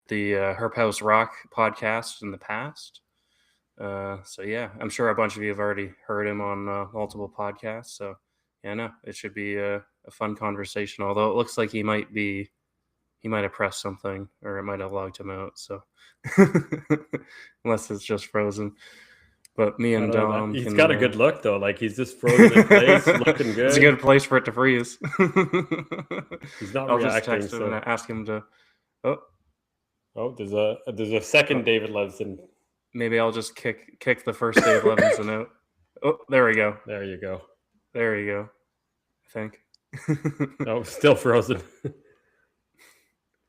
the Herp House Rock podcast in the past. So yeah, I'm sure a bunch of you have already heard him on multiple podcasts. So yeah, no, it should be a fun conversation. Although it looks like he might have pressed something or it might have logged him out. So unless it's just frozen. But me I and don't know. Dom He's can. got a good look though. Like he's just frozen in place, looking good. It's a good place for it to freeze. He's not I'll reacting. just text him and ask him to. Oh, there's a second David Levinson. Maybe I'll just kick the first Dave Levinson out. Oh, there we go. There you go. There you go. I think. Oh, still frozen.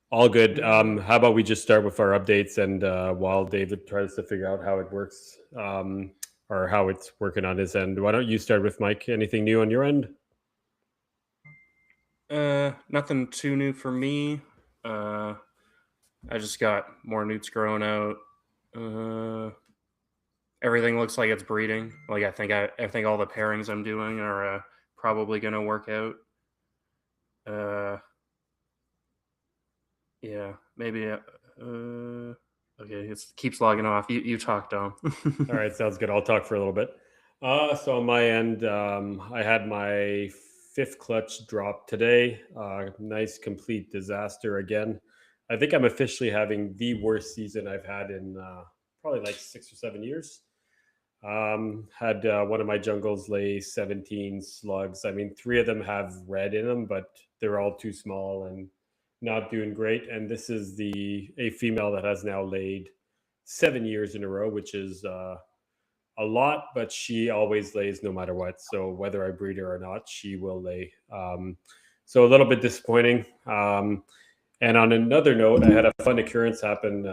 All good. How about we just start with our updates, and while David tries to figure out how it works, or how it's working on his end, why don't you start with Mike? Anything new on your end? Nothing too new for me. I just got more newts growing out. Everything looks like it's breeding. Like I think all the pairings I'm doing are probably gonna work out. Yeah, maybe. Okay, it keeps logging off. You talk, Dom. All right, sounds good. I'll talk for a little bit. So on my end, I had my 5th clutch drop today. Nice complete disaster again. I think I'm officially having the worst season I've had in probably like 6 or 7 years. Had one of my jungles lay 17 slugs. I mean, 3 of them have red in them, but they're all too small and not doing great. And this is a female that has now laid 7 years in a row, which is a lot, but she always lays no matter what. So whether I breed her or not, she will lay. So a little bit disappointing. And on another note, I had a fun occurrence happen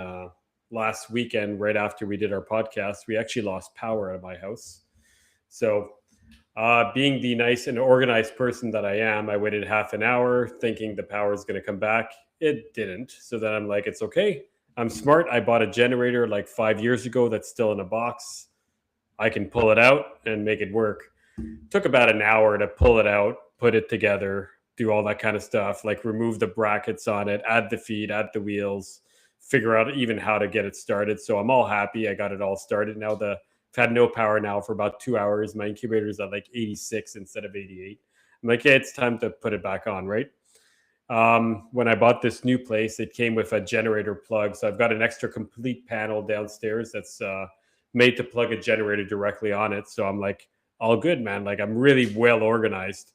last weekend right after we did our podcast. We actually lost power at my house. So being the nice and organized person that I am, I waited half an hour thinking the power is going to come back. It didn't. So then I'm like, it's okay. I'm smart. I bought a generator like 5 years ago that's still in a box. I can pull it out and make it work. Took about an hour to pull it out, put it together, do all that kind of stuff, like remove the brackets on it, add the feed, add the wheels, figure out even how to get it started. So I'm all happy. I got it all started. Now I've had no power now for about 2 hours. My incubator is at like 86 instead of 88. I'm like, hey, it's time to put it back on, right? When I bought this new place, it came with a generator plug. So I've got an extra complete panel downstairs that's made to plug a generator directly on it. So I'm like, all good, man. Like I'm really well organized.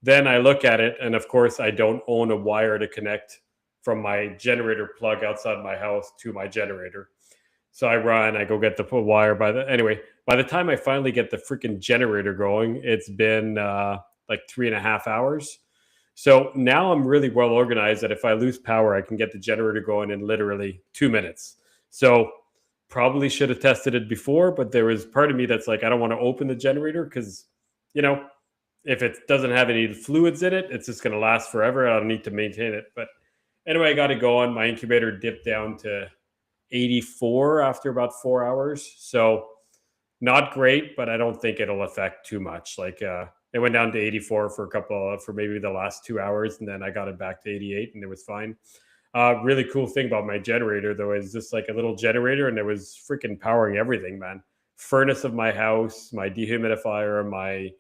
Then I look at it, and of course, I don't own a wire to connect from my generator plug outside my house to my generator. So I go get the wire. By the time I finally get the freaking generator going, it's been like 3.5 hours. So now I'm really well organized that if I lose power, I can get the generator going in literally 2 minutes. So probably should have tested it before, but there was part of me that's like, I don't want to open the generator because, if it doesn't have any fluids in it, it's just going to last forever. I don't need to maintain it. But anyway, I got it going. My incubator dipped down to 84 after about 4 hours. So not great, but I don't think it'll affect too much. Like it went down to 84 for maybe the last 2 hours. And then I got it back to 88 and it was fine. Really cool thing about my generator though, is just like a little generator and it was freaking powering everything, man. Furnace of my house, my dehumidifier, my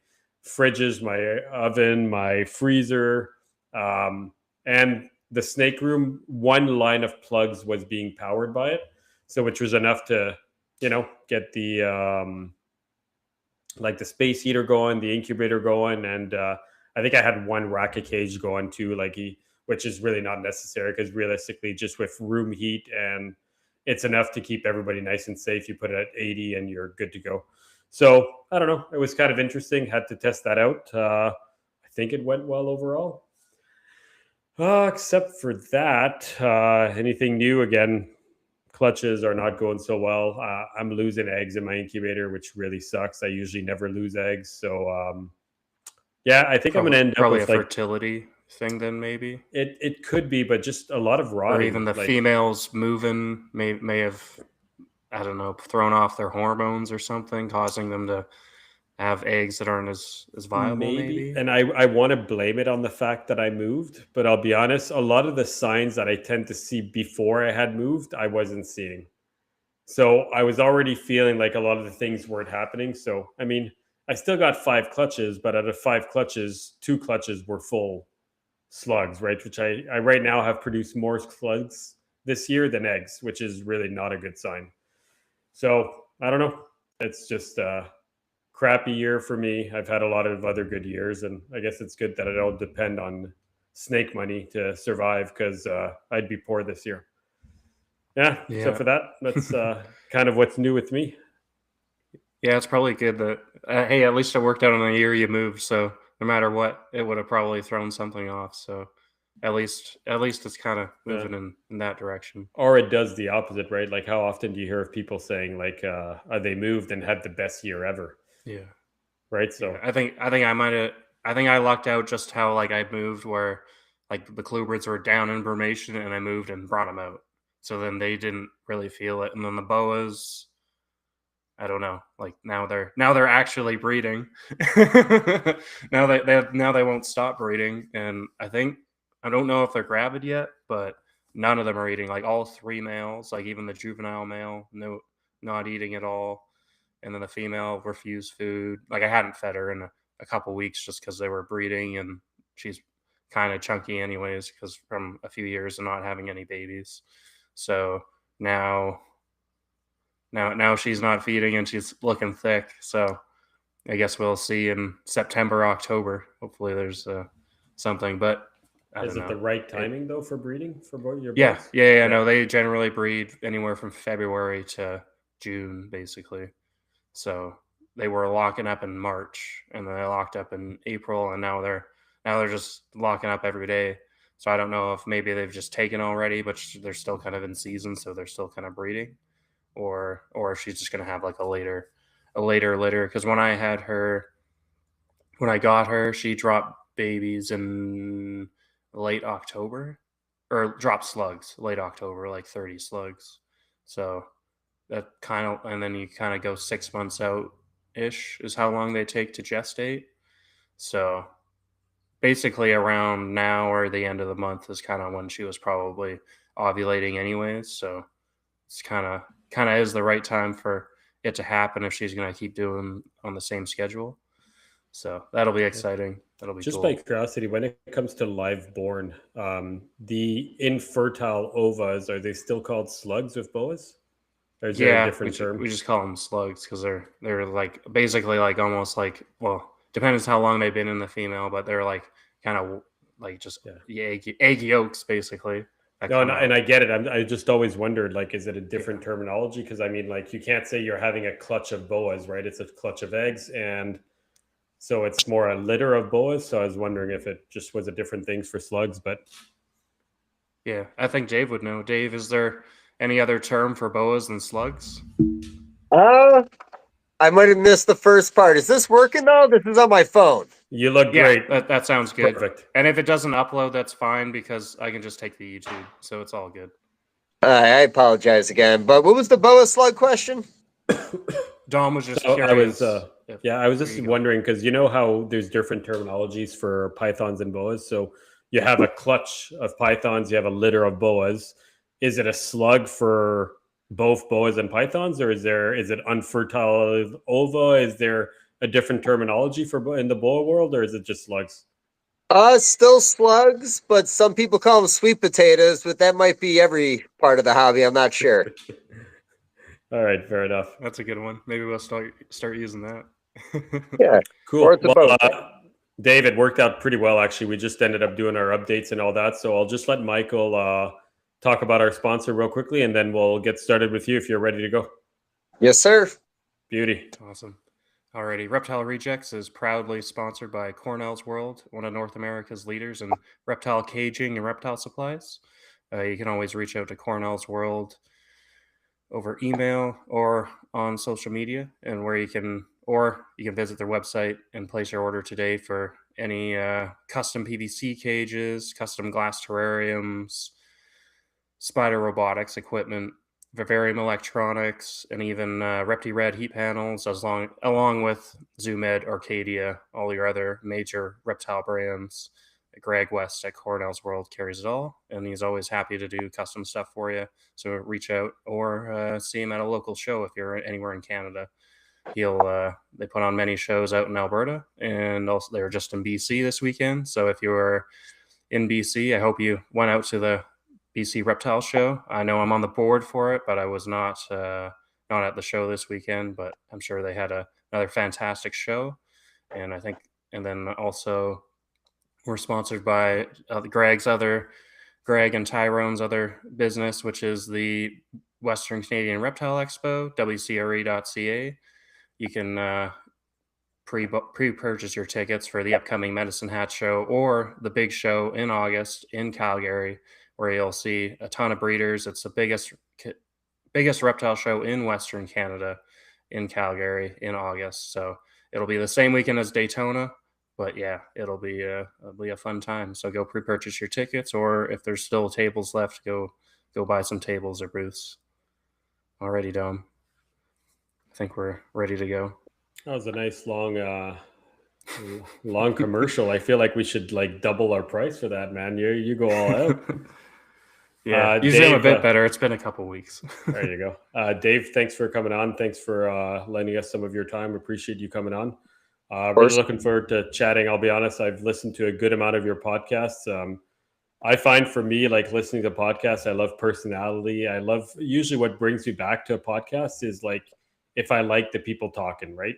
fridges, my oven, my freezer, and the snake room. One line of plugs was being powered by it, so which was enough to, get the like the space heater going, the incubator going, and I think I had one racket cage going too, which is really not necessary because realistically, just with room heat and it's enough to keep everybody nice and safe. You put it at 80 and you're good to go. So I don't know. It was kind of interesting. Had to test that out. I think it went well overall. Except for that, anything new? Again, clutches are not going so well. I'm losing eggs in my incubator, which really sucks. I usually never lose eggs. So yeah, I think I'm going to end up with probably a fertility thing then maybe. It could be, but just a lot of rotting. Or even the females moving may have, I don't know, thrown off their hormones or something, causing them to have eggs that aren't as viable, Maybe, maybe. and I want to blame it on the fact that I moved, but I'll be honest, a lot of the signs that I tend to see before I had moved, I wasn't seeing. So I was already feeling like a lot of the things weren't happening. So I mean, I still got 5 clutches, but out of 5 clutches, 2 clutches were full slugs, right? Which I right now have produced more slugs this year than eggs, which is really not a good sign. So I don't know. It's just a crappy year for me. I've had a lot of other good years, and I guess it's good that I don't depend on snake money to survive because I'd be poor this year. Yeah. So Yeah. for that, that's kind of what's new with me. Yeah, it's probably good that hey, at least it worked out in the year you moved. So no matter what, it would have probably thrown something off. So at least it's kind of Yeah. moving in that direction. Or it does the opposite, right? Like how often do you hear of people saying like they moved and had the best year ever, Yeah. right? Yeah, So I think I might have. I think I lucked out just how like I moved where like the Kluberts were down in formation and I moved and brought them out. So then they didn't really feel it, and then the Boas, I don't know. Like now they're actually breeding. Now they won't stop breeding, and I don't know if they're gravid yet, but none of them are eating. Like all three males, like even the juvenile male, no, not eating at all, and then the female refused food. Like I hadn't fed her in a couple weeks just because they were breeding, and she's kind of chunky anyways because from a few years of not having any babies. So now now she's not feeding and she's looking thick. So I guess we'll see in September, October. Hopefully there's something, but I is don't it the know. right It, timing though for breeding for your yeah, boas? yeah, yeah. Yeah. No, they generally breed anywhere from February to June, basically. So they were locking up in March, and then they locked up in April, and now they're just locking up every day. So I don't know if maybe they've just taken already, but they're still kind of in season, so they're still kind of breeding, or if she's just gonna have like a later litter. Because when I got her, she dropped babies in late October, or dropped slugs late October, like 30 slugs. So that kind of, and then you kind of go 6 months out ish is how long they take to gestate. So basically, around now or the end of the month is kind of when she was probably ovulating, anyways. So it's kind of is the right time for it to happen if she's going to keep doing on the same schedule. So that'll be Yeah. exciting. That'll be Just by cool. curiosity, when it comes to live born, the infertile ovas, are they still called slugs with boas? Or is there a Yeah, we different ju- term? we just call them slugs because they're like basically like almost like, well, depends how long they've been in the female, but they're like kind of like just Yeah. the egg yolks basically that No, come and out. I get it. I just always wondered, like, is it a Yeah, different terminology? Because I mean, like, you can't say you're having a clutch of boas, right? It's a clutch of eggs, and so it's more a litter of boas. So I was wondering if it just was a different things for slugs, but yeah. I think Dave would know. Dave, is there any other term for boas than slugs? Uh, I might have missed the first part. Is this working though? This is on my phone. you look Yeah, great. that sounds good. Perfect. And if it doesn't upload, that's fine because I can just take the YouTube, so it's all good. I apologize again. But what was the boa slug question? Dom was just So I was, curious if yeah, I was there just you go. wondering because you know how there's different terminologies for pythons and boas. So you have a clutch of pythons, you have a litter of boas. Is it a slug for both boas and pythons, or is it unfertile ova? Is there a different terminology for in the boa world, or is it just slugs? Still slugs, but some people call them sweet potatoes, but that might be every part of the hobby. I'm not sure. All right, fair enough. That's a good one. Maybe we'll start using that. Yeah. Or Cool. it's a Well, boa thing. David worked out pretty well actually. We just ended up doing our updates and all that. So I'll just let Michael talk about our sponsor real quickly, and then we'll get started with you if you're ready to go. Yes, sir. Beauty. Awesome. Alrighty, Reptile Rejects is proudly sponsored by Cornell's World, one of North America's leaders in reptile caging and reptile supplies. You can always reach out to Cornell's World over email or on social media, and you can visit their website and place your order today for any custom PVC cages, custom glass terrariums, spider robotics equipment, Vivarium Electronics, and even Repti Red heat panels, along with Zoomed, Arcadia, all your other major reptile brands. Greg West at Cornell's World carries it all, and he's always happy to do custom stuff for you. So reach out or see him at a local show if you're anywhere in Canada. They put on many shows out in Alberta, and also they were just in BC this weekend. So if you're in BC, I hope you went out to the BC Reptile Show. I know I'm on the board for it, but I was not at the show this weekend. But I'm sure they had another fantastic show, and and then also we're sponsored by Greg and Tyrone's other business, which is the Western Canadian Reptile Expo, WCRE.ca. You can pre-purchase your tickets for the upcoming Medicine Hat Show or the big show in August in Calgary, where you'll see a ton of breeders. It's the biggest reptile show in Western Canada in Calgary in August. So it'll be the same weekend as Daytona, but yeah, it'll be a fun time. So go pre-purchase your tickets, or if there's still tables left, go buy some tables or booths. Alrighty, Dom. I think we're ready to go. That was a nice long commercial. I feel like we should like double our price for that, man. You go all out. Yeah, usually I'm a bit better. It's been a couple weeks. There you go. Dave, thanks for coming on. Thanks for lending us some of your time. Appreciate you coming on. Really looking forward to chatting. I'll be honest, I've listened to a good amount of your podcasts. I find for me, like listening to podcasts, I love personality. I love usually what brings me back to a podcast is like if I like the people talking, right?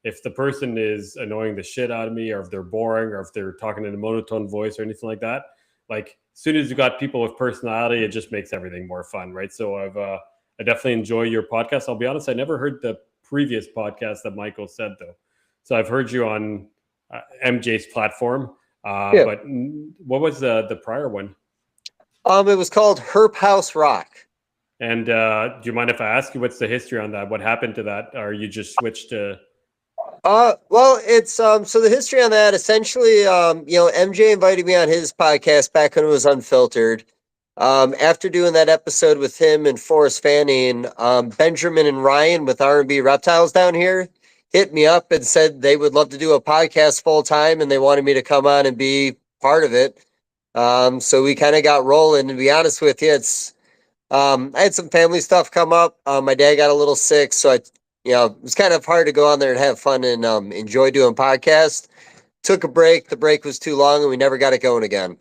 If the person is annoying the shit out of me, or if they're boring, or if they're talking in a monotone voice or anything like that, like as soon as you got people with personality, it just makes everything more fun, right? So I definitely enjoy your podcast. I'll be honest, I never heard the previous podcast that Michael said though. So I've heard you on MJ's platform. But what was the prior one? It was called Herp House Rock. And do you mind if I ask you what's the history on that? What happened to that? Or you just switched to? Well, it's so the history on that essentially, MJ invited me on his podcast back when it was unfiltered. After doing that episode with him and Forrest Fanning, Benjamin and Ryan with R&B Reptiles down here hit me up and said they would love to do a podcast full time, and they wanted me to come on and be part of it. So we kind of got rolling. And to be honest with you, I had some family stuff come up. My dad got a little sick, so it was kind of hard to go on there and have fun and enjoy doing podcasts. Took a break. The break was too long, and we never got it going again.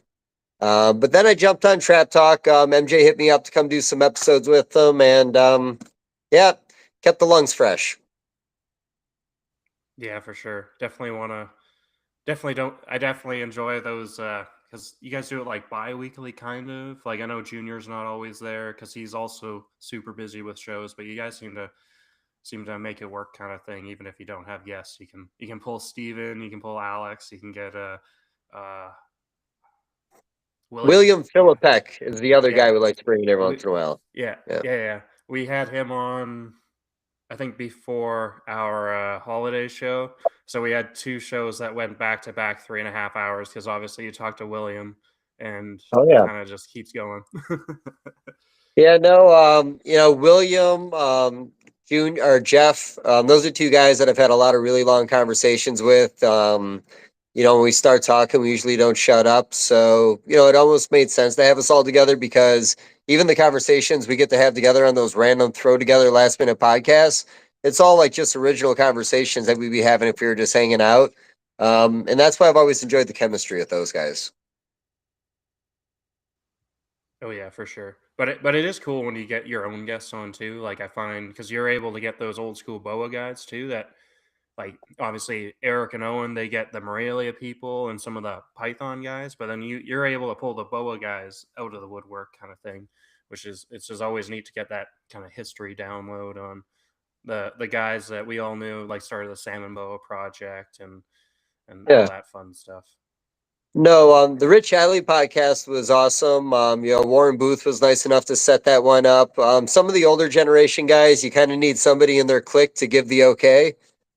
But then I jumped on Trap Talk. MJ hit me up to come do some episodes with them, and kept the lungs fresh. Yeah, for sure. I definitely enjoy those because you guys do it like bi-weekly kind of. Like I know Junior's not always there because he's also super busy with shows, but you guys seem to make it work kind of thing. Even if you don't have guests, you can pull Steven, you can pull Alex, you can get William Philippek is the other guy we like to bring in every once in a while. Yeah. We had him on, I think, before our holiday show. So we had two shows that went back to back 3.5 hours because obviously you talk to William and it kind of just keeps going. William, Junior or Jeff, those are two guys that I've had a lot of really long conversations with. When we start talking, we usually don't shut up. So, it almost made sense to have us all together because even the conversations we get to have together on those random throw together last minute podcasts, it's all like just original conversations that we'd be having if we were just hanging out. And that's why I've always enjoyed the chemistry with those guys. Oh yeah, for sure. But it is cool when you get your own guests on too. Like I find because you're able to get those old school boa guys too that like obviously Eric and Owen, they get the Morelia people and some of the Python guys, but then you're able to pull the boa guys out of the woodwork kind of thing, which is it's just always neat to get that kind of history download on the guys that we all knew, like started the Salmon Boa project and all that fun stuff. No, the Rich Hadley podcast was awesome. Warren Booth was nice enough to set that one up. Some of the older generation guys, you kind of need somebody in their clique to give the okay.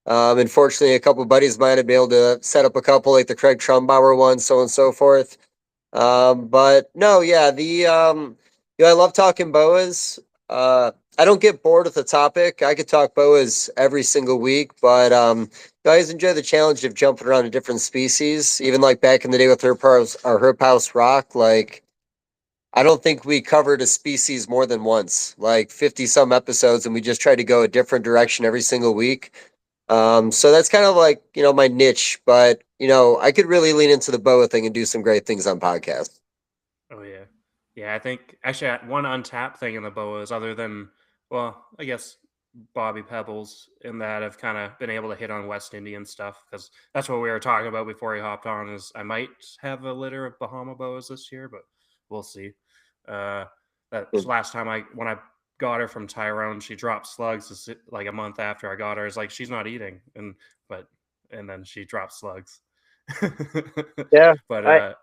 Unfortunately, a couple of buddies might have been able to set up a couple like the Craig Trumbauer one, so on and so forth. But no, yeah, I love talking boas. I don't get bored with the topic. I could talk boas every single week, but I always enjoy the challenge of jumping around to different species. Even like back in the day with Herb House Rock, like I don't think we covered a species more than once, like 50 some episodes, and we just tried to go a different direction every single week. So that's kind of like, my niche, but I could really lean into the boa thing and do some great things on podcasts. Oh yeah, yeah. I think actually one untapped thing in the boas, other than well, I guess Bobby Pebbles, in that I've kind of been able to hit on West Indian stuff because that's what we were talking about before he hopped on. Is I might have a litter of Bahama boas this year, but we'll see. Uh, that last time when I got her from Tyrone, she dropped slugs like a month after I got her. It's like she's not eating, and then she dropped slugs. Yeah, but I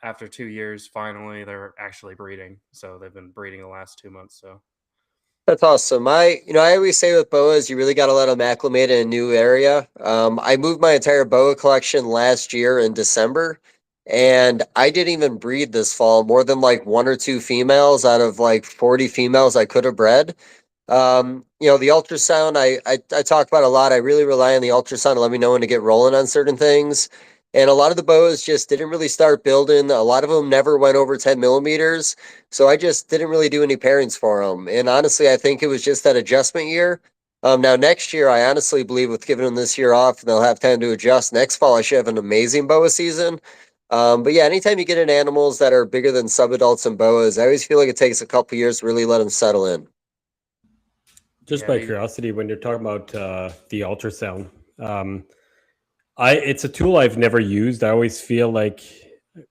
after 2 years, finally they're actually breeding. So they've been breeding the last 2 months. So That's awesome. I always say with boas, you really got to let them acclimate in a new area. I moved my entire boa collection last year in December, and I didn't even breed this fall more than like one or two females out of like 40 females I could have bred. The ultrasound I talk about a lot. I really rely on the ultrasound to let me know when to get rolling on certain things. And a lot of the boas just didn't really start building. A lot of them never went over 10 millimeters. So I just didn't really do any pairings for them. And honestly, I think it was just that adjustment year. Now next year, I honestly believe with giving them this year off, they'll have time to adjust. Next fall, I should have an amazing boa season. But yeah, anytime you get in animals that are bigger than subadults and boas, I always feel like it takes a couple years to really let them settle in. Just yeah, by curiosity, when you're talking about the ultrasound, I it's a tool I've never used. I always feel like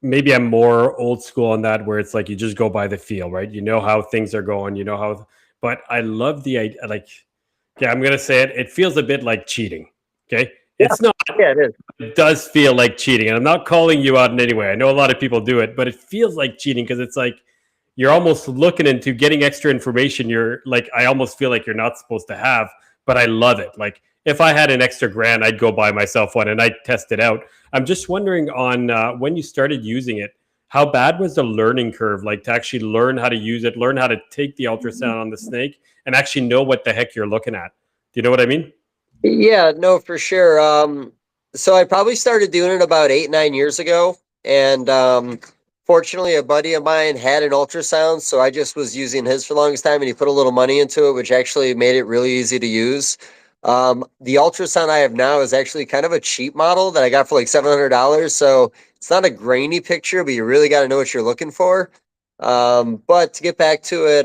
maybe I'm more old school on that, where it's like you just go by the feel, right? You know how things are going, you know how. But I love the idea. Like, yeah, I'm gonna say it. It feels a bit like cheating. Okay, Yeah, it's not. yeah, it is. It does feel like cheating, and I'm not calling you out in any way. I know a lot of people do it, but it feels like cheating because it's like you're almost looking into getting extra information. You're like, I almost feel like you're not supposed to have, but I love it. Like if I had an extra grand, I'd go buy myself one and I'd test it out. I'm just wondering on when you started using it, how bad was the learning curve? Like to actually learn how to use it, learn how to take the ultrasound on the snake, and actually know what the heck you're looking at. Do you know what I mean? Yeah, no, for sure. So I probably started doing it about 8, 9 years ago, and fortunately, a buddy of mine had an ultrasound, so I just was using his for the longest time, and he put a little money into it, which actually made it really easy to use. The ultrasound I have now is actually kind of a cheap model that I got for like $700, so it's not a grainy picture, but you really got to know what you're looking for. But to get back to it,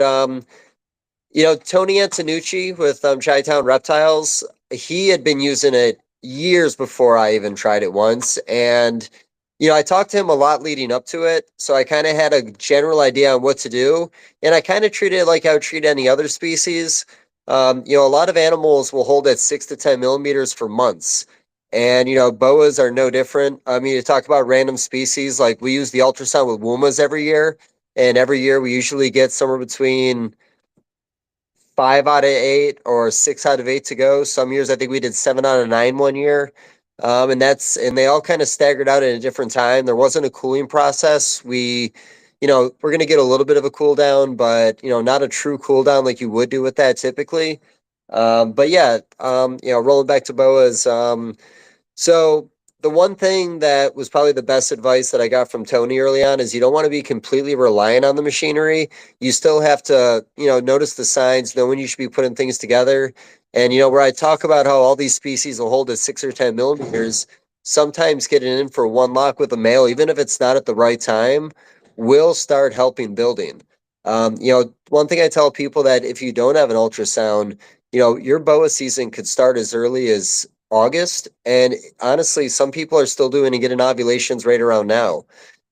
Tony Antonucci with Chi-Town Reptiles, he had been using it years before I even tried it once. And, I talked to him a lot leading up to it. So I kind of had a general idea on what to do. And I kind of treated it like I would treat any other species. A lot of animals will hold at 6 to 10 millimeters for months. And, boas are no different. I mean, you talk about random species, like we use the ultrasound with WUMAs every year. And every year we usually get somewhere between 5 out of 8 or 6 out of 8 to go. Some years I think we did 7 out of 9 one year. And they all kind of staggered out at a different time. There wasn't a cooling process. We're gonna get a little bit of a cool down, but not a true cool down like you would do with that typically. But yeah, rolling back to boas. So the one thing that was probably the best advice that I got from Tony early on is you don't want to be completely reliant on the machinery. You still have to, notice the signs, know when you should be putting things together. And, where I talk about how all these species will hold at 6 or 10 millimeters, sometimes getting in for one lock with a male, even if it's not at the right time, will start helping building. One thing I tell people that if you don't have an ultrasound, your boa season could start as early as August. And honestly, some people are still doing and getting ovulations right around now.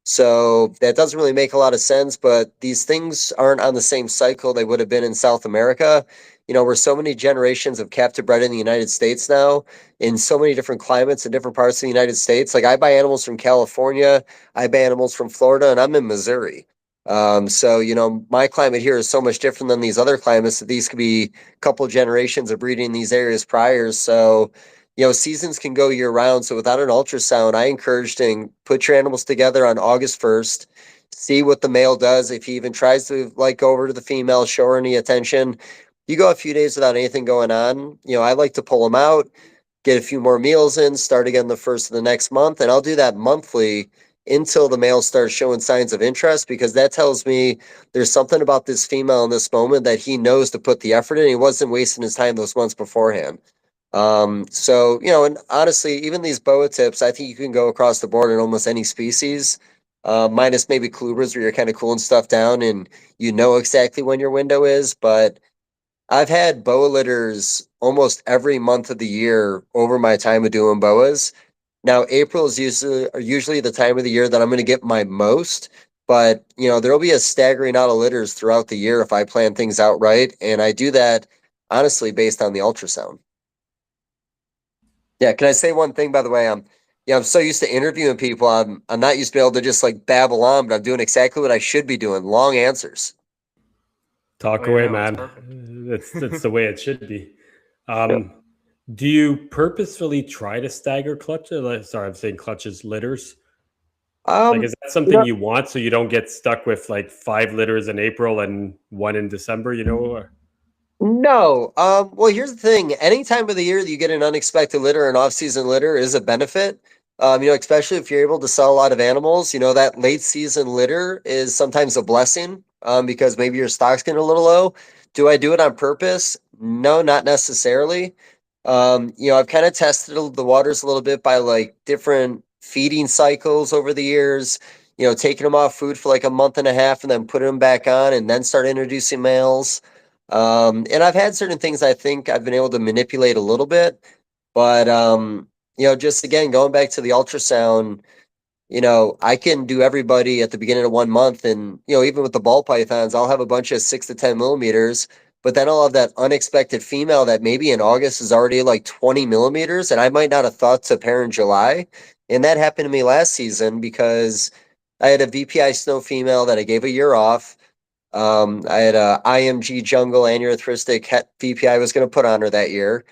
So that doesn't really make a lot of sense, but these things aren't on the same cycle they would have been in South America. We're so many generations of captive bred in the United States now, in so many different climates in different parts of the United States. Like I buy animals from California, I buy animals from Florida, and I'm in Missouri. So my climate here is so much different than these other climates that these could be a couple generations of breeding in these areas prior. So seasons can go year round. So without an ultrasound, I encourage to put your animals together on August 1st. see what the male does. If he even tries to like go over to the female, show her any attention, you go a few days without anything going on. I like to pull him out, get a few more meals in, start again the first of the next month, and I'll do that monthly until the male starts showing signs of interest, because that tells me there's something about this female in this moment that he knows to put the effort in. He wasn't wasting his time those months beforehand. So, and honestly, even these boa tips, I think you can go across the board in almost any species, minus maybe colubrids where you're kind of cooling stuff down and you know exactly when your window is. But I've had boa litters almost every month of the year over my time of doing boas. Now, April is usually the time of the year that I'm going to get my most, but there'll be a staggering out of litters throughout the year if I plan things out right, and I do that honestly based on the ultrasound. Yeah, can I say one thing by the way? I'm so used to interviewing people. I'm not used to be able to just like babble on, but I'm doing exactly what I should be doing. Long answers. Talk Oh, yeah, away, no, it's man. perfect. That's the way it should be. Yep. Do you purposefully try to stagger clutches? Sorry, I'm saying clutches, litters. Like, Um, is that something you want so you don't get stuck with like 5 litters in April and one in December? Or... No. Well, here's the thing. Any time of the year that you get an unexpected litter, an off-season litter is a benefit. Especially if you're able to sell a lot of animals, that late season litter is sometimes a blessing, because maybe your stock's getting a little low. Do I do it on purpose? No, not necessarily. I've kind of tested the waters a little bit by like different feeding cycles over the years, taking them off food for like a month and a half and then putting them back on and then start introducing males. And I've had certain things I think I've been able to manipulate a little bit, but just again, going back to the ultrasound, I can do everybody at the beginning of 1 month, and even with the ball pythons, I'll have a bunch of 6 to 10 millimeters, but then I'll have that unexpected female that maybe in August is already like 20 millimeters, and I might not have thought to pair in July. And that happened to me last season because I had a VPI snow female that I gave a year off. I had a IMG jungle aneurystic VPI was going to put on her that year.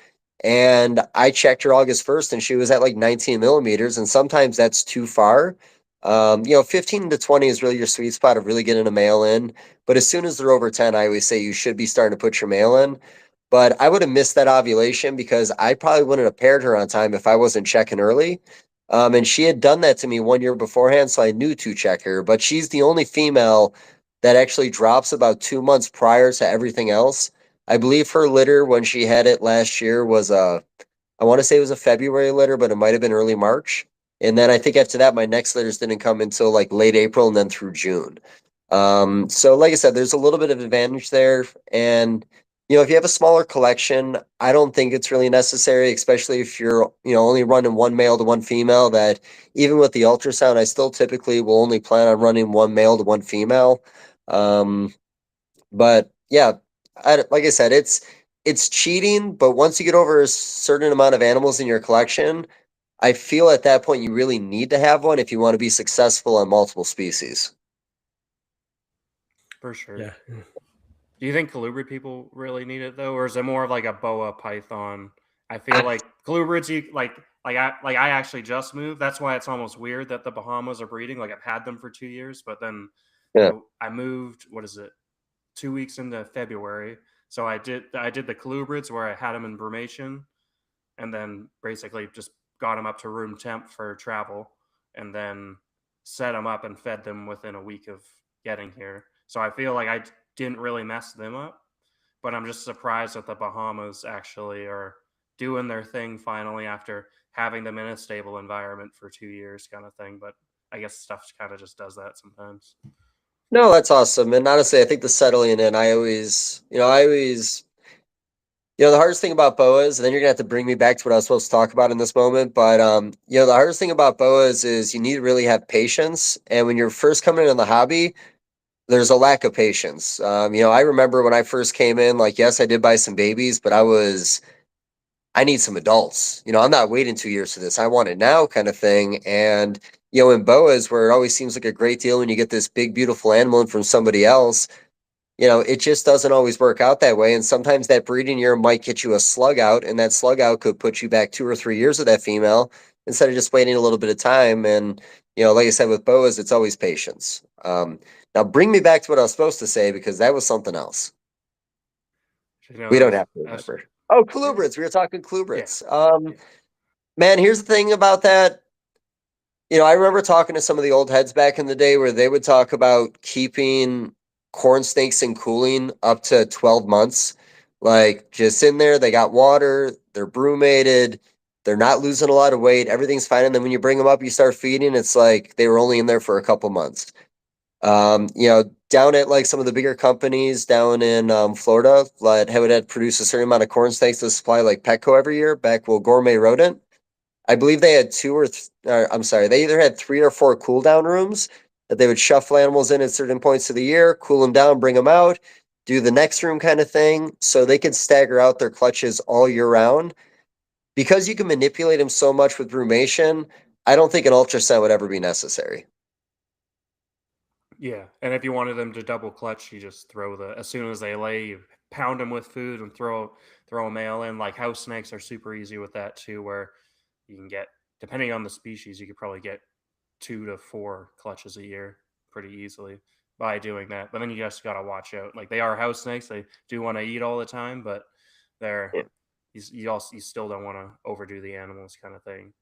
And I checked her August 1st and she was at like 19 millimeters. And sometimes that's too far. 15 to 20 is really your sweet spot of really getting a male in. But as soon as they're over 10, I always say you should be starting to put your male in. But I would have missed that ovulation because I probably wouldn't have paired her on time if I wasn't checking early. And she had done that to me 1 year beforehand, so I knew to check her. But she's the only female that actually drops about 2 months prior to everything else. I believe her litter when she had it last year was I want to say it was a February litter, but it might have been early March. And then I think after that, my next litters didn't come until like late April and then through June. So like I said, there's a little bit of advantage there. And if you have a smaller collection, I don't think it's really necessary, especially if you're, only running one male to one female, that even with the ultrasound, I still typically will only plan on running one male to one female. Um, but yeah, like I said, it's cheating, but once you get over a certain amount of animals in your collection, I feel at that point you really need to have one if you want to be successful on multiple species. For sure. Yeah. Do you think colubrid people really need it though, or is it more of like a boa python? I feel like colubrids, I actually just moved. That's why it's almost weird that the Bahamas are breeding. Like I've had them for 2 years, but then Yeah. I moved. What is it? 2 weeks into February. So I did the colubrids where I had them in brumation, and then basically just got them up to room temp for travel, and then set them up and fed them within a week of getting here. So I feel like I didn't really mess them up, but I'm just surprised that the Bahamas actually are doing their thing finally after having them in a stable environment for 2 years, kind of thing. But I guess stuff kind of just does that sometimes. No, that's awesome. And honestly, I think the settling in, the hardest thing about boas, and then you're gonna have to bring me back to what I was supposed to talk about in this moment. But the hardest thing about boas is you need to really have patience. And when you're first coming in the hobby, there's a lack of patience. I remember when I first came in, like, yes, I did buy some babies, but I need some adults. I'm not waiting 2 years for this. I want it now, kind of thing. And in boas, where it always seems like a great deal when you get this big, beautiful animal in from somebody else, it just doesn't always work out that way. And sometimes that breeding year might get you a slug out, and that slug out could put you back 2 or 3 years of that female. instead of just waiting a little bit of time. And, like I said, with boas, it's always patience. Now bring me back to what I was supposed to say, because that was something else. We don't have to remember. Oh, colubrids. We were talking colubrids. Yeah. Man, here's the thing about that. I remember talking to some of the old heads back in the day where they would talk about keeping corn snakes in cooling up to 12 months. Like, just in there, they got water, they're brumated, they're not losing a lot of weight, everything's fine. And then when you bring them up, you start feeding, it's like they were only in there for a couple months. Down at like some of the bigger companies down in Florida, like had produced a certain amount of corn snakes to supply like Petco every year, back well, Gourmet Rodent. I believe they had I'm sorry, they either had 3 or 4 cool down rooms that they would shuffle animals in at certain points of the year, cool them down, bring them out, do the next room kind of thing, so they could stagger out their clutches all year round. Because you can manipulate them so much with brumation, I don't think an ultrasound would ever be necessary. Yeah, and if you wanted them to double clutch, you just throw as soon as they lay, you pound them with food and throw a male in. Like house snakes are super easy with that too, where you can get, depending on the species, you could probably get 2 to 4 clutches a year pretty easily by doing that. But then you just gotta watch out. Like they are house snakes; they do want to eat all the time, but they're Yeah. you still don't want to overdo the animals, kind of thing.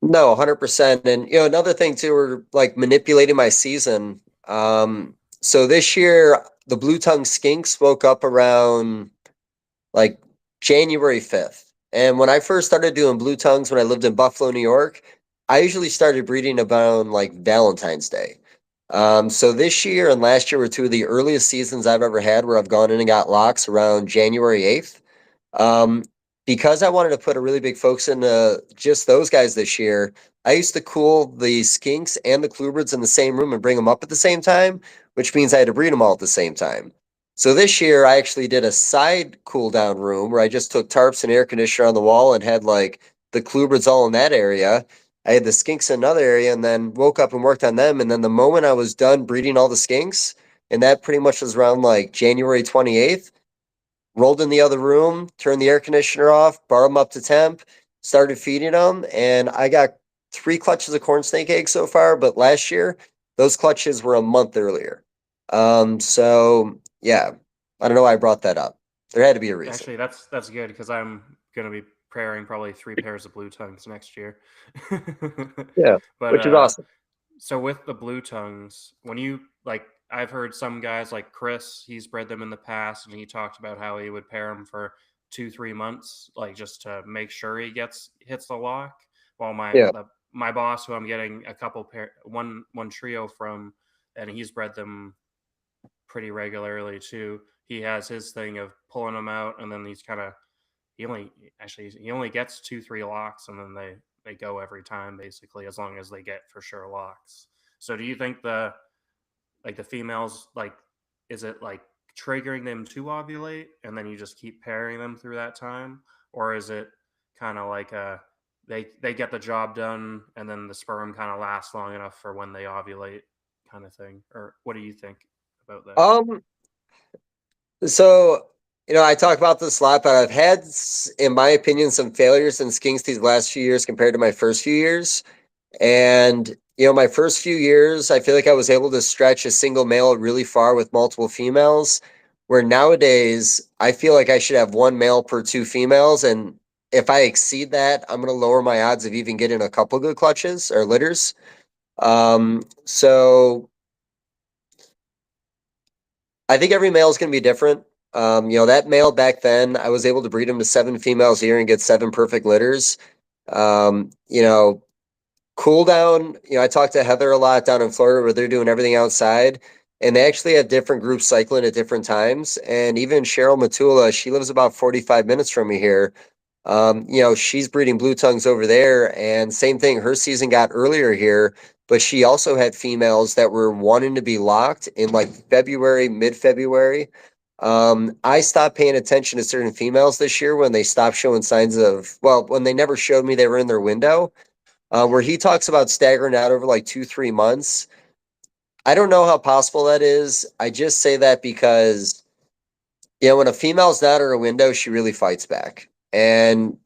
No, 100%. And another thing too, we're like manipulating my season. So this year, the blue tongue skinks woke up around like January 5th. And when I first started doing blue tongues when I lived in Buffalo, New York, I usually started breeding about like Valentine's Day. So this year and last year were 2 of the earliest seasons I've ever had where I've gone in and got locks around January 8th. Um, because I wanted to put a really big focus into just those guys this year, I used to cool the skinks and the clubrids in the same room and bring them up at the same time, which means I had to breed them all at the same time. So this year I actually did a side cool down room where I just took tarps and air conditioner on the wall and had like the clubrids all in that area. I had the skinks in another area and then woke up and worked on them. And then the moment I was done breeding all the skinks, and that pretty much was around like January 28th, rolled in the other room, turned the air conditioner off, brought them up to temp, started feeding them, and I got 3 clutches of corn snake eggs so far. But last year, those clutches were a month earlier. So yeah, I don't know why I brought that up. There had to be a reason. Actually, that's good because I'm gonna be pairing probably 3 pairs of blue tongues next year. Yeah, But which is awesome. so with the blue tongues, when you like, I've heard some guys like Chris, he's bred them in the past, and he talked about how he would pair them for 2-3 months, like just to make sure he hits the lock. While Yeah. my boss, who I'm getting a couple one trio from, and he's bred them pretty regularly too. He has his thing of pulling them out, and then he's kind of he only gets 2-3 locks, and then they go every time basically, as long as they get for sure locks. So do you think the females, like, is it like triggering them to ovulate and then you just keep pairing them through that time, or is it kind of like they get the job done and then the sperm kind of lasts long enough for when they ovulate, kind of thing? Or what do you think about that? So, I talk about this a lot, but I've had, in my opinion, some failures in skinks these last few years compared to my first few years. And, my first few years, I feel like I was able to stretch a single male really far with multiple females, where nowadays I feel like I should have 1 male per 2 females. And if I exceed that, I'm going to lower my odds of even getting a couple good clutches or litters. So I think every male is going to be different. That male back then, I was able to breed him to 7 females a year and get 7 perfect litters. Um, you know, Cool down, I talked to Heather a lot down in Florida where they're doing everything outside, and they actually have different groups cycling at different times. And even Cheryl Matula, she lives about 45 minutes from me here. She's breeding blue tongues over there, and same thing. Her season got earlier here, but she also had females that were wanting to be locked in like February, mid-February. I stopped paying attention to certain females this year when they stopped showing signs of, well, when they never showed me they were in their window, where he talks about staggering out over like 2-3 months. I don't know how possible that is. I just say that because, when a female's not in her window, she really fights back. And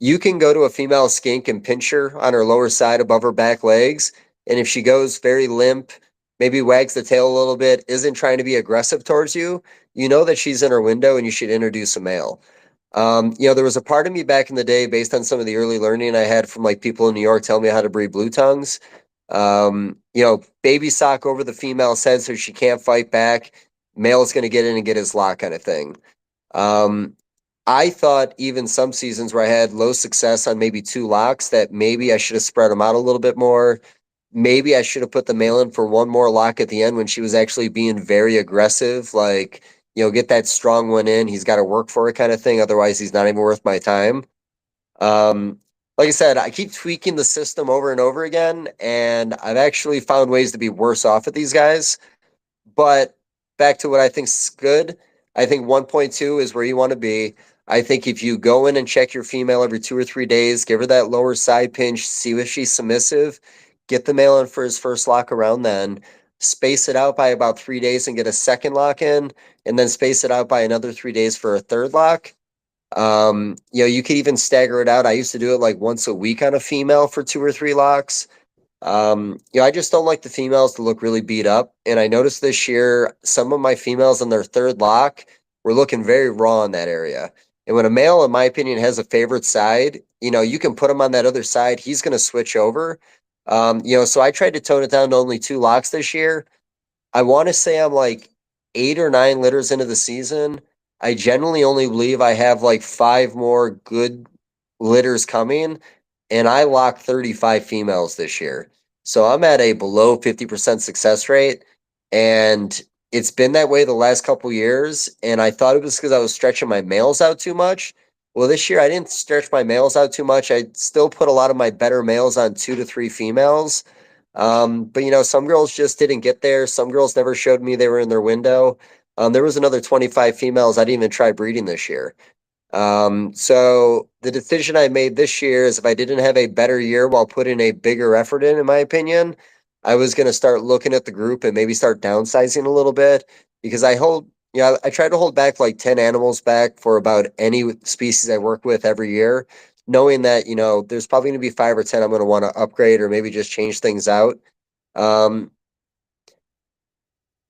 you can go to a female skink and pinch her on her lower side above her back legs. And if she goes very limp, maybe wags the tail a little bit, isn't trying to be aggressive towards you, you know that she's in her window and you should introduce a male. There was a part of me back in the day based on some of the early learning I had from like people in New York telling me how to breed blue tongues. Baby sock over the female's head so she can't fight back. Male's going to get in and get his lock kind of thing. Um, I thought even some seasons where I had low success on maybe two locks that maybe I should have spread them out a little bit more. Maybe I should have put the male in for one more lock at the end when she was actually being very aggressive, like, get that strong one in. He's got to work for it kind of thing. Otherwise, he's not even worth my time. Um, like I said, I keep tweaking the system over and over again, and I've actually found ways to be worse off at these guys. But back to what I think's good, I think 1.2 is where you want to be. I think if you go in and check your female every 2 or 3 days, give her that lower side pinch, see if she's submissive, get the male in for his first lock around then, space it out by about 3 days and get a second lock in, and then space it out by another 3 days for a third lock. You could even stagger it out. I used to do it like once a week on a female for 2 or 3 locks. I just don't like the females to look really beat up. And I noticed this year some of my females on their third lock were looking very raw in that area. And when a male, in my opinion, has a favorite side, you can put him on that other side. He's going to switch over. So I tried to tone it down to only 2 locks this year. I want to say I'm like 8 or 9 litters into the season. I generally only believe I have like 5 more good litters coming, and I locked 35 females this year. So I'm at a below 50% success rate, and it's been that way the last couple years. And I thought it was because I was stretching my males out too much. Well, this year I didn't stretch my males out too much. I still put a lot of my better males on 2 to 3 females. But some girls just didn't get there. Some girls never showed me they were in their window. There was another 25 females I didn't even try breeding this year. So the decision I made this year is if I didn't have a better year while putting a bigger effort in my opinion, I was going to start looking at the group and maybe start downsizing a little bit because I try to hold back like 10 animals back for about any species I work with every year, knowing that, there's probably going to be 5 or 10 I'm going to want to upgrade or maybe just change things out. Um,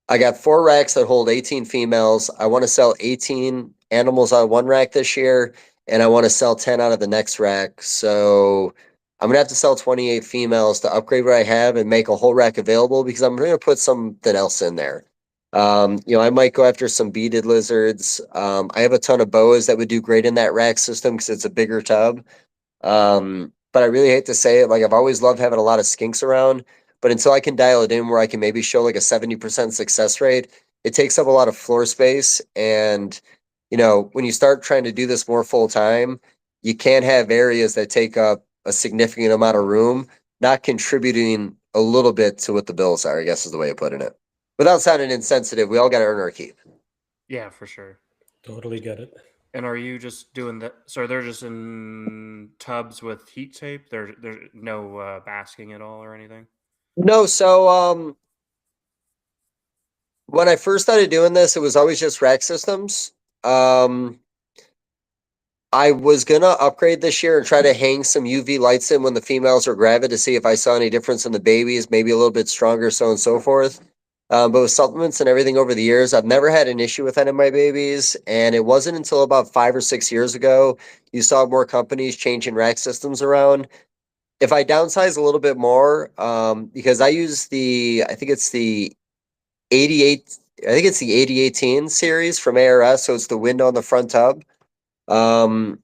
I got 4 racks that hold 18 females. I want to sell 18 animals on one rack this year, and I want to sell 10 out of the next rack. So I'm gonna have to sell 28 females to upgrade what I have and make a whole rack available because I'm gonna put something else in there. I might go after some beaded lizards. I have a ton of boas that would do great in that rack system because it's a bigger tub. But I really hate to say it, like I've always loved having a lot of skinks around, but until I can dial it in where I can maybe show like a 70% success rate, it takes up a lot of floor space. And, when you start trying to do this more full time, you can't have areas that take up a significant amount of room, not contributing a little bit to what the bills are, I guess is the way of putting it. Without sounding insensitive, we all got to earn our keep. Yeah, for sure. Totally get it. And are you just doing that? So they're just in tubs with heat tape. There's no basking at all or anything. No, so when I first started doing this, it was always just rack systems. Um, I was gonna upgrade this year and try to hang some UV lights in when the females are gravid to see if I saw any difference in the babies, maybe a little bit stronger, so on and so forth. But with supplements and everything over the years, I've never had an issue with any of my babies. And it wasn't until about 5 or 6 years ago you saw more companies changing rack systems around. If I downsize a little bit more, because I think it's the 88, I think it's the 8018 series from ARS, so it's the window on the front tub. Um,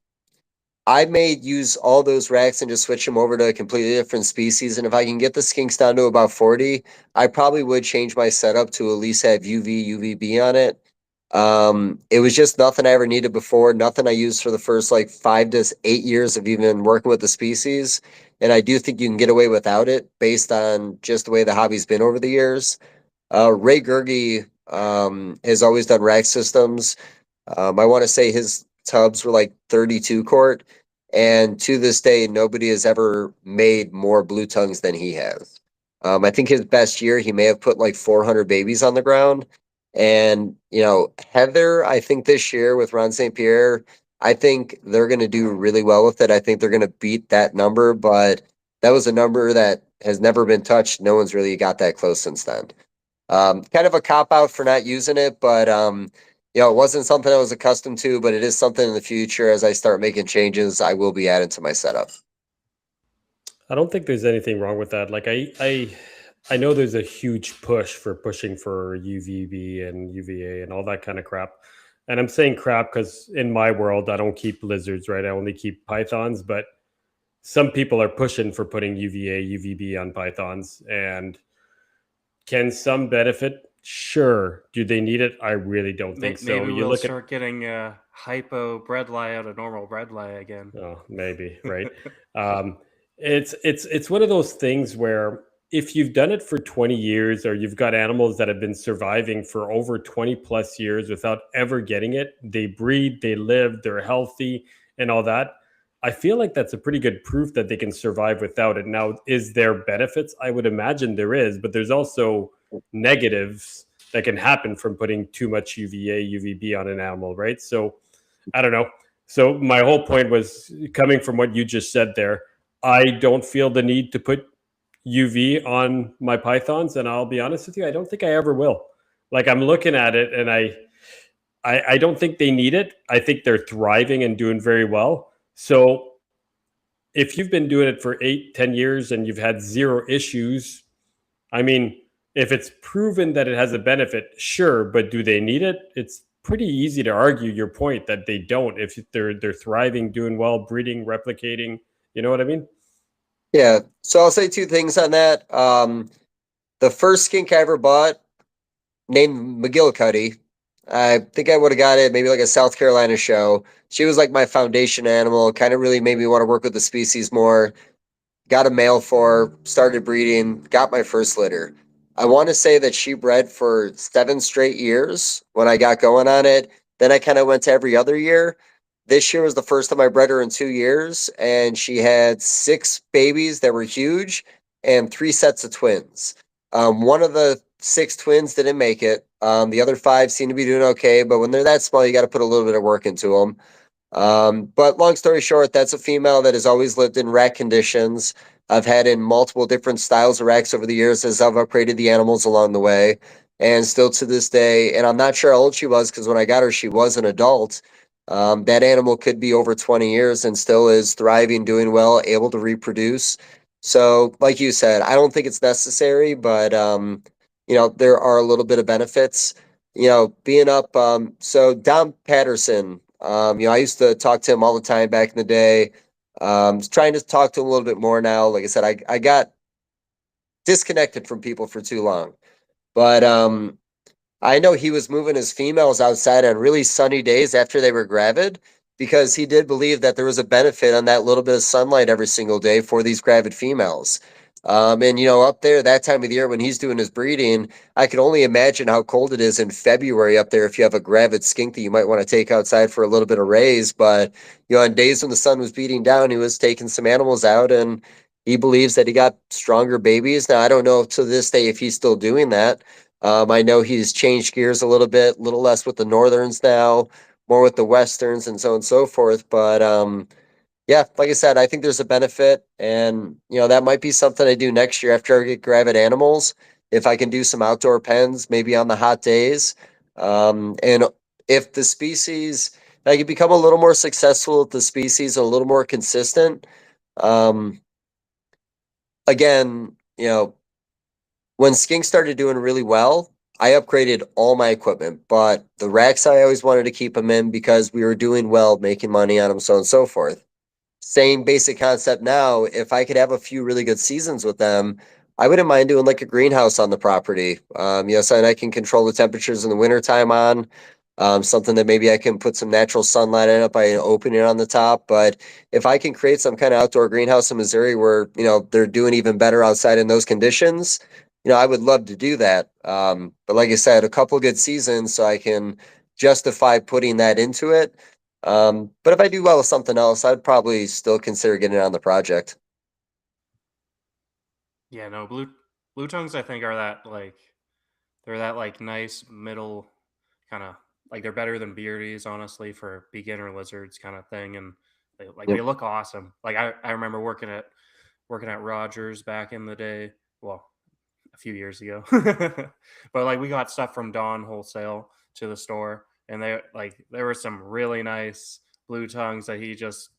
I may use all those racks and just switch them over to a completely different species. And if I can get the skinks down to about 40, I probably would change my setup to at least have UVB on it. It was just nothing I ever needed before, nothing I used for the first like 5 to 8 years of even working with the species. And I do think you can get away without it based on just the way the hobby's been over the years. Ray Gerge has always done rack systems. I want to say his tubs were like 32 quart, and to this day, nobody has ever made more blue tongues than he has. I think his best year, he may have put like 400 babies on the ground. And Heather, I think this year with Ron St. Pierre, I think they're going to do really well with it. I think they're going to beat that number, but that was a number that has never been touched. No one's really got that close since then. Kind of a cop out for not using it, but it wasn't something I was accustomed to, but it is something in the future as I start making changes, I will be adding to my setup. I don't think there's anything wrong with that. Like I know there's a huge push for pushing for UVB and UVA and all that kind of crap. And I'm saying crap because in my world I don't keep lizards, right? I only keep pythons, but some people are pushing for putting UVA, UVB on pythons. And can some benefit? Sure. Do they need it? I really don't think so. Maybe You we'll look at start getting hypo bredli out of normal bredli again. Oh, maybe, right. um, it's one of those things where if you've done it for 20 years or you've got animals that have been surviving for over 20 plus years without ever getting it, they breed, they live, they're healthy and all that. I feel like that's a pretty good proof that they can survive without it. Now, is there benefits? I would imagine there is, but there's also negatives that can happen from putting too much UVA, UVB on an animal, right? So I don't know. So my whole point was coming from what you just said there. I don't feel the need to put UV on my pythons, and I'll be honest with you, I don't think I ever will. Like I'm looking at it, and I don't think they need it. I think they're thriving and doing very well. So if you've been doing it for 8, 10 years and you've had zero issues, I mean, if it's proven that it has a benefit, sure, but do they need it? It's pretty easy to argue your point that they don't if they're thriving, doing well, breeding, replicating. You know what I mean? Yeah. So I'll say two things on that. The first skink I ever bought, named McGillicuddy. I think I would have got it maybe like a South Carolina show. She was like my foundation animal, kind of really made me want to work with the species more. Got a male for her, started breeding, got my first litter. I want to say that she bred for 7 straight years when I got going on it. Then I kind of went to every other year. This year was the first time I bred her in 2 years, and she had 6 babies that were huge and 3 sets of twins. One of the 6 twins didn't make it. The other 5 seem to be doing okay, but when they're that small, you got to put a little bit of work into them. But long story short, that's a female that has always lived in rack conditions. I've had in multiple different styles of racks over the years as I've upgraded the animals along the way. And still to this day, and I'm not sure how old she was because when I got her, she was an adult. That animal could be over 20 years and still is thriving, doing well, able to reproduce. So, like you said, I don't think it's necessary, but there are a little bit of benefits. Being up. So Dom Patterson, I used to talk to him all the time back in the day. Trying to talk to him a little bit more now. Like I said, I got disconnected from people for too long. But I know he was moving his females outside on really sunny days after they were gravid because he did believe that there was a benefit on that little bit of sunlight every single day for these gravid females. And up there that time of the year when he's doing his breeding, I can only imagine how cold it is in February up there if you have a gravid skink that you might want to take outside for a little bit of raise. But on days when the sun was beating down, he was taking some animals out, and he believes that he got stronger babies. Now I don't know to this day if he's still doing that. I know he's changed gears a little less with the Northerns now, more with the Westerns, and so on and so forth. But yeah, like I said, I think there's a benefit, and that might be something I do next year after I get gravid animals. If I can do some outdoor pens, maybe on the hot days, and if the species, I can become a little more successful with the species, a little more consistent. Um, again, when Skink started doing really well, I upgraded all my equipment, but the racks I always wanted to keep them in because we were doing well, making money on them, so on and so forth. Same basic concept now. If I could have a few really good seasons with them, I wouldn't mind doing like a greenhouse on the property. So I can control the temperatures in the wintertime on. Something that maybe I can put some natural sunlight in it by opening it on the top. But if I can create some kind of outdoor greenhouse in Missouri where, they're doing even better outside in those conditions, I would love to do that. But like I said, a couple of good seasons so I can justify putting that into it. But if I do well with something else, I'd probably still consider getting on the project. Yeah, no, blue tongues I think are that like they're that like nice middle kind of like they're better than beardies, honestly, for beginner lizards kind of thing, and they Yep. look awesome. Like I remember working at Rogers back in the day. Well, a few years ago, but like we got stuff from Dawn Wholesale to the store, and there were some really nice blue tongues that he just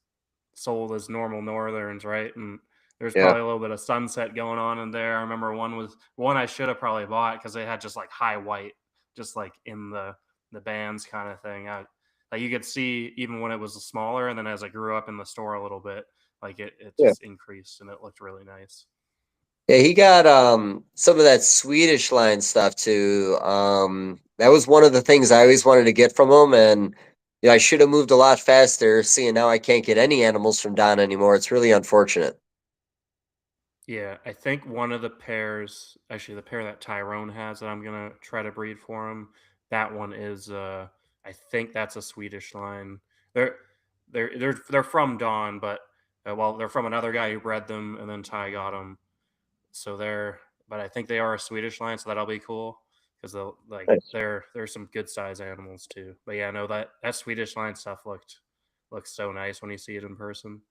sold as normal northerns, right? And there's Yeah. probably a little bit of sunset going on in there. I remember one I should have probably bought because they had just like high white, just like in the bands kind of thing. Like you could see even when it was smaller, and then as I grew up in the store a little bit, like it Yeah. just increased and it looked really nice. Yeah, he got some of that Swedish line stuff too. That was one of the things I always wanted to get from him, and I should have moved a lot faster. Seeing now I can't get any animals from Don anymore. It's really unfortunate. Yeah, I think one of the pairs, actually the pair that Tyrone has that I'm gonna try to breed for him, that one is I think that's a Swedish line. They're they're from Dawn, but well, they're from another guy who bred them, and then Ty got them. So but I think they are a Swedish line, so that'll be cool because they'll like Nice. they're some good size animals too. But yeah, no, that Swedish line stuff looks so nice when you see it in person.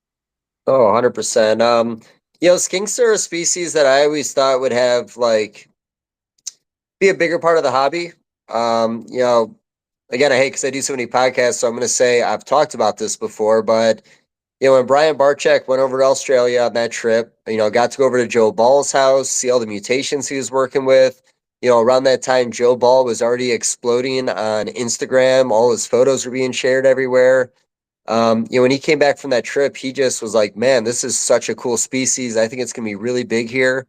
Oh, 100%. Skinks are a species that I always thought would have like be a bigger part of the hobby. Again, I hate because I do so many podcasts, so I'm going to say I've talked about this before, but when Brian Barczyk went over to Australia on that trip, got to go over to Joe Ball's house, see all the mutations he was working with. Around that time, Joe Ball was already exploding on Instagram. All his photos were being shared everywhere. When he came back from that trip, he just was like, man, this is such a cool species. I think it's going to be really big here.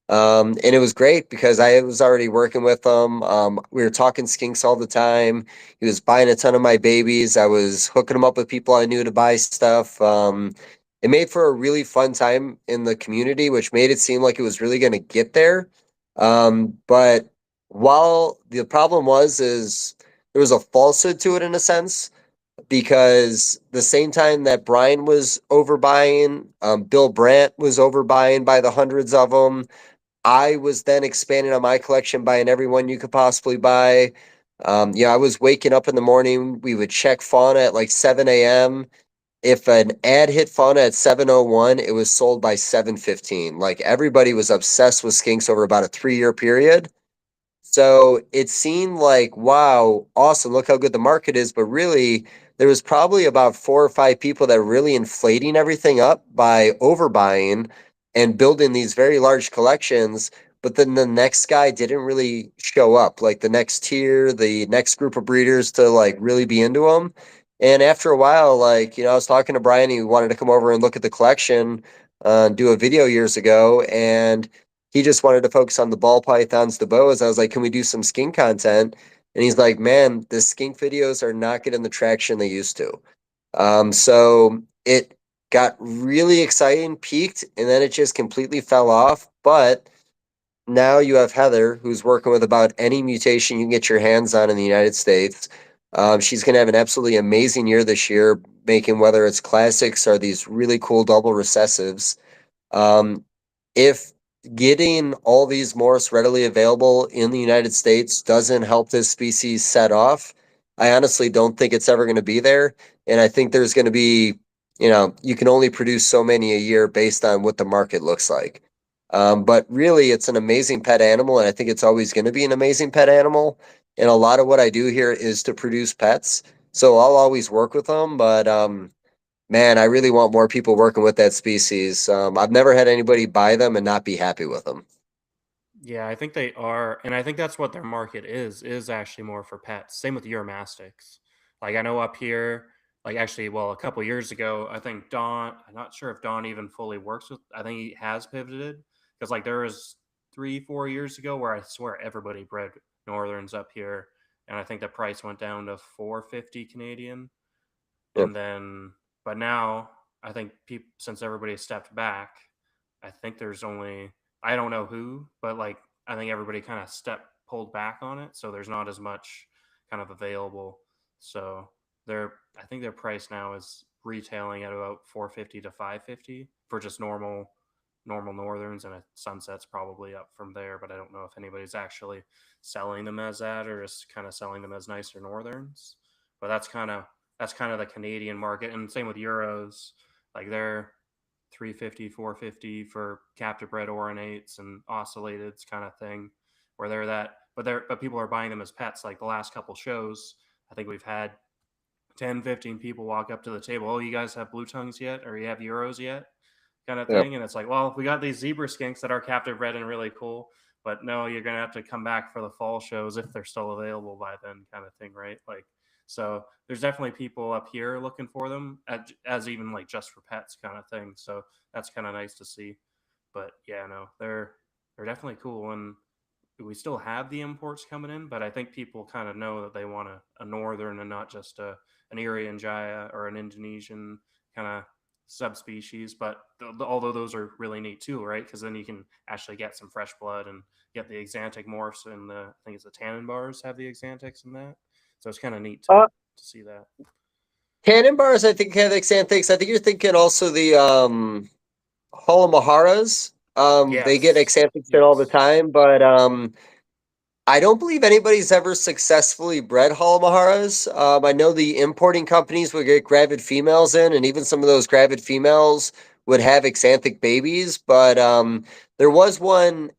And it was great because I was already working with him. We were talking skinks all the time. He was buying a ton of my babies. I was hooking him up with people I knew to buy stuff. It made for a really fun time in the community, which made it seem like it was really going to get there. But while the problem is there was a falsehood to it in a sense because the same time that Brian was overbuying, Bill Brandt was overbuying by the hundreds of them. I was then expanding on my collection, buying every one you could possibly buy. I was waking up in the morning. We would check fauna at like 7 a.m. If an ad hit fauna at 7:01, it was sold by 7:15. Like everybody was obsessed with skinks over about a 3-year period. So it seemed like, wow, awesome. Look how good the market is. But really, there was probably about 4 or 5 people that were really inflating everything up by overbuying and building these very large collections. But then the next guy didn't really show up, like the next tier, the next group of breeders to like really be into them. And after a while, like, I was talking to Brian, he wanted to come over and look at the collection, do a video years ago. And he just wanted to focus on the ball pythons, the boas. I was like, can we do some skink content? And he's like, man, the skink videos are not getting the traction they used to. So it got really exciting, peaked, and then it just completely fell off. But now you have Heather, who's working with about any mutation you can get your hands on in the United States. She's going to have an absolutely amazing year this year, making whether it's classics or these really cool double recessives. Um, if getting all these morphs readily available in the United States doesn't help this species set off, I honestly don't think it's ever going to be there. And I think there's going to be, you can only produce so many a year based on what the market looks like. But really, it's an amazing pet animal, and I think it's always going to be an amazing pet animal. And a lot of what I do here is to produce pets. So I'll always work with them, but man, I really want more people working with that species. I've never had anybody buy them and not be happy with them. Yeah, I think they are, and I think that's what their market is actually more for pets. Same with Euromastics. Like I know up here, like actually, well, a couple years ago, I think Don. I'm not sure if Don even fully works with. I think he has pivoted because like there was 3, 4 years ago where I swear everybody bred Northerns up here, and I think the price went down to 450 Canadian. Yeah. And then, but now I think people, since everybody stepped back, I think there's only, I don't know who, but like, I think everybody kind of pulled back on it. So there's not as much kind of available. So I think their price now is retailing at about 450 to 550 for just normal, normal northerns, and a sunset's probably up from there. But I don't know if anybody's actually selling them as that or just kind of selling them as nicer northerns. But that's kind of the Canadian market, and same with euros. Like they're 350, 450 for captive bred orinates and oscillateds kind of thing, where they're that, but people are buying them as pets. Like the last couple shows, I think we've had 10, 15 people walk up to the table. Oh, you guys have blue tongues yet? Or you have euros yet? Kind of Yeah. thing. And it's like, well, we got these zebra skinks that are captive bred and really cool, but no, you're going to have to come back for the fall shows if they're still available by then, kind of thing, right? Like, so there's definitely people up here looking for them as even like just for pets kind of thing. So that's kind of nice to see. But yeah, no, they're definitely cool. And we still have the imports coming in, but I think people kind of know that they want a northern and not just an Irian Jaya or an Indonesian kind of subspecies. But although those are really neat too, right? Because then you can actually get some fresh blood and get the axanthic morphs, and I think it's the tannin bars have the axanthics in that. So it's kind of neat to Uh, see that. Cannon bars, I think, have xanthics. I think you're thinking also the Holomaharas. They get Yes, xanthics in all the yes, time, but I don't believe anybody's ever successfully bred Holomaharas. I know the importing companies would get gravid females in, and even some of those gravid females would have xanthic babies. But there was one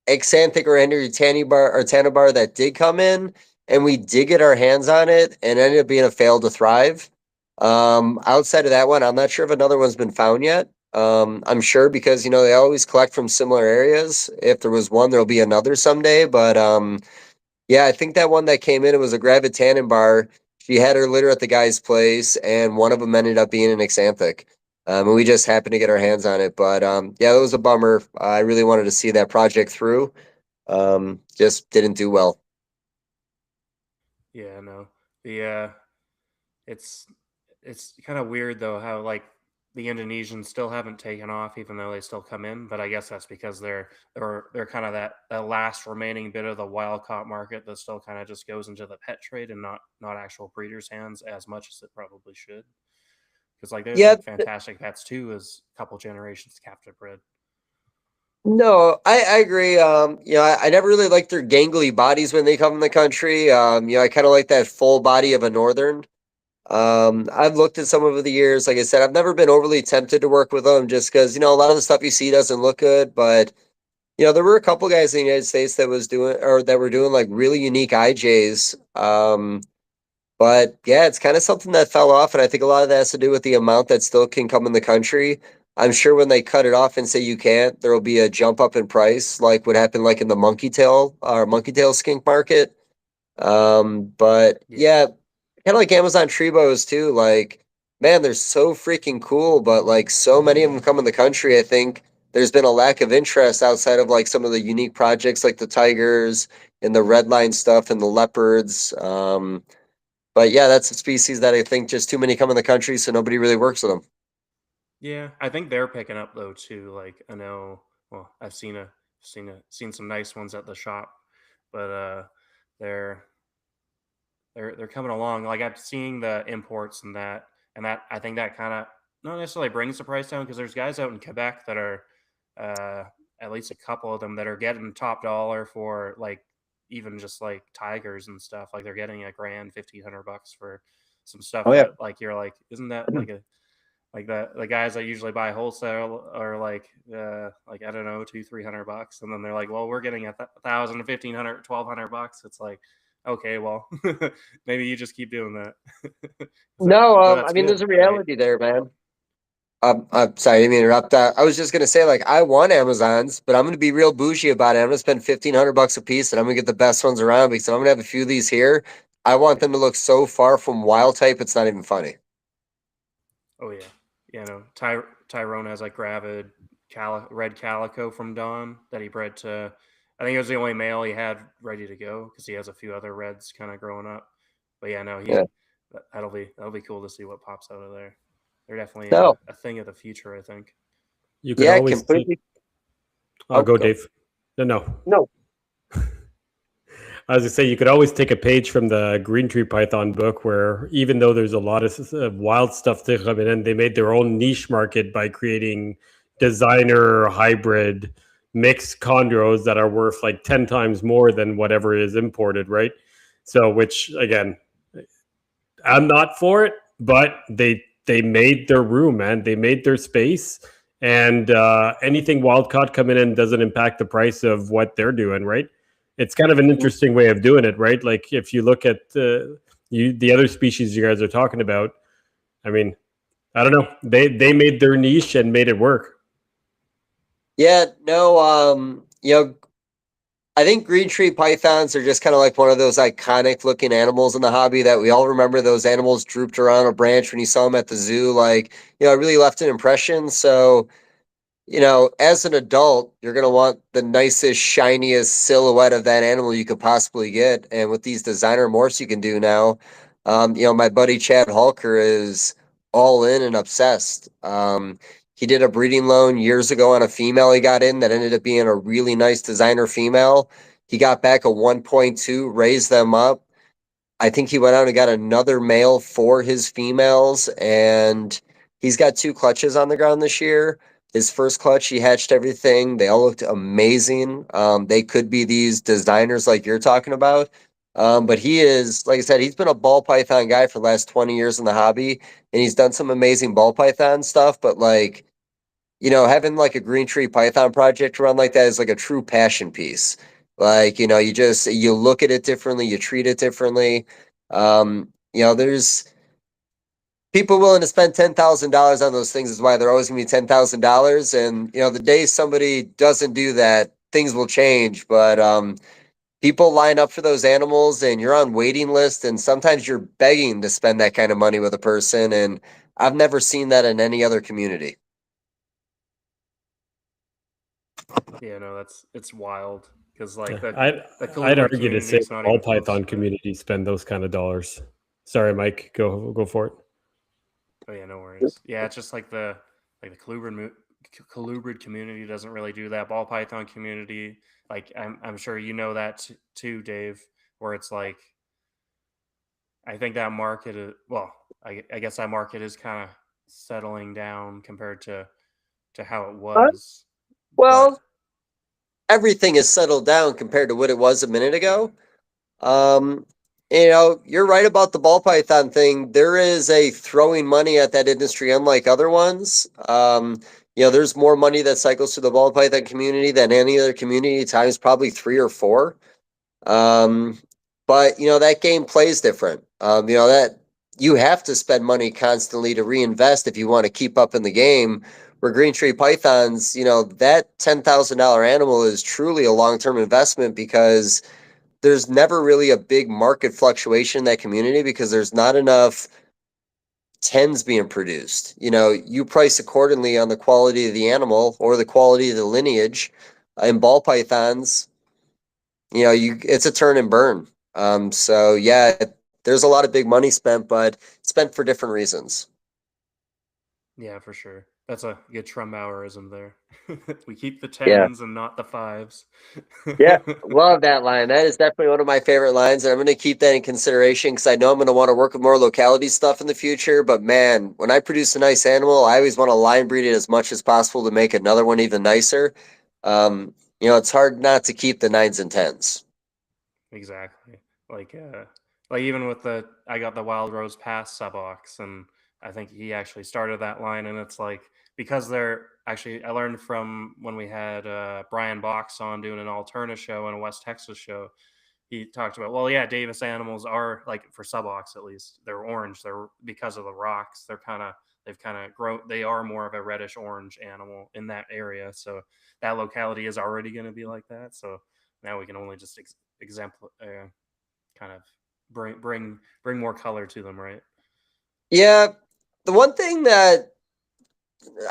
Xanthic or Henry Tannibar or Tannibar that did come in, and we did get our hands on it, and it ended up being a fail to thrive. Outside of that one, I'm not sure if another one's been found yet. I'm sure because they always collect from similar areas. If there was one, there'll be another someday. But yeah, I think that one that came in, it was a gravid Tannenbar. She had her litter at the guy's place, and one of them ended up being an Xanthic. And we just happened to get our hands on it. But yeah, that was a bummer. I really wanted to see that project through. Just didn't do well. yeah, no, the it's it's kind of weird though how like the Indonesians still haven't taken off even though they still come in, but I guess that's because they're kind of that last remaining bit of the wild caught market that still kind of just goes into the pet trade and not actual breeders' hands as much as it probably should. Because like there's Yeah, like fantastic pets too, as a couple generations captive bred. no, I agree. I never really liked their gangly bodies when they come in the country. I kind of like that full body of a northern. I've looked at some over the years. Like I said, I've never been overly tempted to work with them just because, a lot of the stuff you see doesn't look good. But, there were a couple guys in the United States that was doing or that were doing like really unique IJs. But yeah, it's kind of something that fell off. And I think a lot of that has to do with the amount that still can come in the country. I'm sure when they cut it off and say you can't, there will be a jump up in price, like what happened like in the monkey tail skink market. But Yeah, yeah, kind of like Amazon Trebos too. Like, man, they're so freaking cool, but like so many of them come in the country. I think there's been a lack of interest outside of like some of the unique projects like the tigers and the red line stuff and the leopards. But yeah, that's a species that I think just too many come in the country, so nobody really works with them. yeah, I think they're picking up though too. Like I know, well, I've seen some nice ones at the shop, but they're they're coming along. Like I'm seeing the imports and that I think that kind of not necessarily brings the price down because there's guys out in Quebec that are uh, at least a couple of them that are getting top dollar for like even just like tigers and stuff. Like they're getting a grand $1,500 for some stuff Oh yeah. that like you're like, isn't that like a like the guys that usually buy wholesale are like I don't know, 200-300 bucks, and then they're like, well, we're getting a 1,000 to 1,500 1,200 bucks. It's like, okay, well, maybe you just keep doing that. No, But I that's mean, good, there's a right? reality there, man. I'm sorry, I didn't mean to interrupt. I was just gonna say, like, I want Amazons, but I'm gonna be real bougie about it. I'm gonna spend $1,500 a piece, and I'm gonna get the best ones around because I'm gonna have a few of these here. I want them to look so far from wild type, it's not even funny. Oh yeah, no. Tyrone has like gravid red calico from Don that he bred to. I think it was the only male he had ready to go because he has a few other reds kind of growing up. But yeah, no, Yeah. that'll be cool to see what pops out of there. They're definitely No. a thing of the future, I think. You could Yeah, always take. completely. I'll Oh, go, go. Dave. No. No. I was gonna say you could always take a page from the Green Tree Python book, where even though there's a lot of wild stuff to come in, they made their own niche market by creating designer hybrid mixed chondros that are worth like 10 times more than whatever is imported, right? So, which again, I'm not for it, but they made their room, man. They made their space, and anything wild caught coming in doesn't impact the price of what they're doing, right? It's kind of an interesting way of doing it, right? Like if you look at the other species you guys are talking about, I mean, I don't know. They made their niche and made it work. Yeah, no, I think green tree pythons are just kind of like one of those iconic looking animals in the hobby that we all remember. Those animals drooped around a branch when you saw them at the zoo. Like, it really left an impression. So, as an adult, you're going to want the nicest, shiniest silhouette of that animal you could possibly get. And with these designer morphs you can do now, my buddy Chad Halker is all in and obsessed. He did a breeding loan years ago on a female he got in that ended up being a really nice designer female. He got back a 1.2, raised them up. I think he went out and got another male for his females, and he's got 2 clutches on the ground this year. His first clutch, he hatched everything. They all looked amazing. They could be these designers like you're talking about. But he is, like I said, he's been a ball python guy for the last 20 years in the hobby, and he's done some amazing ball python stuff. But having like a green tree python project run like that is like a true passion piece. Like, you look at it differently, you treat it differently. There's people willing to spend $10,000 on those things is why they're always gonna be $10,000. And the day somebody doesn't do that, things will change. But people line up for those animals and you're on waiting list, and sometimes you're begging to spend that kind of money with a person. And I've never seen that in any other community. Yeah, no, it's wild because like Yeah, the I'd colubrid argue to community say is not all even close Python to it. communities spend those kind of dollars. Sorry, Mike, go for it. Oh yeah, no worries. Yeah, it's just like the colubrid community doesn't really do that. Ball python community, like I'm sure you know that too, Dave. Where it's like I think that market is well, I guess that market is kind of settling down compared to how it was, but Well, everything is settled down compared to what it was a minute yeah, ago. Um, you're right about the ball python thing. There is a throwing money at that industry, unlike other ones. There's more money that cycles through the ball python community than any other community, times probably 3 or 4. Um, but that game plays different. That you have to spend money constantly to reinvest if you want to keep up in the game. Where green tree pythons, that $10,000 animal is truly a long term investment because there's never really a big market fluctuation in that community because there's not enough tens being produced. You price accordingly on the quality of the animal or the quality of the lineage. In ball pythons, it's a turn and burn. So yeah, there's a lot of big money spent, but spent for different reasons. yeah, for sure. That's a good Trumbauerism there. We keep the Yeah. tens and not the fives. Yeah, love that line. That is definitely one of my favorite lines, and I'm going to keep that in consideration because I know I'm going to want to work with more locality stuff in the future. But man, when I produce a nice animal, I always want to line breed it as much as possible to make another one even nicer. It's hard not to keep the nines and tens. Exactly. Like even with I got the Wild Rose Pass subox, and I think he actually started that line, and it's like because they're actually I learned from when we had Brian Box on doing an Alterna show and a West Texas show. He talked about, well, yeah, Davis animals are like for subox at least they're orange. They're because of the rocks. They've kind of grown. They are more of a reddish orange animal in that area. So that locality is already going to be like that. So now we can only just kind of bring more color to them, right? Yeah, the one thing that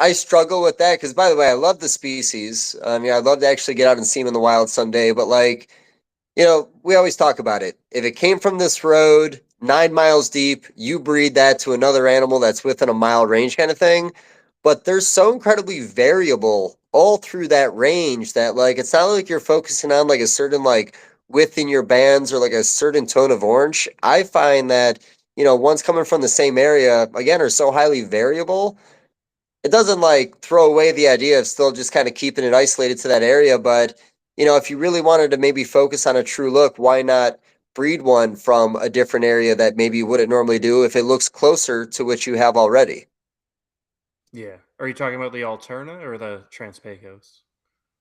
I struggle with that because, by the way, I love the species. I'd love to actually get out and see them in the wild someday. But we always talk about it. If it came from this road 9 miles deep, you breed that to another animal that's within a mile range, kind of thing. But they're so incredibly variable all through that range that it's not like you're focusing on like a certain width in your bands or like a certain tone of orange. I find that ones coming from the same area again are so highly variable it doesn't like throw away the idea of still just kind of keeping it isolated to that area. But, if you really wanted to maybe focus on a true look, why not breed one from a different area that maybe you wouldn't normally do if it looks closer to what you have already? Yeah. Are you talking about the Alterna or the Transpecos?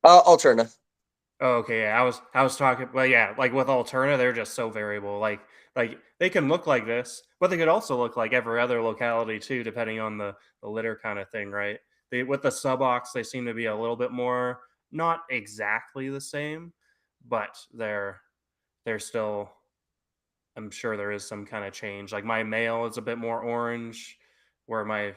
Alterna. Oh, okay, yeah. I was talking, well, yeah, like with Alterna, they're just so variable. Like they can look like this, but they could also look like every other locality too, depending on the litter kind of thing, right? They with the subox, they seem to be a little bit more not exactly the same, but they're still, I'm sure there is some kind of change. Like my male is a bit more orange, where my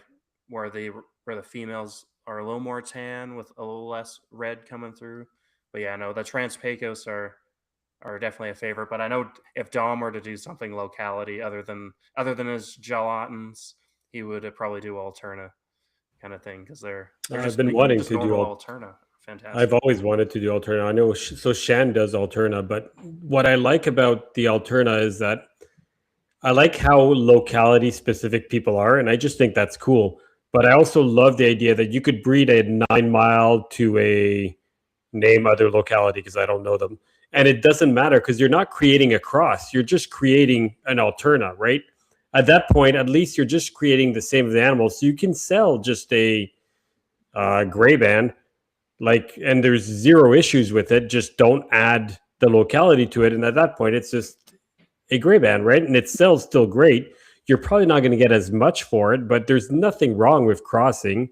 where the females are a little more tan with a little less red coming through. But yeah, no, the Transpecos are definitely a favorite. But I know if Dom were to do something locality other than his gelatins, he would probably do Alterna kind of thing because they're I've just been wanting just to do normal all. Alterna, I've fantastic. always wanted to do Alterna. I know, so Shan does Alterna, but what I like about the Alterna is that I like how locality specific people are, and I just think that's cool. But I also love the idea that you could breed a 9 mile to a name other locality because I don't know them. And it doesn't matter because you're not creating a cross. You're just creating an Alterna, right? At that point, at least you're just creating the same animal. So you can sell just a gray band, like, and there's zero issues with it. Just don't add the locality to it. And at that point, it's just a gray band, right? And it sells still great. You're probably not going to get as much for it, but there's nothing wrong with crossing.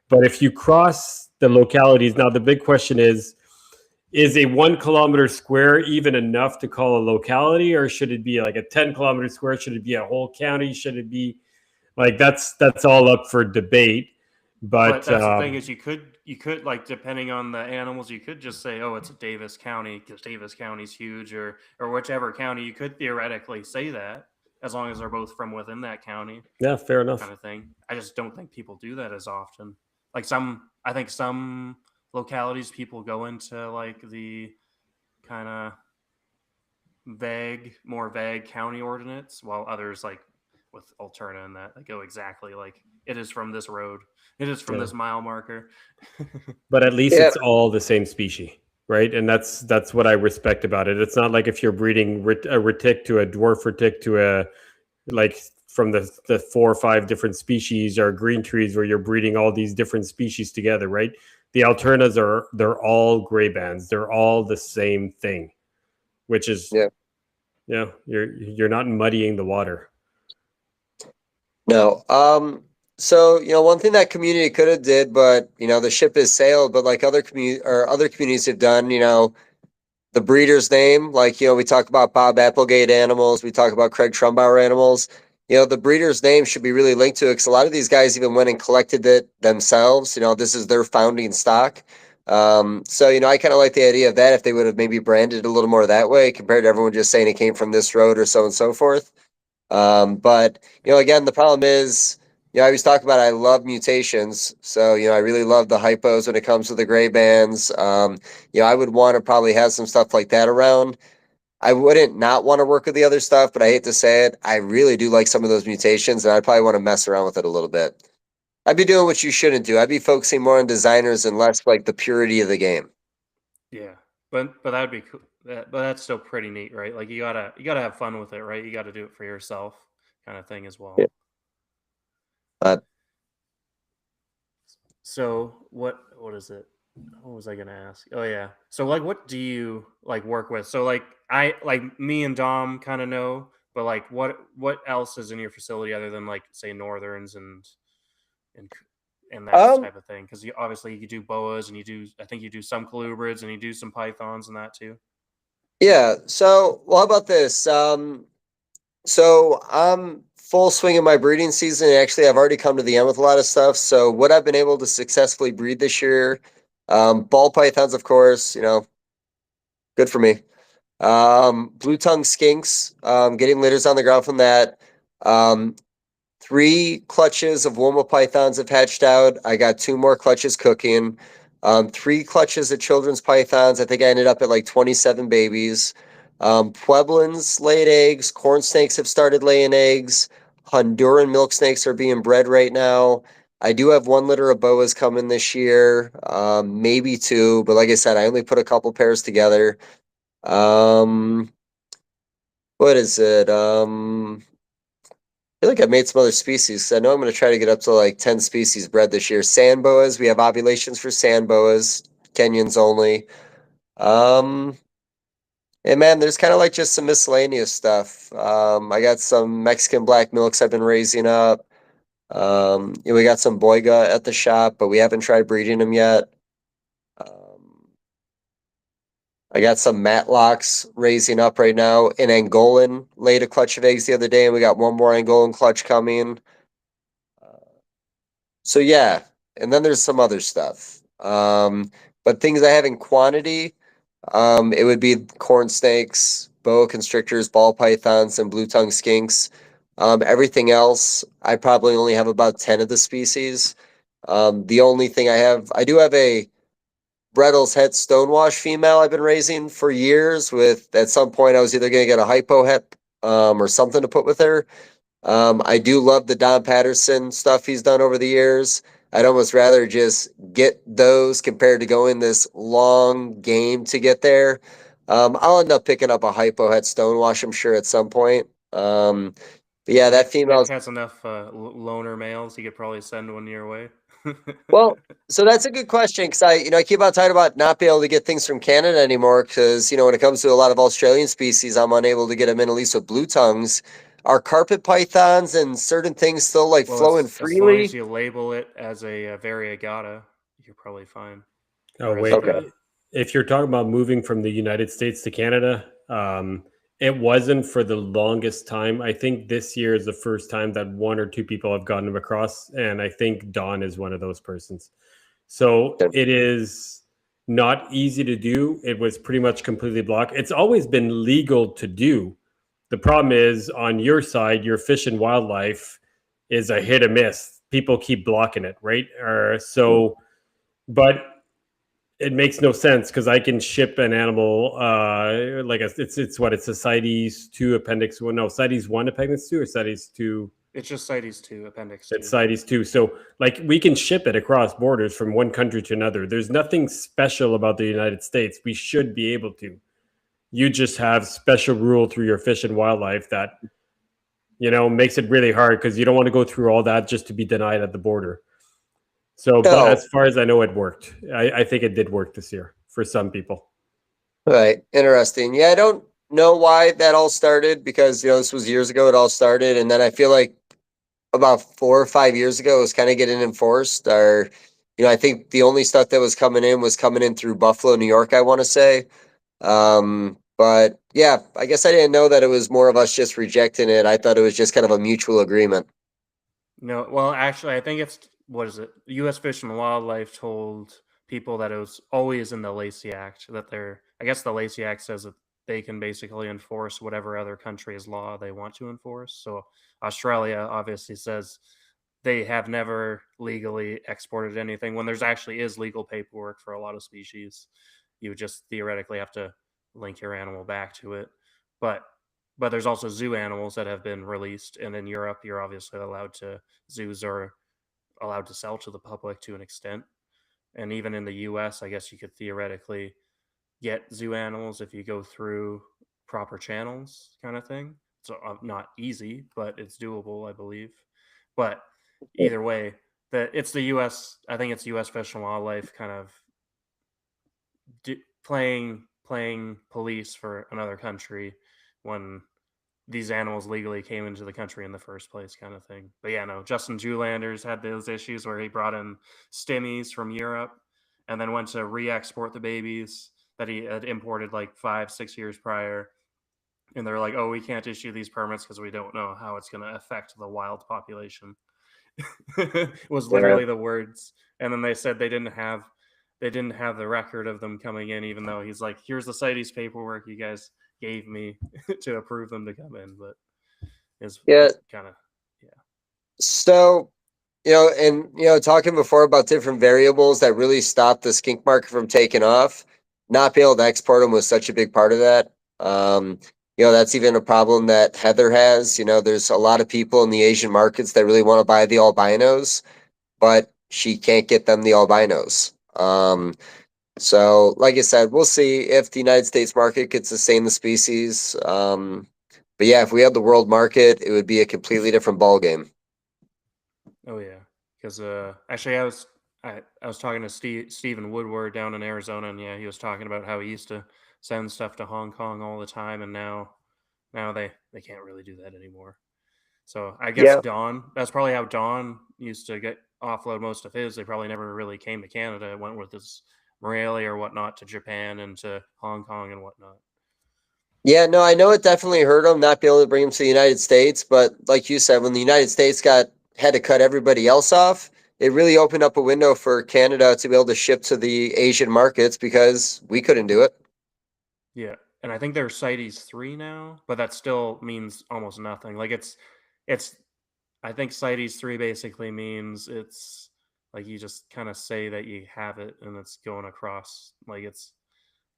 But if you cross the localities, now the big question is a 1 kilometer square even enough to call a locality, or should it be like a 10 kilometer square? Should it be a whole county? Should it be like that's all up for debate. But But that's the thing is you could like depending on the animals you could just say, oh, it's a Davis County because Davis County's huge, or whichever county. You could theoretically say that as long as they're both from within that county yeah, fair kind enough. of thing. I just don't think people do that as often. Like I think some localities people go into like the kind of more vague county ordinance, while others like with Alterna and that they go exactly like it is from this road, it is from Yeah. this mile marker. But at least Yeah. it's all the same species, right? And that's what I respect about it. It's not like if you're breeding a retic to a dwarf retic to a, like, from the 4 or 5 different species, or green trees where you're breeding all these different species together, right? The alternas they're all gray bands. They're all the same thing, which is, Yeah. you're not muddying the water. No. So one thing that community could have did, but the ship has sailed. But like other communities have done, the breeder's name, like we talk about Bob Applegate animals, we talk about Craig Trumbauer animals. The breeder's name should be really linked to it because a lot of these guys even went and collected it themselves. This is their founding stock. So I kind of like the idea of that if they would have maybe branded it a little more that way compared to everyone just saying it came from this road or so and so forth. But again, the problem is, I always talk about I love mutations, so I really love the hypos when it comes to the gray bands. I would want to probably have some stuff like that around. I wouldn't not want to work with the other stuff, but I hate to say it, I really do like some of those mutations, and I'd probably want to mess around with it a little bit. I'd be doing what you shouldn't do. I'd be focusing more on designers and less like the purity of the game. Yeah, but that would be cool. But that's still pretty neat, right? Like you gotta have fun with it, right? You got to do it for yourself, kind of thing as Yeah. well. But So what is it? What was I gonna ask? Oh yeah. So like, what do you like work with? So like me and Dom kind of know, but like what else is in your facility other than like say northerns and and that um, type of thing? Because obviously you do boas and I think you do some colubrids and you do some pythons and that too. yeah. So, well, how about this? So I'm full swing in my breeding season. Actually, I've already come to the end with a lot of stuff. So what I've been able to successfully breed this year, ball pythons, of course, good for me. Blue tongue skinks, getting litters on the ground from that. Um, 3 clutches of Woma pythons have hatched out. I got 2 more clutches cooking. 3 clutches of children's pythons. I think I ended up at like 27 babies. Pueblans laid eggs. Corn snakes have started laying eggs. Honduran milk snakes are being bred right now. I do have 1 litter of boas coming this year, maybe two, but like I said, I only put a couple pairs together. What is it? I feel like I've made some other species. So I know I'm going to try to get up to like 10 species bred this year. Sand boas, we have ovulations for sand boas, Kenyans only. And man, there's kind of like just some miscellaneous stuff. I got some Mexican black milks I've been raising up. We got some Boyga at the shop, but we haven't tried breeding them yet. I got some Matlocks raising up right now. An Angolan laid a clutch of eggs the other day, and we got one more Angolan clutch coming. So yeah, and then there's some other stuff. But things I have in quantity, it would be corn snakes, boa constrictors, ball pythons, and blue tongue skinks. Everything else, I probably only have about 10 of the species. The only thing I do have a Brettles het stonewash female I've been raising for years. With at some point, I was either going to get a hypo het or something to put with her. I do love the Don Patterson stuff he's done over the years. I'd almost rather just get those compared to going this long game to get there. I'll end up picking up a hypo het stonewash, I'm sure, at some point. But yeah, that female has enough loner males. He could probably send one your way. Well, so that's a good question because I keep on talking about not being able to get things from Canada anymore because when it comes to a lot of Australian species, I'm unable to get them in, at least with blue tongues. Are carpet pythons and certain things still like flowing freely? As long as you label it as a variegata, you're probably fine. Oh wait, okay. If you're talking about moving from the United States to Canada, it wasn't for the longest time. I think this year is the first time that 1 or 2 people have gotten them across, and I think Don is one of those persons. So it is not easy to do. It was pretty much completely blocked. It's always been legal to do. The problem is on your side, your Fish and Wildlife is a hit or miss. People keep blocking it, right? But it makes no sense because I can ship an animal it's a CITES 2 appendix 1. No, CITES 1 appendix 2 or CITES 2. It's just CITES 2 appendix 2. It's CITES 2. So we can ship it across borders from one country to another. There's nothing special about the United States. We should be able to. You just have special rule through your Fish and Wildlife that makes it really hard because you don't want to go through all that just to be denied at the border. So, but as far as I know, it worked. I think it did work this year for some people. Right. Interesting. Yeah, I don't know why that all started because, this was years ago it all started. And then I feel like about 4 or 5 years ago it was kind of getting enforced. I think the only stuff that was coming in through Buffalo, New York, I want to say. But yeah, I guess I didn't know that it was more of us just rejecting it. I thought it was just kind of a mutual agreement. No, well, actually, I think it's, what is it? U.S. Fish and Wildlife told people that it was always in the Lacey Act that I guess the Lacey Act says that they can basically enforce whatever other country's law they want to enforce. So Australia obviously says they have never legally exported anything when there's actually is legal paperwork for a lot of species. You would just theoretically have to link your animal back to it. But there's also zoo animals that have been released, and in Europe you're obviously zoos are allowed to sell to the public to an extent. And even in the US, I guess you could theoretically get zoo animals if you go through proper channels, kind of thing. So not easy, but it's doable, I believe. But either way, it's the US, I think it's US Fish and Wildlife kind of playing police for another country when these animals legally came into the country in the first place, kind of thing. But yeah, no, Justin Julanders had those issues where he brought in stimmies from Europe and then went to re-export the babies that he had imported like 5-6 years prior. And they're like, oh, we can't issue these permits because we don't know how it's going to affect the wild population. Was literally the words. And then they said they didn't have the record of them coming in, even though he's like, here's the CITES paperwork you guys gave me to approve them to come in. But it's kind of, yeah. So, talking before about different variables that really stopped the skink market from taking off, not being able to export them was such a big part of that. That's even a problem that Heather has. There's a lot of people in the Asian markets that really want to buy the albinos, but she can't get them the albinos. So, like I said, we'll see if the United States market could sustain the species. But yeah, if we had the world market, it would be a completely different ballgame. Oh yeah, because actually I was talking to Stephen Woodward down in Arizona, and yeah, he was talking about how he used to send stuff to Hong Kong all the time, and now they can't really do that anymore. So I guess Yeah. Don, that's probably how Don used to get offload most of his. They probably never really came to Canada. It went with his Morelia or whatnot to Japan and to Hong Kong and whatnot. Yeah, no, I know it definitely hurt them not be able to bring them to the United States, but like you said, when the United States got had to cut everybody else off, it really opened up a window for Canada to be able to ship to the Asian markets because we couldn't do it. Yeah, and I think they're CITES 3 now, but that still means almost nothing. Like it's I think CITES 3 basically means it's like you just kind of say that you have it and it's going across. Like it's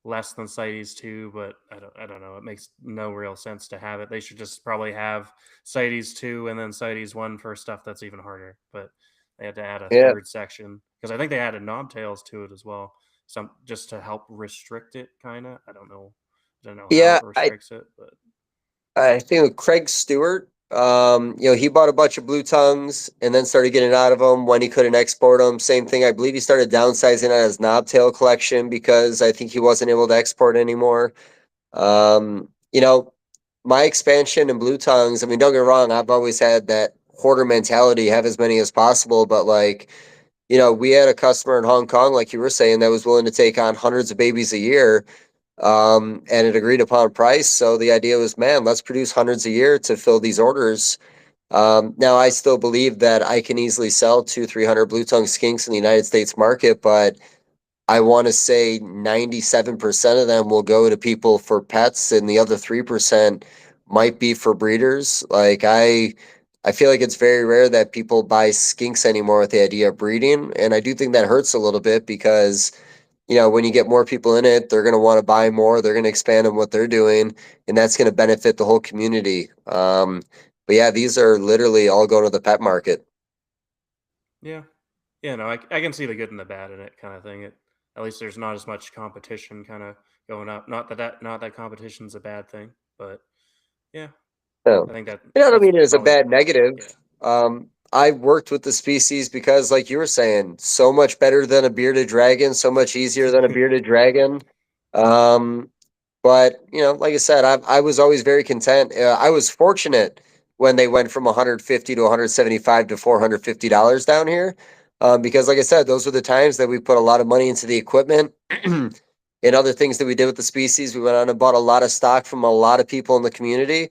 less than CITES 2, but I don't know. It makes no real sense to have it. They should just probably have CITES 2 and then CITES 1 for stuff that's even harder. But they had to add a Yeah. third section because I think they added knobtails to it as well. Some just to help restrict it, kind of. I don't know. I don't know how Yeah, it restricts it, but I think with Craig Stewart, he bought a bunch of blue tongues and then started getting out of them when he couldn't export them. Same thing, I believe he started downsizing on his knobtail collection because I think he wasn't able to export anymore. Um, you know, my expansion in blue tongues, I mean, don't get me wrong, I've always had that hoarder mentality, have as many as possible, but like, we had a customer in Hong Kong, like you were saying, that was willing to take on hundreds of babies a year, and it agreed upon price. So the idea was, man, let's produce hundreds a year to fill these orders. Now, I still believe that I can easily sell 300 blue tongue skinks in the United States market, but I want to say 97% of them will go to people for pets, and the other 3% might be for breeders. Like I feel like it's very rare that people buy skinks anymore with the idea of breeding, and I do think that hurts a little bit because when you get more people in it, they're going to want to buy more. They're going to expand on what they're doing, and that's going to benefit the whole community. But yeah, these are literally all going to the pet market. yeah, yeah. No, I can see the good and the bad in it, kind of thing. It at least there's not as much competition, kind of going up. Not that competition's a bad thing, but yeah, So, I think I don't that's mean it as a probably bad yeah. negative. I worked with the species because, like you were saying, so much better than a bearded dragon, so much easier than a bearded dragon. Um, But like I said, I was always very content. I was fortunate when they went from 150 to 175 to $450 down here, because like I said, those were the times that we put a lot of money into the equipment and other things that we did with the species. We went on and bought a lot of stock from a lot of people in the community.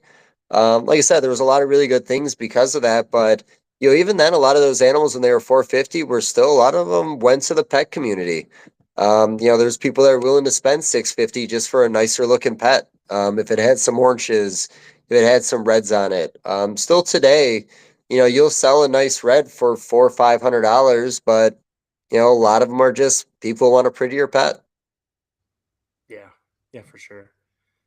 Like I said, there was a lot of really good things because of that. But even then, a lot of those animals when they were 450 were still a lot of them went to the pet community. There's people that are willing to spend 650 just for a nicer looking pet. If it had some oranges, if it had some reds on it. Still today, you'll sell a nice red for $400 or $500, but a lot of them are just people who want a prettier pet. Yeah, yeah, for sure.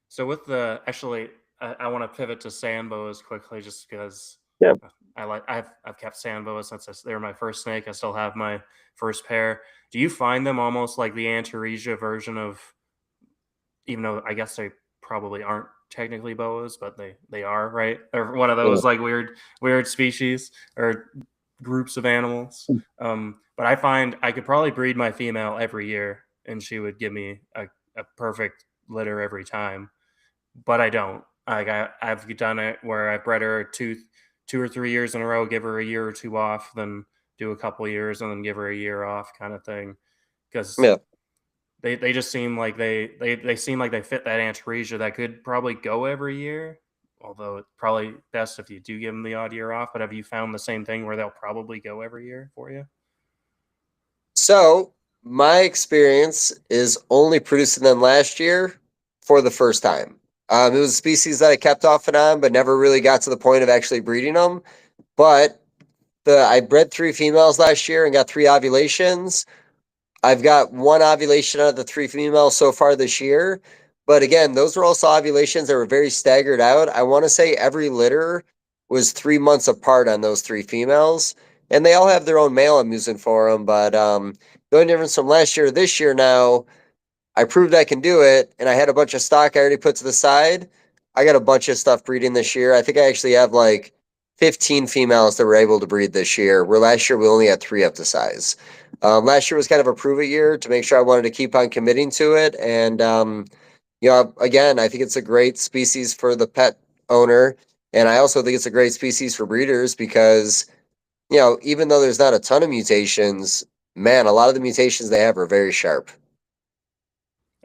So with the actually, I want to pivot to sand boas quickly, just because Yeah. I've kept sand boas since they were my first snake. I still have my first pair. Do you find them almost like the Antaresia version of, even though I guess they probably aren't technically boas, but they are, right? Or one of Yeah. those like weird species or groups of animals. But I find I could probably breed my female every year, and she would give me a perfect litter every time. But I don't. Like I've done it where I bred her 2 or 3 years in a row, give her a year or two off, then do a couple years, and then give her a year off, kind of thing. Because Yeah. they just seem like they seem like they fit that Antaresia that could probably go every year. Although it's probably best if you do give them the odd year off. But have you found the same thing where they'll probably go every year for you? So my experience is only producing them last year for the first time. It was a species that I kept off and on, but never really got to the point of actually breeding them. But I bred three females last year and got three ovulations. I've got one ovulation out of the three females so far this year. But again, those were also ovulations that were very staggered out. I want to say every litter was 3 months apart on those three females. and they all have their own male I'm using for them. But the only difference from last year to this year now, I proved I can do it, and I had a bunch of stock I already put to the side. I got a bunch of stuff breeding this year. I think I actually have like 15 females that were able to breed this year, where last year we only had three up to size. Last year was kind of a prove it year to make sure I wanted to keep on committing to it. And, again, I think it's a great species for the pet owner. And I also think it's a great species for breeders because, even though there's not a ton of mutations, man, a lot of the mutations they have are very sharp.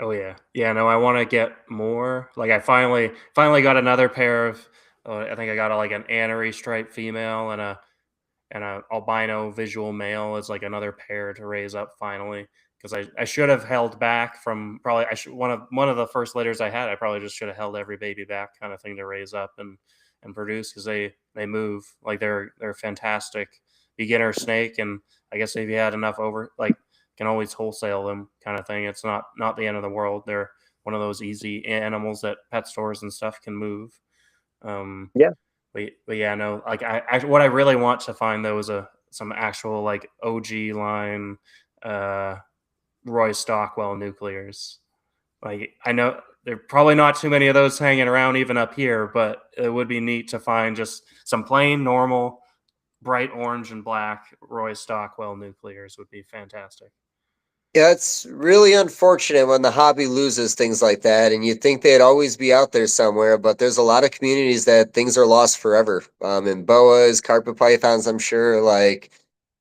Oh yeah, yeah. No, I want to get more. Like I finally got another pair of. I think I got like an anery striped female and a albino visual male is like another pair to raise up finally because I should have held back from probably I should one of the first litters I had I probably just should have held every baby back kind of thing to raise up and produce because they move like they're fantastic beginner snake and I guess if you had enough over like can always wholesale them kind of thing. It's not the end of the world. They're one of those easy animals that pet stores and stuff can move. Um, Yeah. but yeah, no, like what I really want to find though is some actual like OG line uh Roy Stockwell nuclears. Like I know there are probably not too many of those hanging around even up here, but it would be neat to find just some plain normal bright orange and black Roy Stockwell nuclears would be fantastic. Yeah, it's really unfortunate when the hobby loses things like that, and you'd think they'd always be out there somewhere, but there's a lot of communities that things are lost forever. In boas, carpet pythons, I'm sure, like,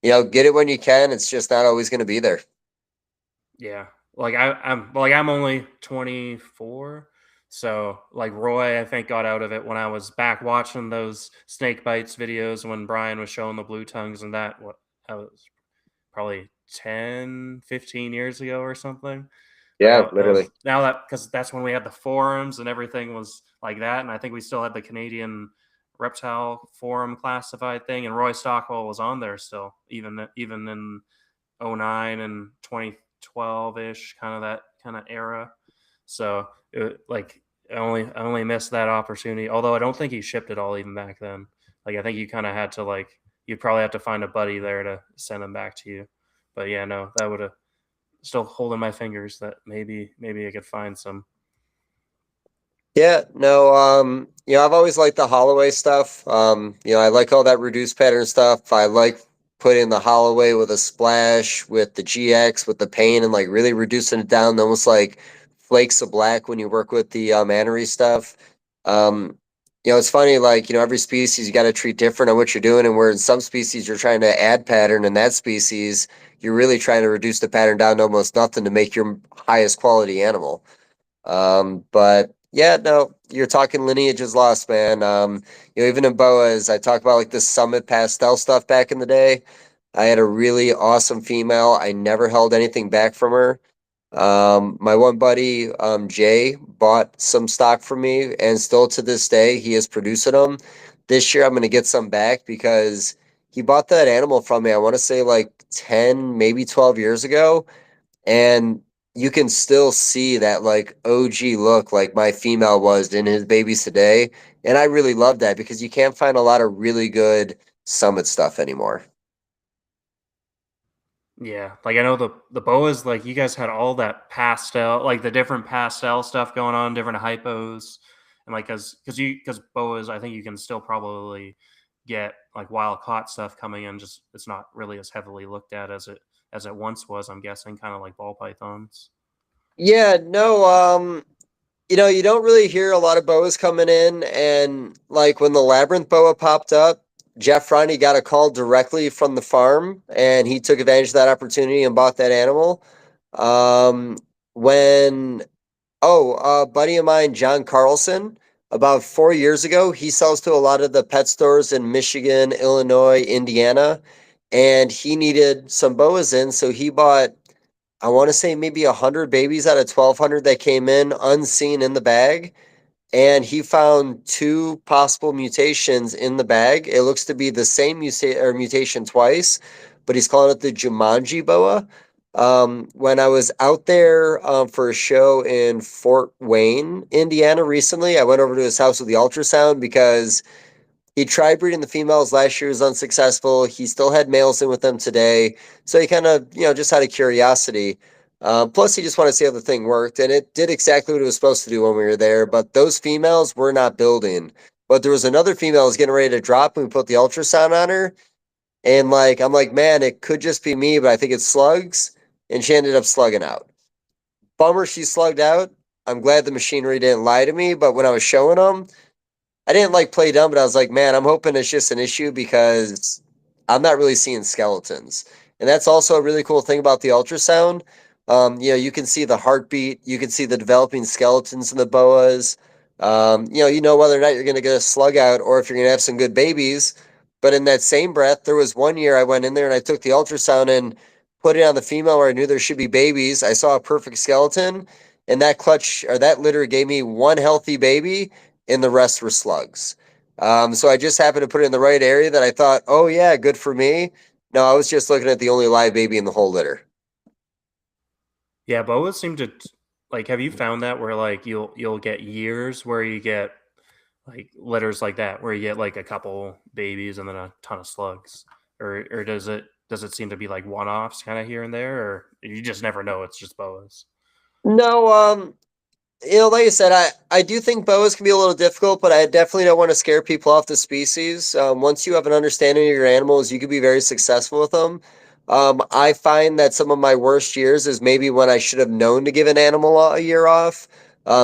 get it when you can. It's just not always going to be there. Yeah. I'm only 24. So like Roy, I think got out of it when I was back watching those snake bites videos when Brian was showing the blue tongues and that I was probably 10, 15 years ago or something. Like Yeah, that literally. was now that because that's when we had the forums and everything was like that. And I think we still had the Canadian reptile forum classified thing and Roy Stockwell was on there still, even in '09 and 2012 ish, kind of that kind of era. So like I only missed that opportunity. Although I don't think he shipped it all even back then. Like I think you kind of had to like you'd probably have to find a buddy there to send them back to you. But yeah, no, that would have still holding my fingers that maybe I could find some. Yeah, no, I've always liked the Holloway stuff. I like all that reduced pattern stuff. I like putting the Holloway with a splash with the GX with the paint and like really reducing it down to almost like flakes of black when you work with the Mannery stuff. Um, it's funny, like, every species you got to treat different on what you're doing, and where in some species you're trying to add pattern, in that species you're really trying to reduce the pattern down to almost nothing to make your highest quality animal. But yeah, no, you're talking lineage is lost, man. Even in boas, I talk about like the Summit pastel stuff back in the day. I had a really awesome female. I never held anything back from her. My one buddy, Jay, bought some stock from me, and still to this day, he is producing them. This year, I'm going to get some back because he bought that animal from me, I want to say like 10, maybe 12 years ago, and you can still see that like OG look like my female was in his babies today. And I really love that because you can't find a lot of really good Summit stuff anymore. Yeah, like I know the boas like you guys had all that pastel like the different pastel stuff going on, different hypos, and like because boas I think you can still probably get like wild caught stuff coming in. Just it's not really as heavily looked at as it once was. I'm guessing kind of like ball pythons. Yeah, no, you don't really hear a lot of boas coming in. And like when the Labyrinth boa popped up, Jeff Ronnie got a call directly from the farm and he took advantage of that opportunity and bought that animal. Um, when a buddy of mine, John Carlson, about 4 years ago, he sells to a lot of the pet stores in Michigan, Illinois, Indiana, and he needed some boas in, so he bought, I want to say maybe 100 babies out of 1,200 that came in unseen in the bag, and he found two possible mutations in the bag. It looks to be the same mutation twice, but he's calling it the Jumanji boa. When I was out there for a show in Fort Wayne, Indiana recently, I went over to his house with the ultrasound because He tried breeding the females last year, was unsuccessful. He still had males in with them today. So he kind of, just out of curiosity. Plus, he just wanted to see how the thing worked. And it did exactly what it was supposed to do when we were there. But those females were not building. But there was another female that was getting ready to drop, and we put the ultrasound on her. And I'm like, man, it could just be me, but I think it's slugs. And she ended up slugging out. Bummer she slugged out. I'm glad the machinery didn't lie to me. But when I was showing them, I didn't play dumb, but I was like, man, I'm hoping it's just an issue because I'm not really seeing skeletons. And that's also a really cool thing about the ultrasound. You can see the heartbeat, you can see the developing skeletons in the boas. Whether or not you're going to get a slug out or if you're going to have some good babies. But in that same breath, there was one year I went in there and I took the ultrasound and put it on the female where I knew there should be babies. I saw a perfect skeleton, and that clutch or that litter gave me one healthy baby and the rest were slugs. So I just happened to put it in the right area that I thought, oh yeah, good for me. No, I was just looking at the only live baby in the whole litter. Yeah, boas seem to have you found that where you'll get years where you get litters like that where you get a couple babies and then a ton of slugs, or does it seem to be one-offs kind of here and there, or you just never know, it's just boas? No, like I said, I do think boas can be a little difficult, but I definitely don't want to scare people off the species. Once you have an understanding of your animals, you can be very successful with them. I find that some of my worst years is maybe when I should have known to give an animal a year off.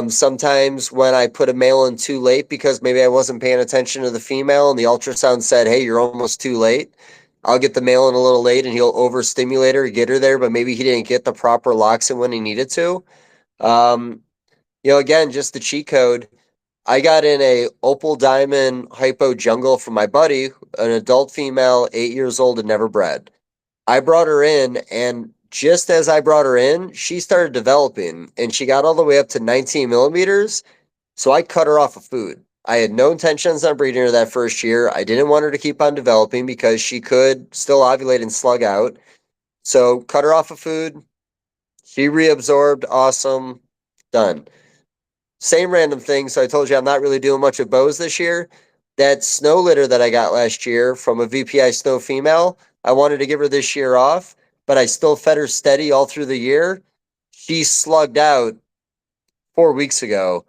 Sometimes when I put a male in too late because maybe I wasn't paying attention to the female and the ultrasound said, hey, you're almost too late. I'll get the male in a little late and he'll overstimulate her, get her there, but maybe he didn't get the proper locks in when he needed to. Um, again, just the cheat code. I got in a opal diamond hypo jungle from my buddy, an adult female, 8 years old and never bred. I brought her in, and just as I brought her in, she started developing, and she got all the way up to 19 millimeters. So I cut her off of food. I had no intentions on breeding her that first year. I didn't want her to keep on developing because she could still ovulate and slug out. So cut her off of food. She reabsorbed. Awesome. Done. Same random thing. So I told you I'm not really doing much of bows this year. That snow litter that I got last year from a VPI snow female, I wanted to give her this year off, but I still fed her steady all through the year. She slugged out 4 weeks ago.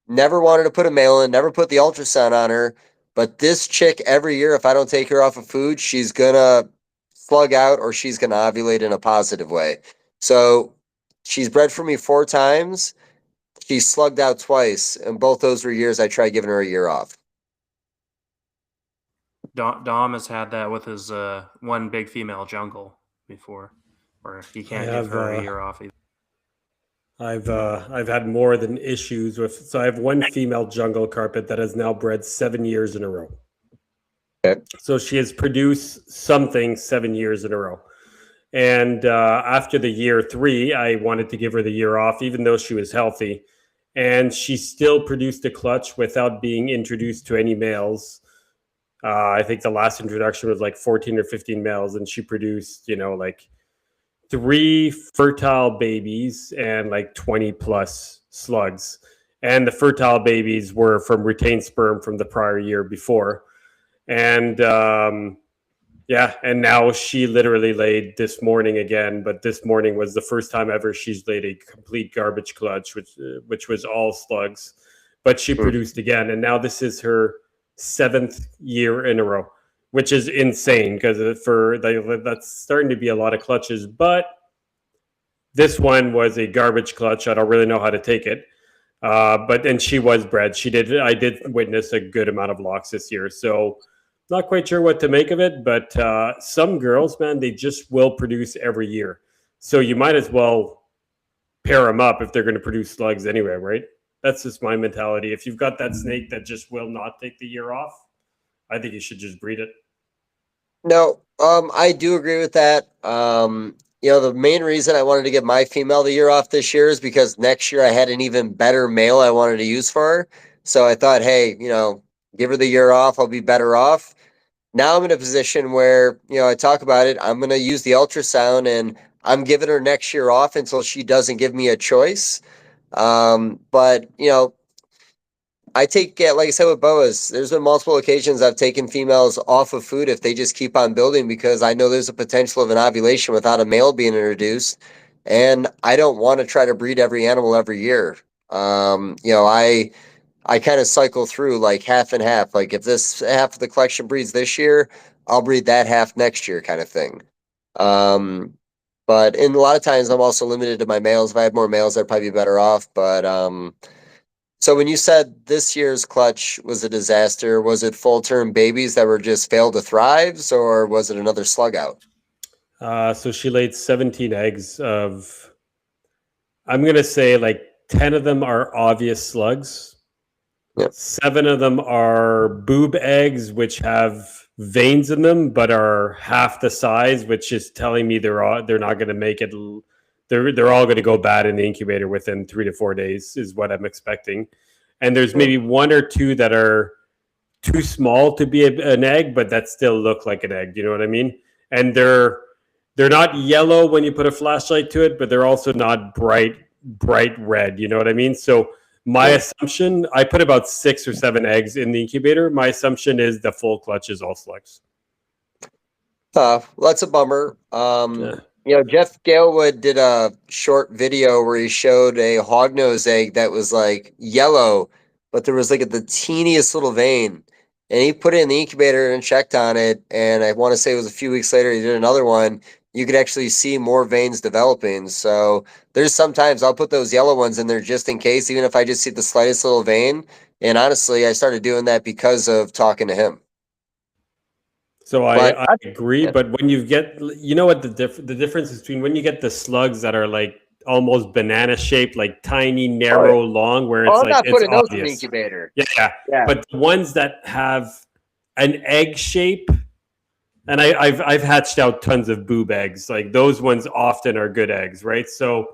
Never wanted to put a male in, never put the ultrasound on her. But this chick, every year, if I don't take her off of food, she's going to slug out or she's going to ovulate in a positive way. So she's bred for me 4 times. She slugged out twice, and both those were years I tried giving her a year off. Dom has had that with his one big female jungle before, where he can't give her a year off either. I've had more than issues with. So I have one female jungle carpet that has now bred 7 years in a row. Okay. So she has produced something 7 years in a row. And after the year 3, I wanted to give her the year off, even though she was healthy. And she still produced a clutch without being introduced to any males. I think the last introduction was 14 or 15 males, and she produced, 3 fertile babies and 20 plus slugs. And the fertile babies were from retained sperm from the prior year before. And and now she literally laid this morning again, but this morning was the first time ever she's laid a complete garbage clutch, which was all slugs. But she produced again, and now this is her 7th year in a row, which is insane because that's starting to be a lot of clutches. But this one was a garbage clutch. I don't really know how to take it. And she was bred. I did witness a good amount of locks this year. So not quite sure what to make of it, but some girls, man, they just will produce every year. So you might as well pair them up if they're going to produce slugs anyway, right? That's just my mentality. If you've got that snake that just will not take the year off, I think you should just breed it. No, I do agree with that. The main reason I wanted to give my female the year off this year is because next year I had an even better male I wanted to use for her. So I thought, hey, give her the year off. I'll be better off. Now I'm in a position where, I talk about it. I'm going to use the ultrasound and I'm giving her next year off until she doesn't give me a choice. But, I take, like I said with boas, there's been multiple occasions I've taken females off of food if they just keep on building because I know there's a potential of an ovulation without a male being introduced, and I don't want to try to breed every animal every year. I kind of cycle through like half and half. Like if this half of the collection breeds this year, I'll breed that half next year, kind of thing. Um, but in a lot of times, I'm also limited to my males. If I had more males, I'd probably be better off. But so when you said this year's clutch was a disaster, was it full term babies that were just failed to thrive, or was it another slug out? So she laid 17 eggs of, I'm going to say like 10 of them are obvious slugs. Yep. 7 of them are boob eggs, which have veins in them, but are half the size, which is telling me they're not going to make it. They're all going to go bad in the incubator within 3 to 4 days, is what I'm expecting. And there's maybe 1 or 2 that are too small to be an egg, but that still look like an egg. You know what I mean? And they're not yellow when you put a flashlight to it, but they're also not bright red. You know what I mean? So my assumption, I put about 6 or 7 eggs in the incubator. My assumption is the full clutch is all slugs. Well, that's a bummer. Jeff Galewood did a short video where he showed a hognose egg that was like yellow, but there was like the teeniest little vein. And he put it in the incubator and checked on it. And I want to say it was a few weeks later, he did another one. You could actually see more veins developing. So there's sometimes I'll put those yellow ones in there just in case, even if I just see the slightest little vein. And honestly, I started doing that because of talking to him. So I agree, but when you get, you know what the difference is between when you get the slugs that are like almost banana shaped, like tiny, narrow, long, where it's I'm like not it's putting those obvious. in the incubator. Yeah. But the ones that have an egg shape, and I've hatched out tons of boob eggs. Like those ones often are good eggs, right? So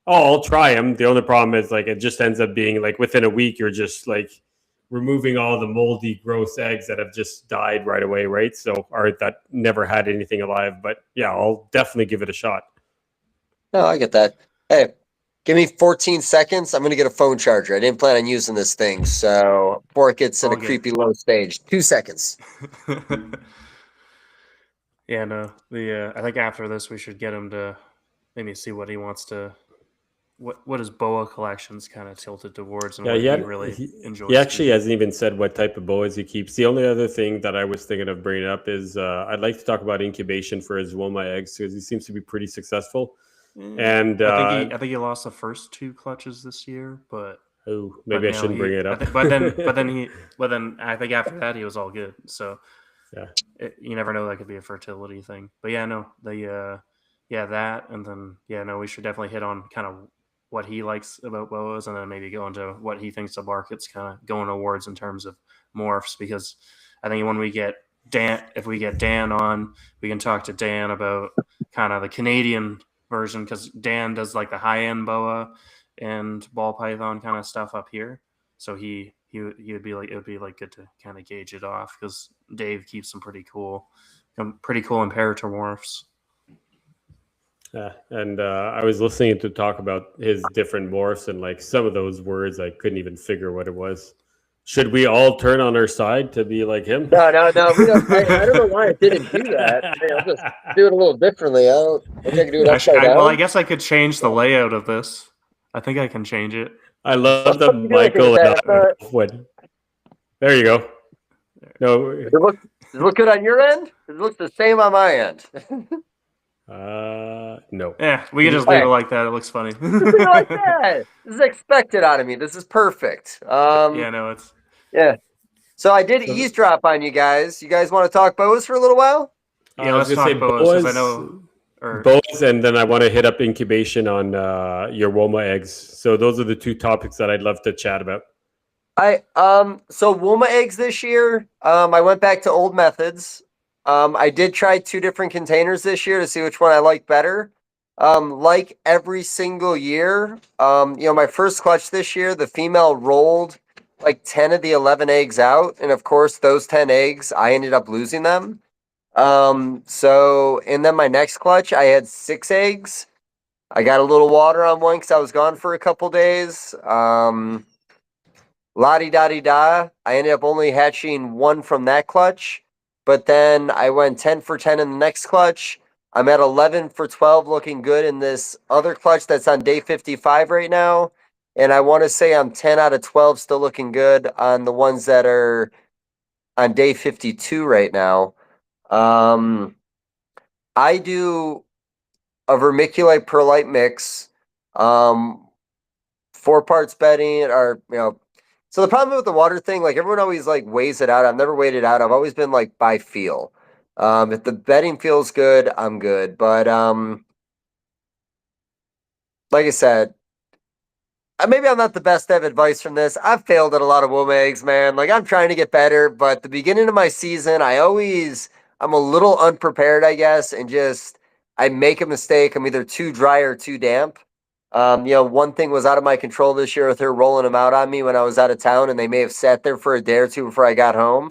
I'll try them. The only problem is like it just ends up being like within a week you're just like removing all the moldy, gross eggs that have just died right away, right? So, or that never had anything alive. But yeah, I'll definitely give it a shot. No, I get that. Hey, give me 14 seconds. I'm going to get a phone charger. I didn't plan on using this thing. So before it gets in a creepy low stage, 2 seconds. Yeah, no. I think after this we should get him to maybe see what he wants to, what his boa collection's kind of tilted towards, and what he really enjoys. He actually hasn't even said what type of boas he keeps. The only other thing that I was thinking of bringing up is I'd like to talk about incubation for his Woma eggs because he seems to be pretty successful. And I think he lost the first 2 clutches this year, but maybe I shouldn't bring it up. but then I think after that he was all good. So you never know, that could be a fertility thing. But yeah, no, that, and then we should definitely hit on kind of what he likes about boas, and then maybe go into what he thinks the market's kind of going towards in terms of morphs. Because I think when we get Dan, if we get Dan on, we can talk to Dan about kind of the Canadian version, because Dan does like the high end boa and ball python kind of stuff up here. So he would be like, it would be like good to kind of gauge it off, because Dave keeps some pretty cool imperator morphs. Yeah, and I was listening to talk about his different morphs, and like some of those words I couldn't even figure what it was. Should we all turn on our side to be like him? No. We don't, I don't know why I didn't do that. I'll just do it a little differently. I think I can do it upside down. Well, I guess I could change the layout of this. I think I can change it. I love that Michael. There you go. No, does it look good on your end? It looks the same on my end. No. Yeah, we can just leave it like that. It looks funny. Just leave it like that. This is expected out of me. This is perfect. Yeah. So I did eavesdrop on you guys. You guys want to talk boas for a little while? Yeah, let's talk boas. I know boas, and then I want to hit up incubation on your Woma eggs. So those are the 2 topics that I'd love to chat about. So Woma eggs this year. I went back to old methods. I did try 2 different containers this year to see which one I like better. Like every single year, my first clutch this year, the female rolled like 10 of the 11 eggs out. And of course, those 10 eggs, I ended up losing them. And then my next clutch, I had 6 eggs. I got a little water on one because I was gone for a couple days. La-di-da-di-da. I ended up only hatching one from that clutch, but then I went 10 for 10 in the next clutch. I'm at 11 for 12 looking good in this other clutch that's on day 55 right now. And I want to say I'm 10 out of 12 still looking good on the ones that are on day 52 right now. I do a vermiculite perlite mix. Um, 4 parts bedding or so the problem with the water thing, like everyone always like weighs it out. I've never weighed it out. I've always been like by feel. If the bedding feels good, I'm good. But like I said, maybe I'm not the best to have advice from this. I've failed at a lot of womb eggs, man. Like I'm trying to get better, but the beginning of my season, I'm a little unprepared, I guess, and just I make a mistake. I'm either too dry or too damp. One thing was out of my control this year with her rolling them out on me when I was out of town, and they may have sat there for a day or two before I got home.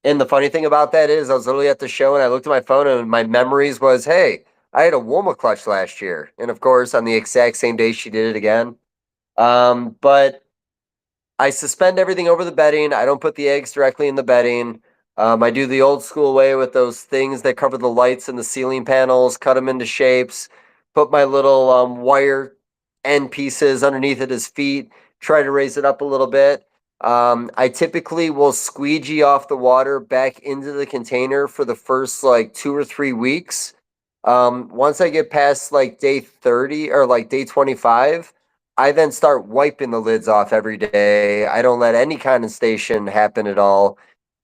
And the funny thing about that is, I was literally at the show and I looked at my phone, and my memories was, hey, I had a Woma clutch last year, and of course, on the exact same day, she did it again. But I suspend everything over the bedding. I don't put the eggs directly in the bedding. I do the old school way with those things that cover the lights and the ceiling panels, cut them into shapes, put my little wire end pieces underneath at his feet, try to raise it up a little bit. I typically will squeegee off the water back into the container for the first like 2 or 3 weeks. Once I get past like day 30 or like day 25, I then start wiping the lids off every day. I don't let any condensation happen at all.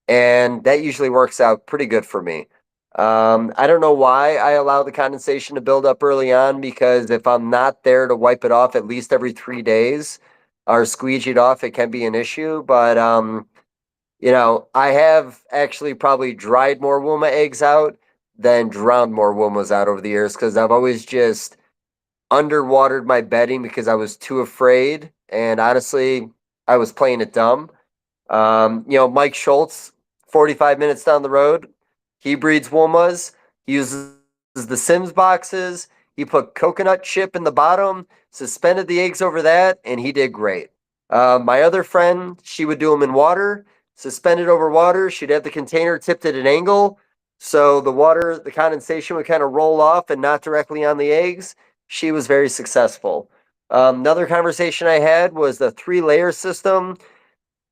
And that usually works out pretty good for me. I don't know why I allow the condensation to build up early on, because if I'm not there to wipe it off at least every 3 days or squeegee it off, it can be an issue. But I have actually probably dried more Woma eggs out than drowned more Womas out over the years, because I've always just underwatered my bedding because I was too afraid. And honestly, I was playing it dumb. Mike Schultz, 45 minutes down the road, he breeds Womas. He uses the Sims boxes. He put coconut chip in the bottom, suspended the eggs over that, and he did great. My other friend, she would do them in water, suspended over water. She'd have the container tipped at an angle, so the condensation would kind of roll off and not directly on the eggs. She was very successful. Another conversation I had was the 3-layer system: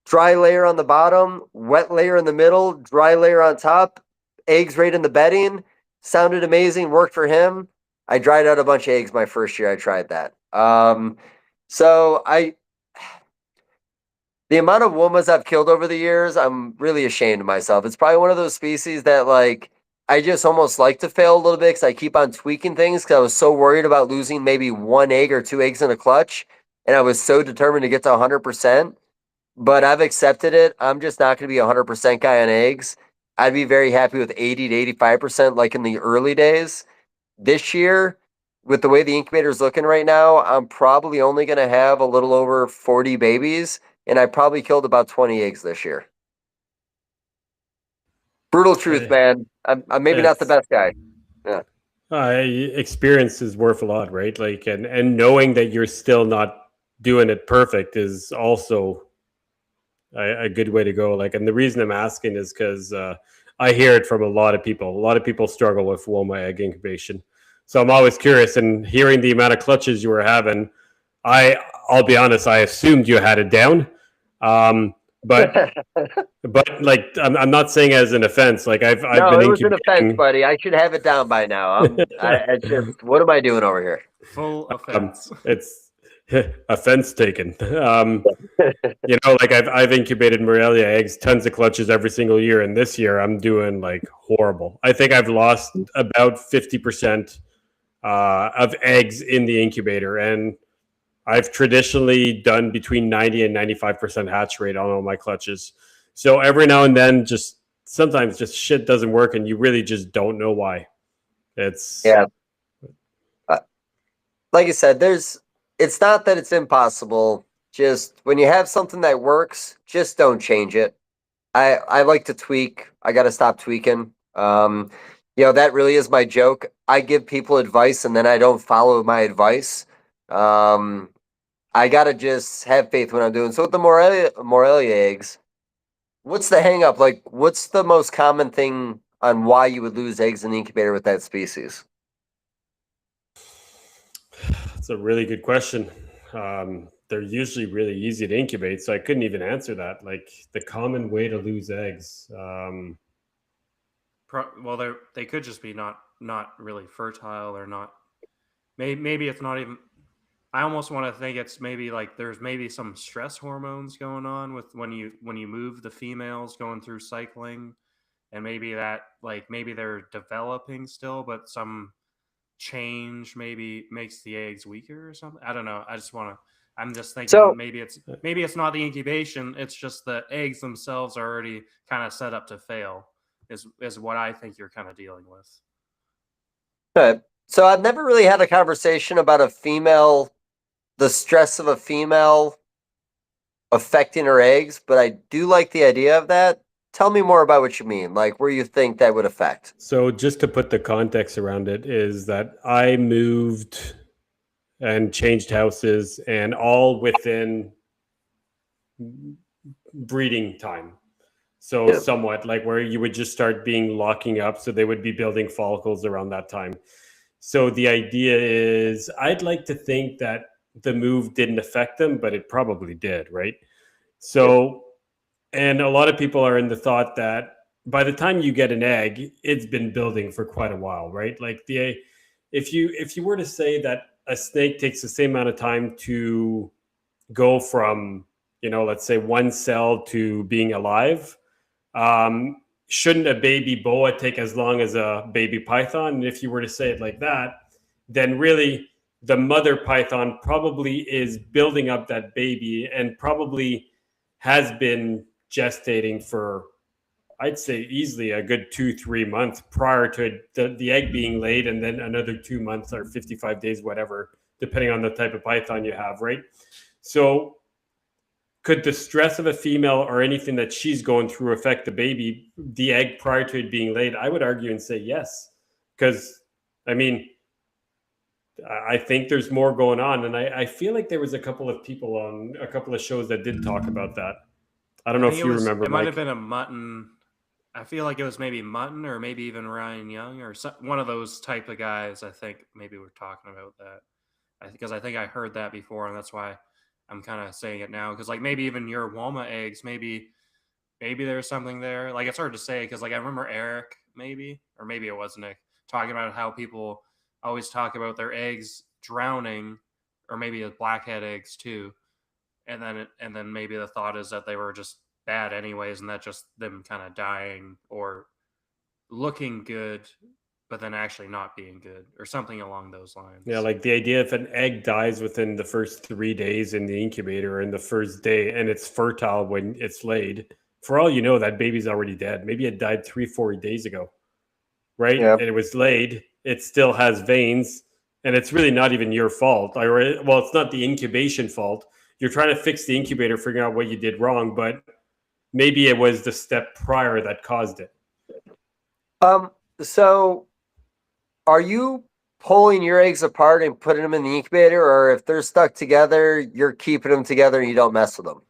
dry layer on the bottom, wet layer in the middle, dry layer on top, eggs right in the bedding. Sounded amazing, worked for him. I dried out a bunch of eggs my first year I tried that. So the amount of womas I've killed over the years, I'm really ashamed of myself. It's probably one of those species that like I just almost like to fail a little bit because I keep on tweaking things, because I was so worried about losing maybe 1 egg or 2 eggs in a clutch, and I was so determined to get to 100%. But I've accepted it. I'm just not going to be a 100% guy on eggs. I'd be very happy with 80 to 85% like in the early days. This year, with the way the incubator is looking right now, I'm probably only going to have a little over 40 babies, and I probably killed about 20 eggs this year. Brutal truth, man. I'm maybe not the It's best guy. Yeah. experience is worth a lot, right? Like, and knowing that you're still not doing it perfect is also a good way to go. Like, and the reason I'm asking is because I hear it from a lot of people. A lot of people struggle with Woma egg incubation, so I'm always curious. And hearing the amount of clutches you were having, I'll be honest, I assumed you had it down. But like I'm not saying as an offense. Like I've No, been it was an offense, incubating. buddy. I should have it down by now. I just, what am I doing over here? Full offense. It's offense taken. Like I've incubated Morelia eggs, tons of clutches every single year, and this year I'm doing like horrible. I think I've lost about 50% of eggs in the incubator, and I've traditionally done between 90 and 95% hatch rate on all my clutches. So every now and then, just sometimes just shit doesn't work, and you really just don't know why. It's Yeah. Like I said, it's not that it's impossible. Just when you have something that works, just don't change it. I like to tweak. I got to stop tweaking. That really is my joke. I give people advice and then I don't follow my advice. I gotta just have faith when I'm doing. So with the Morelia eggs, what's the hang up? Like, what's the most common thing on why you would lose eggs in the incubator with that species? That's a really good question. They're usually really easy to incubate, so I couldn't even answer that. Like the common way to lose eggs. Well, they could just be not really fertile or not. Maybe it's not even. I almost want to think it's maybe like there's maybe some stress hormones going on with when you move the females going through cycling, and maybe that like maybe they're developing still, but some change maybe makes the eggs weaker or something. I don't know. I'm just thinking So, maybe it's not the incubation, it's just the eggs themselves are already kind of set up to fail is what I think you're kind of dealing with. okay. So I've never really had a conversation about the stress of a female affecting her eggs, but I do like the idea of that. Tell me more about what you mean, like where you think that would affect. So just to put the context around it is that I moved and changed houses and all within breeding time. So Yeah. somewhat like where you would just start being locking up. So they would be building follicles around that time. So the idea is I'd like to think that the move didn't affect them, but it probably did, right? Yeah. So, and a lot of people are in the thought that by the time you get an egg, it's been building for quite a while, right? Like if you were to say that a snake takes the same amount of time to go from, let's say one cell to being alive, um, shouldn't a baby boa take as long as a baby python? And if you were to say it like that, then really the mother python probably is building up that baby and probably has been gestating for, I'd say, easily a good 2-3 months prior to the egg being laid, and then another 2 months or 55 days, whatever, depending on the type of python you have, right? So could the stress of a female or anything that she's going through affect the egg prior to it being laid? I would argue and say yes, because I mean, I think there's more going on, and I feel like there was a couple of people on a couple of shows that did talk about that. I don't I know think if you remember, it might have Mike. been a Mutton. I feel like it was maybe Mutton or maybe even Ryan Young or one of those type of guys. I think maybe we're talking about that. Because I think I heard that before, and that's why I'm kind of saying it now. Because like maybe even your Woma eggs, maybe there's something there. Like it's hard to say because like I remember Eric maybe, or maybe it was Nick, talking about how people always talk about their eggs drowning, or maybe the blackhead eggs too, and then maybe the thought is that they were just bad anyways, and that just them kind of dying or looking good, but then actually not being good, or something along those Yeah, lines. like the idea if an egg dies within the first 3 days in the incubator or in the first day and it's fertile when it's laid, for all you know, that baby's already dead. Maybe it died 3-4 days ago, right? Yeah. And it was laid, it still has veins, and it's really not even your fault. Well, it's not the incubation fault. You're trying to fix the incubator, figuring out what you did wrong, but maybe it was the step prior that caused it. So are you pulling your eggs apart and putting them in the incubator, or if they're stuck together, you're keeping them together and you don't mess with them?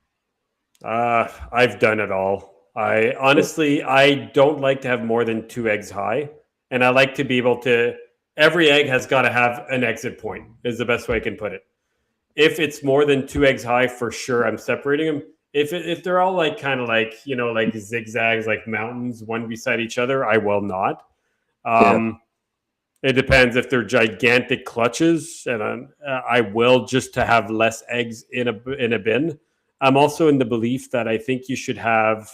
I've done it all. I don't like to have more than 2 eggs high, and I like to be able to. Every egg has got to have an exit point. Is the best way I can put it. If it's more than 2 eggs high, for sure, I'm separating them. If they're all like kind of like like zigzags, like mountains, one beside each other, I will not. Yeah. It depends if they're gigantic clutches, and I will just to have less eggs in a bin. I'm also in the belief that I think you should have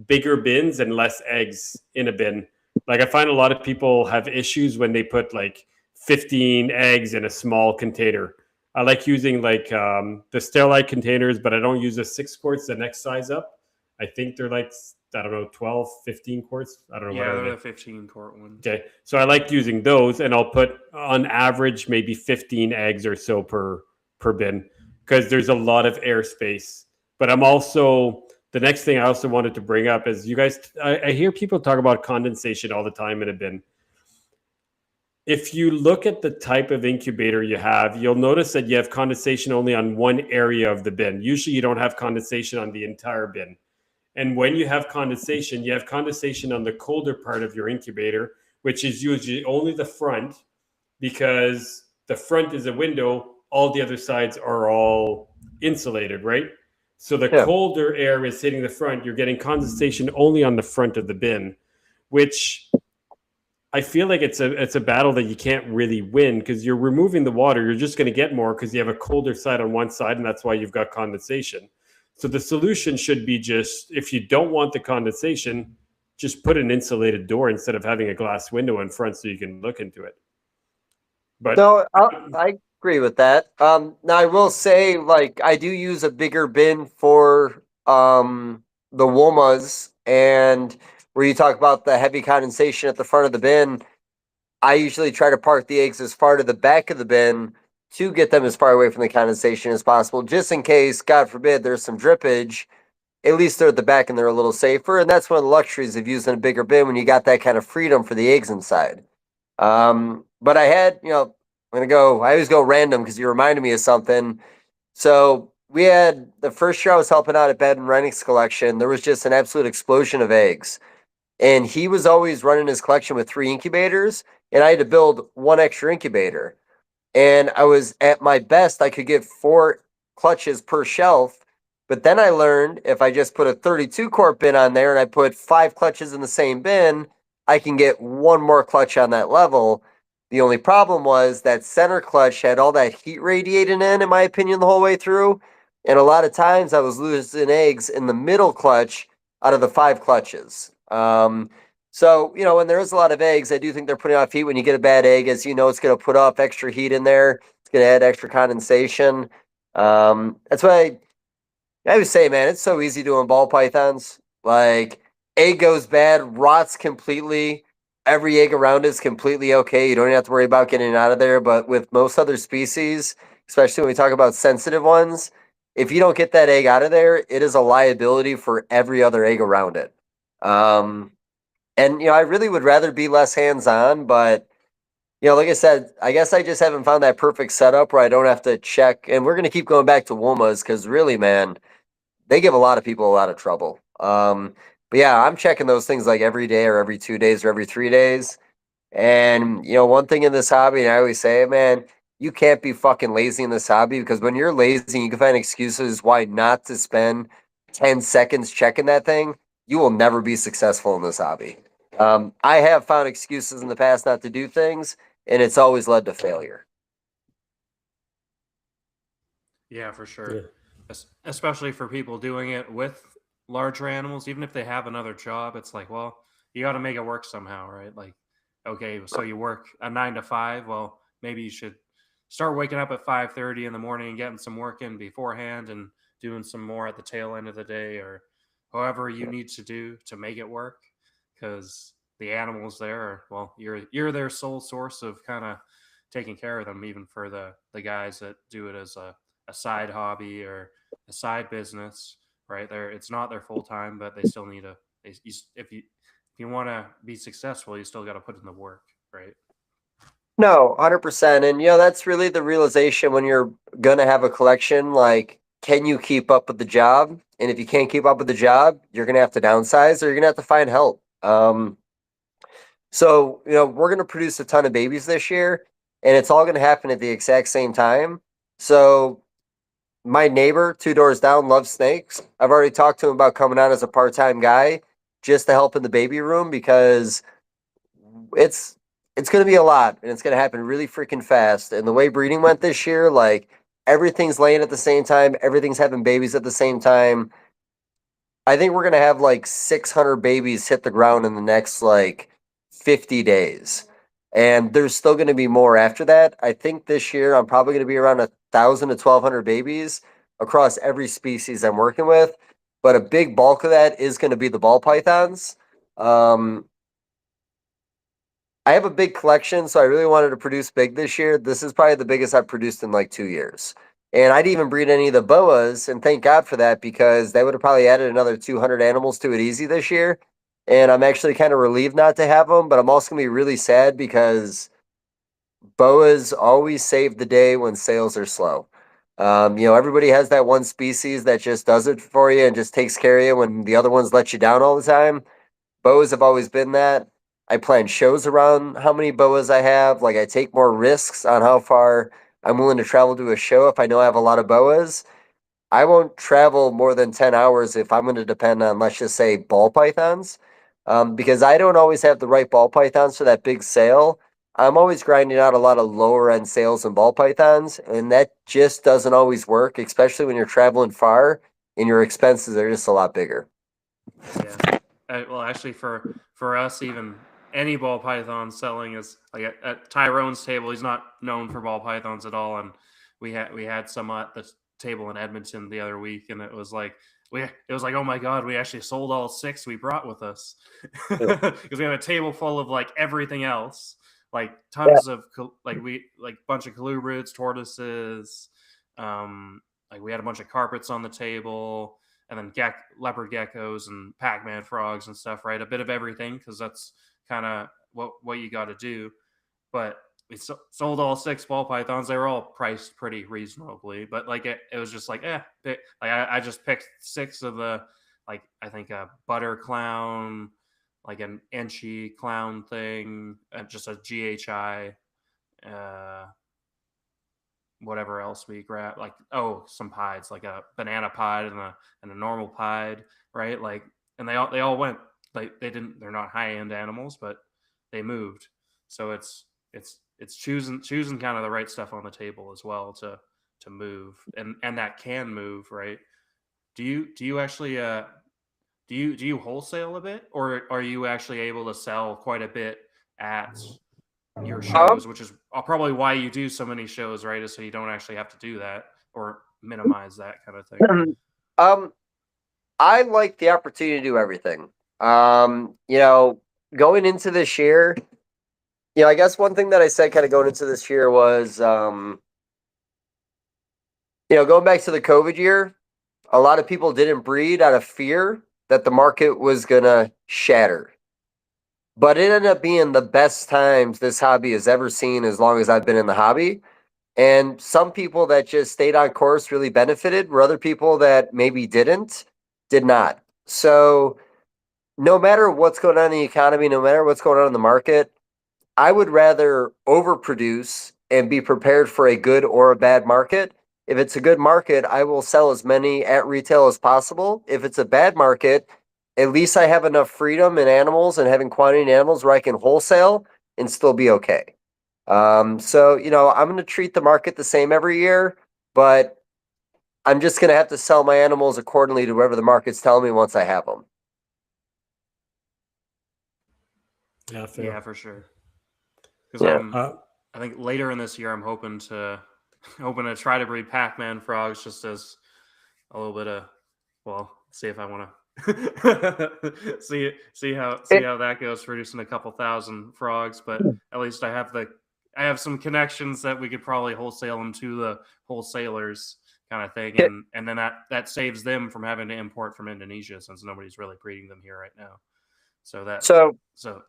bigger bins and less eggs in a bin. Like I find a lot of people have issues when they put like 15 eggs in a small container. I like using like the Sterilite containers, but I don't use the 6 quarts, the next size up. I think they're like, I don't know, 12, 15 quarts. I don't know, Yeah, whatever they're they. the 15 quart ones. Okay. So I like using those, and I'll put on average maybe 15 eggs or so per bin because there's a lot of airspace. But I'm also the next thing I also wanted to bring up is you guys. I hear people talk about condensation all the time in a bin. if you look at the type of incubator you have, you'll notice that you have condensation only on one area of the bin. Usually you don't have condensation on the entire bin. And when you have condensation on the colder part of your incubator, which is usually only the front, because the front is a window, all the other sides are all insulated, right? So the Yeah. colder air is hitting the front. You're getting condensation only on the front of the bin, which I feel like it's a battle that you can't really win because you're removing the water. You're just going to get more because you have a colder side on one side, and that's why you've got condensation. So the solution should be just, if you don't want the condensation, just put an insulated door instead of having a glass window in front so you can look into it. But No, I agree with that. Now I will say, like, I do use a bigger bin for the womas, and where you talk about the heavy condensation at the front of the bin, I usually try to park the eggs as far to the back of the bin to get them as far away from the condensation as possible, just in case, God forbid, there's some drippage. At least they're at the back and they're a little safer, and that's one of the luxuries of using a bigger bin when you got that kind of freedom for the eggs inside. But I had, I always go random because you reminded me of something. So we had the first year I was helping out at Bed and Rennick's collection, there was just an absolute explosion of eggs. And he was always running his collection with 3 incubators, and I had to build 1 extra incubator. And I was at my best, I could get 4 clutches per shelf. But then I learned if I just put a 32 quart bin on there and I put 5 clutches in the same bin, I can get 1 more clutch on that level. The only problem was that center clutch had all that heat radiating in my opinion, the whole way through. And a lot of times I was losing eggs in the middle clutch out of the 5 clutches. So, when there is a lot of eggs, I do think they're putting off heat. When you get a bad egg, as you know, it's going to put off extra heat in there. It's going to add extra condensation. That's why I always say, man, it's so easy doing ball pythons. Like, egg goes bad, rots completely. Every egg around is completely okay. You don't even have to worry about getting it out of there. But with most other species, especially when we talk about sensitive ones, if you don't get that egg out of there, it is a liability for every other egg around it. And I really would rather be less hands-on, but like I said, I guess I just haven't found that perfect setup where I don't have to check. And we're gonna keep going back to WOMAs because really, man, they give a lot of people a lot of trouble. But yeah, I'm checking those things like every day or every 2 days or every 3 days. And one thing in this hobby, and I always say, man, you can't be fucking lazy in this hobby because when you're lazy, you can find excuses why not to spend 10 seconds checking that thing. You will never be successful in this hobby. I have found excuses in the past not to do things, and it's always led to failure. Yeah, for sure. yeah. Especially for people doing it with larger animals, even if they have another job, it's like, well, you got to make it work somehow, right? Like, okay, so you work a 9 to 5. Well, maybe you should start waking up at 5:30 in the morning and getting some work in beforehand and doing some more at the tail end of the day or however you need to do to make it work. Because the animals there are, well, you're their sole source of kind of taking care of them, even for the guys that do it as a side hobby or a side business, right? There, it's not their full time, but they still need a. If you want to be successful, you still got to put in the work, right? No, 100%. And that's really the realization when you're gonna have a collection. Like, can you keep up with the job? And if you can't keep up with the job, you're gonna have to downsize or you're gonna have to find help. So we're gonna produce a ton of babies this year, and it's all gonna happen at the exact same time. So my neighbor 2 doors down loves snakes. I've already talked to him about coming on as a part-time guy just to help in the baby room because it's it's going to be a lot and it's going to happen really freaking fast. And the way breeding went this year, like everything's laying at the same time, everything's having babies at the same time. I think we're going to have like 600 babies hit the ground in the next like 50 days. And there's still going to be more after that. I think this year I'm probably going to be around 1,000 to 1,200 babies across every species I'm working with. But a big bulk of that is going to be the ball pythons. I have a big collection, so I really wanted to produce big this year. This is probably the biggest I've produced in like 2 years. And I didn't even breed any of the boas, and thank God for that because they would have probably added another 200 animals to it easy this year. And I'm actually kind of relieved not to have them, but I'm also going to be really sad because boas always save the day when sales are slow. Everybody has that one species that just does it for you and just takes care of you when the other ones let you down all the time. Boas have always been that. I plan shows around how many boas I have. Like I take more risks on how far I'm willing to travel to a show if I know I have a lot of boas. I won't travel more than 10 hours if I'm going to depend on, let's just say, ball pythons, because I don't always have the right ball pythons for that big sale. I'm always grinding out a lot of lower end sales and ball pythons, and that just doesn't always work, especially when you're traveling far and your expenses are just a lot bigger. Yeah. Well, actually, for us, even any ball python selling is like at Tyrone's table. He's not known for ball pythons at all, and we had some at the table in Edmonton the other week, and it was like oh my god, we actually sold all 6 we brought with us because we have a table full of like everything else, like Yeah. tons of like bunch of colubrids, tortoises, like we had a bunch of carpets on the table, and then leopard geckos and Pac-Man frogs and stuff, right? A bit of everything, because that's kind of what you got to do. But we sold all 6 ball pythons. They were all priced pretty reasonably, but like it was just like I just picked 6 of the, like, I think a butter clown, like an Enchi clown thing, just a GHI, whatever else we grab, like, some pieds, like a banana pied and a normal pied, right? Like, and they all went, like, they're not high end animals, but they moved. So it's choosing kind of the right stuff on the table as well to move, and that can move, right? Do you actually do you wholesale a bit, or are you actually able to sell quite a bit at your Um, shows, which is probably why you do so many shows, right? Is so you don't actually have to do that or minimize that kind of thing. um, I like the opportunity to do everything. Um, you know, Going into this year, I guess one thing that I said kind of going into this year was, going back to the COVID year, a lot of people didn't breed out of fear that the market was going to shatter. But it ended up being the best times this hobby has ever seen as long as I've been in the hobby. And some people that just stayed on course really benefited, where other people that maybe did not. So no matter what's going on in the economy, no matter what's going on in the market, I would rather overproduce and be prepared for a good or a bad market. If it's a good market, I will sell as many at retail as possible. If it's a bad market, at least I have enough freedom in animals and having quantity in animals where I can wholesale and still be okay. I'm going to treat the market the same every year, but I'm just going to have to sell my animals accordingly to wherever the market's telling me once I have them. Yeah, fair. Yeah, for sure. Because Yeah. I think later in this year, I'm hoping to try to breed Pac-Man frogs, just as a little bit of, well, see if I want to see how that goes, producing a couple thousand frogs. But at least I have some connections that we could probably wholesale them to the wholesalers, kind of thing, and then that saves them from having to import from Indonesia, since nobody's really breeding them here right now. So So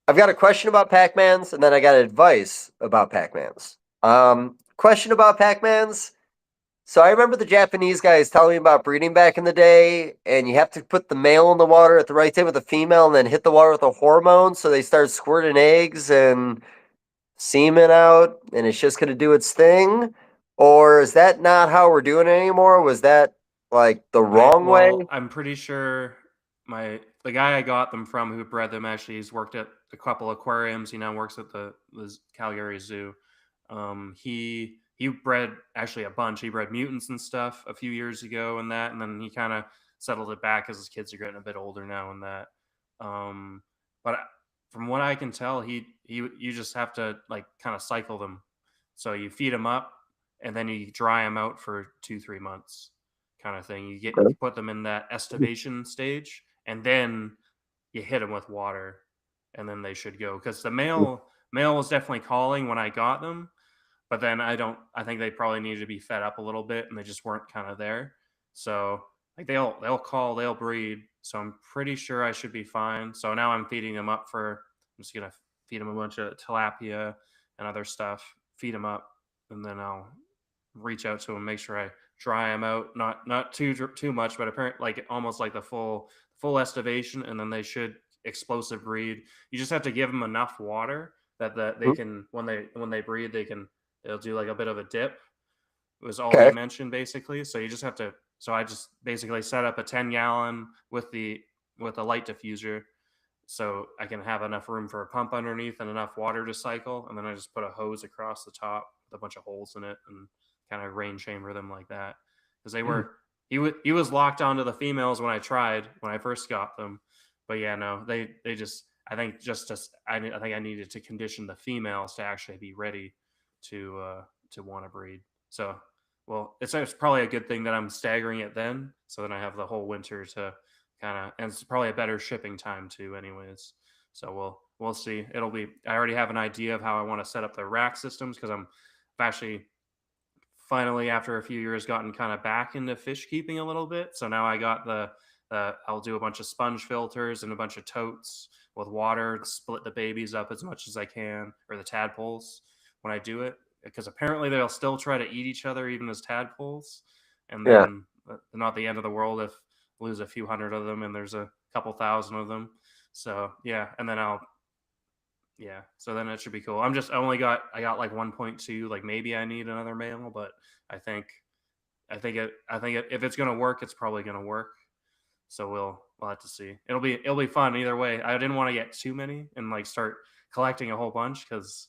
I've got a question about Pac-Mans, and then I got advice about Pac-Mans. Question about Pac-Mans. So I remember the Japanese guys telling me about breeding back in the day, and you have to put the male in the water at the right time with the female, and then hit the water with a hormone so they start squirting eggs and semen out, and it's just going to do its thing? Or is that not how we're doing it anymore? Was that like the wrong way? I'm pretty sure the guy I got them from, who bred them, actually, he's worked at a couple aquariums. He now works at the Calgary Zoo. He bred actually a bunch. He bred mutants and stuff a few years ago, and then he kind of settled it back as his kids are getting a bit older now, and that. But from what I can tell, you just have to, like, kind of cycle them. So you feed them up, and then you dry them out for 2-3 months, kind of thing. You put them in that estivation stage, and then you hit them with water, and then they should go. Because the male was definitely calling when I got them, but then I think they probably needed to be fed up a little bit, and they just weren't kind of there. So, like, they'll call, they'll breed. So I'm pretty sure I should be fine. So now I'm feeding them up I'm just gonna feed them a bunch of tilapia and other stuff, feed them up, and then I'll reach out to them, make sure I dry them out, not too much, but apparently like almost like the full estivation, and then they should explosive breed. You just have to give them enough water that they Mhm. can when they breed they'll do like a bit of a dip. Was all he Okay. mentioned basically. So you just have to. So I just basically set up a 10 gallon with a light diffuser, so I can have enough room for a pump underneath and enough water to cycle, and then I just put a hose across the top with a bunch of holes in it and kind of rain chamber them like that because they Hmm. were he was locked onto the females when I first got them, but yeah, no, they just I think just as I think I needed to condition the females to actually be ready to want to breed. So well, it's probably a good thing that I'm staggering it then, so then I have the whole winter to kind of, and it's probably a better shipping time too, anyways. So we'll see. It'll be. I already have an idea of how I want to set up the rack systems because I've actually finally after a few years gotten kind of back into fish keeping a little bit. So now I got I'll do a bunch of sponge filters and a bunch of totes with water, split the babies up as much as I can, or the tadpoles when I do it, because apparently they'll still try to eat each other even as tadpoles, and Yeah. then not the end of the world if lose a few hundred of them and there's a couple thousand of them. So yeah, and then I'll yeah, so then it should be cool. I got like 1.2, like maybe I need another male, but I think if it's gonna work, it's probably gonna work. So we'll have to see. It'll be fun either way. I didn't want to get too many and like start collecting a whole bunch because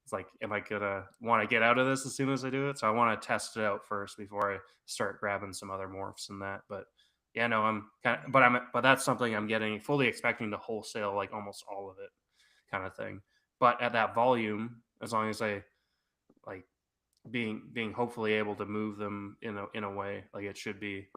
it's like, am I gonna want to get out of this as soon as I do it? So I want to test it out first before I start grabbing some other morphs and that. But yeah, no, but that's something I'm getting fully expecting to wholesale like almost all of it, kind of thing. But at that volume, as long as I like being hopefully able to move them in a way like it should be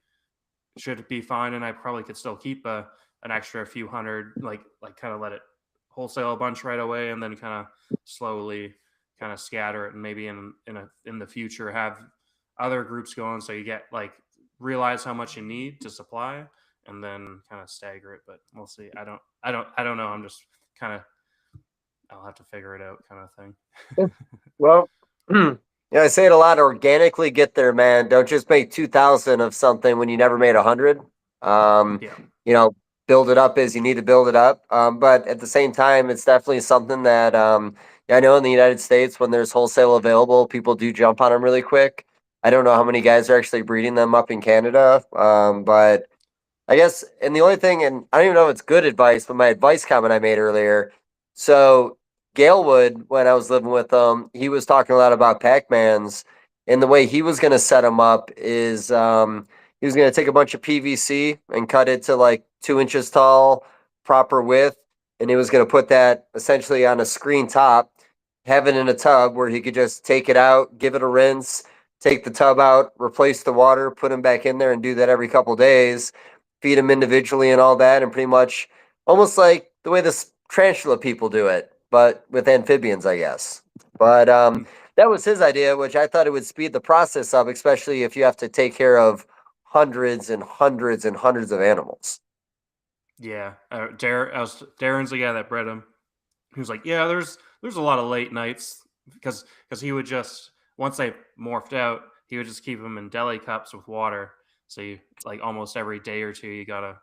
fine, and I probably could still keep an extra few hundred, like kind of let it wholesale a bunch right away, and then kind of slowly kind of scatter it, and maybe in the future have other groups going, so you get like realize how much you need to supply, and then kind of stagger it. But we'll see. I don't know. I'm just kind of I'll have to figure it out, kind of thing. Well, yeah, I say it a lot. Organically get there, man. Don't just make 2,000 of something when you never made 100. Um, Yeah. you know, build it up as you need to build it up. But at the same time, it's definitely something that I know in the United States when there's wholesale available, people do jump on them really quick. I don't know how many guys are actually breeding them up in Canada, but I guess, and the only thing, and I don't even know if it's good advice, but my advice comment I made earlier. So, Galewood, when I was living with him, he was talking a lot about Pac-Mans, and the way he was going to set them up is he was going to take a bunch of PVC and cut it to like 2 inches tall, proper width, and he was going to put that essentially on a screen top, have it in a tub where he could just take it out, give it a rinse, take the tub out, replace the water, put them back in there, and do that every couple days, feed them individually and all that, and pretty much almost like the way the tarantula people do it, but with amphibians, I guess. But that was his idea, which I thought it would speed the process up, especially if you have to take care of hundreds and hundreds and hundreds of animals. Yeah, Darren's the guy that bred him. He was like, yeah, there's a lot of late nights because he would just once they morphed out, he would just keep them in deli cups with water. So you like almost every day or two, you gotta